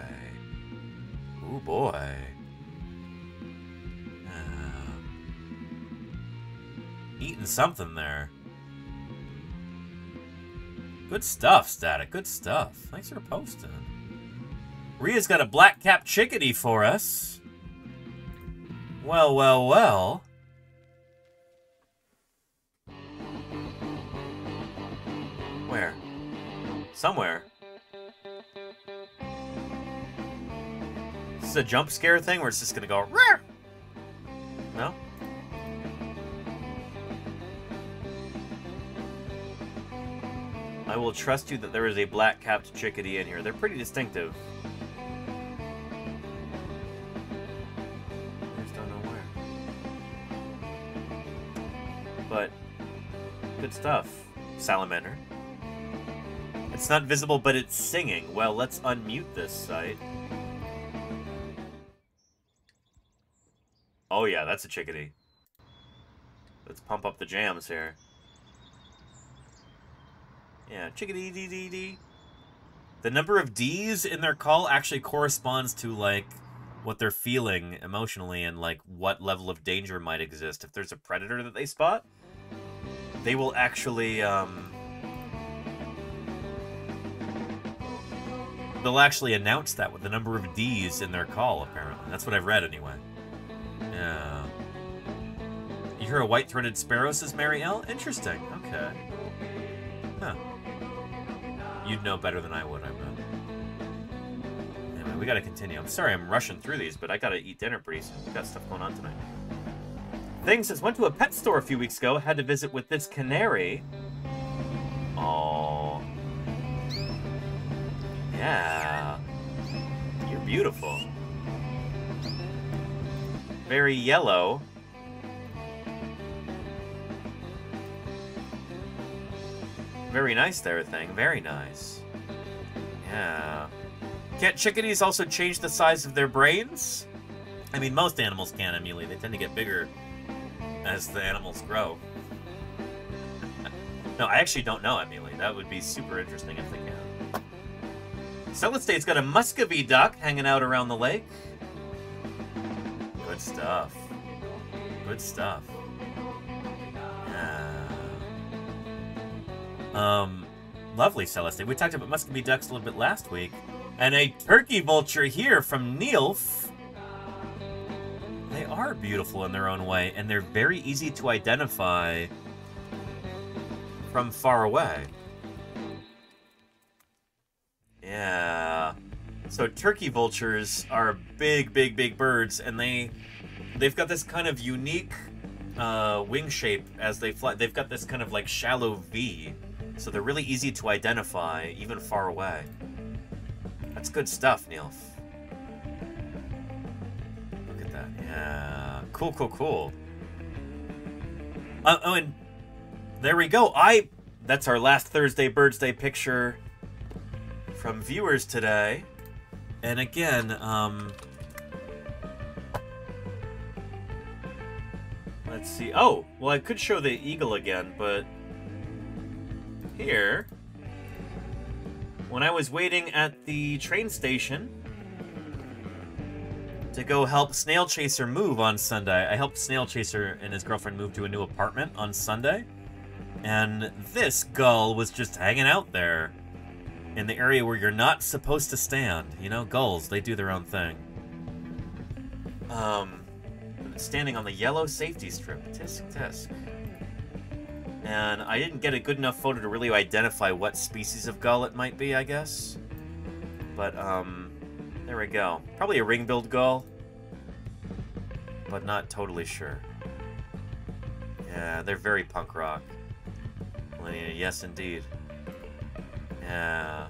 Ooh, boy. Eating something there. Good stuff, Static. Good stuff. Thanks for posting. Rhea's got a black-capped chickadee for us. Well, well, well. Where? Somewhere. Is this a jump scare thing where it's just gonna go Rawr! No? I will trust you that there is a black-capped chickadee in here. They're pretty distinctive. But good stuff, salamander. It's not visible, but it's singing. Well, let's unmute this site. Oh yeah, that's a chickadee. Let's pump up the jams here. Yeah, chickadee dee dee dee. The number of D's in their call actually corresponds to like what they're feeling emotionally and like what level of danger might exist. If there's a predator that they spot, they will actually, they'll actually announce that with the number of D's in their call, apparently. That's what I've read, anyway. Yeah. You hear a white-throated sparrow, says Mary L? Interesting. Okay. Huh. You'd know better than I would, I bet. Anyway, we gotta continue. I'm sorry I'm rushing through these, but I gotta eat dinner pretty soon. We've got stuff going on tonight. Thing says, went to a pet store a few weeks ago, had to visit with this canary. Oh. Yeah. You're beautiful. Very yellow. Very nice there, Thing. Very nice. Yeah. Can't chickadees also change the size of their brains? I mean, most animals can, Amelie. They tend to get bigger as the animals grow. No, I actually don't know, Amelie. That would be super interesting if they can. Celestate's got a Muscovy duck hanging out around the lake. Good stuff. Good stuff. Lovely Celestate. We talked about Muscovy ducks a little bit last week. And a turkey vulture here from Neilf. They are beautiful in their own way, and they're very easy to identify from far away. Yeah. So turkey vultures are big, big, big birds, and they've got this kind of unique wing shape as they fly. They've got this kind of like shallow V, so they're really easy to identify even far away. That's good stuff, Neilf. Look at that. Yeah. Cool, cool, cool. Oh, and there we go. That's our last Thursday BIRDSday picture from viewers today. And again, let's see. Oh, well, I could show the eagle again, but here, when I was waiting at the train station to go help Snail Chaser move on Sunday, I helped Snail Chaser and his girlfriend move to a new apartment on Sunday, and this gull was just hanging out there in the area where you're not supposed to stand. You know, gulls, they do their own thing. Standing on the yellow safety strip. Tisk, tisk. And I didn't get a good enough photo to really identify what species of gull it might be, I guess. But, there we go. Probably a ring-billed gull, but not totally sure. Yeah, they're very punk rock. Yes, indeed. Yeah.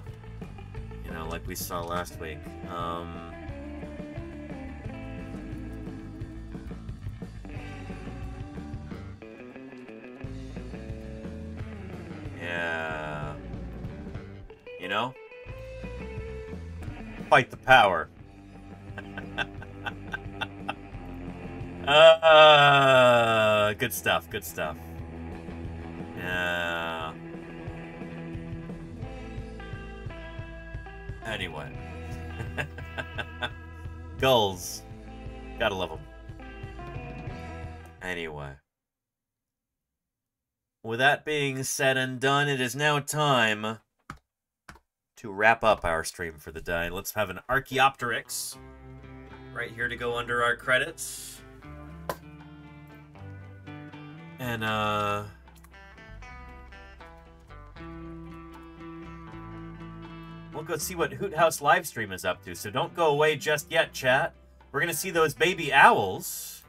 You know, like we saw last week. Yeah. You know? Fight the power. Good stuff, good stuff. Yeah. Anyway. Gulls. Gotta love them. Anyway. With that being said and done, it is now time to wrap up our stream for the day. Let's have an Archaeopteryx right here to go under our credits. And, we'll go see what Hoot House Livestream is up to, so don't go away just yet, chat. We're gonna see those baby owls.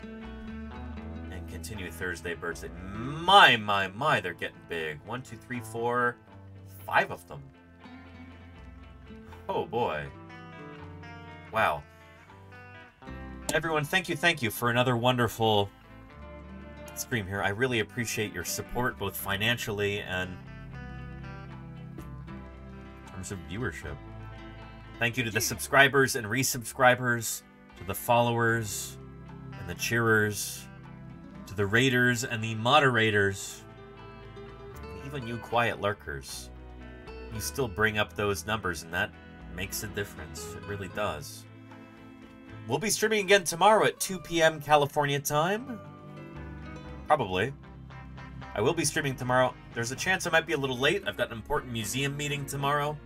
And continue Thursday BIRDSday. My, they're getting big. 1, 2, 3, 4, 5 of them. Oh boy. Wow. Everyone, thank you for another wonderful stream here. I really appreciate your support, both financially and in terms of viewership. Thank you to the subscribers and resubscribers, to the followers and the cheerers, to the raiders and the moderators, and even you quiet lurkers. You still bring up those numbers, and that makes a difference. It really does. We'll be streaming again tomorrow at 2 p.m. California time. Probably. I will be streaming tomorrow. There's a chance I might be a little late. I've got an important museum meeting tomorrow.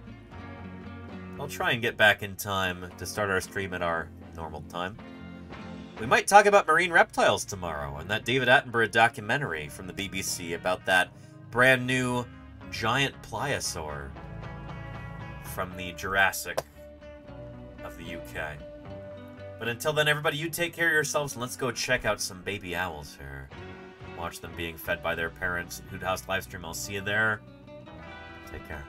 I'll try and get back in time to start our stream at our normal time. We might talk about marine reptiles tomorrow and that David Attenborough documentary from the BBC about that brand new giant pliosaur from the Jurassic of the UK. But until then, everybody, you take care of yourselves and let's go check out some baby owls here. Watch them being fed by their parents. Hoot House Livestream. I'll see you there. Take care.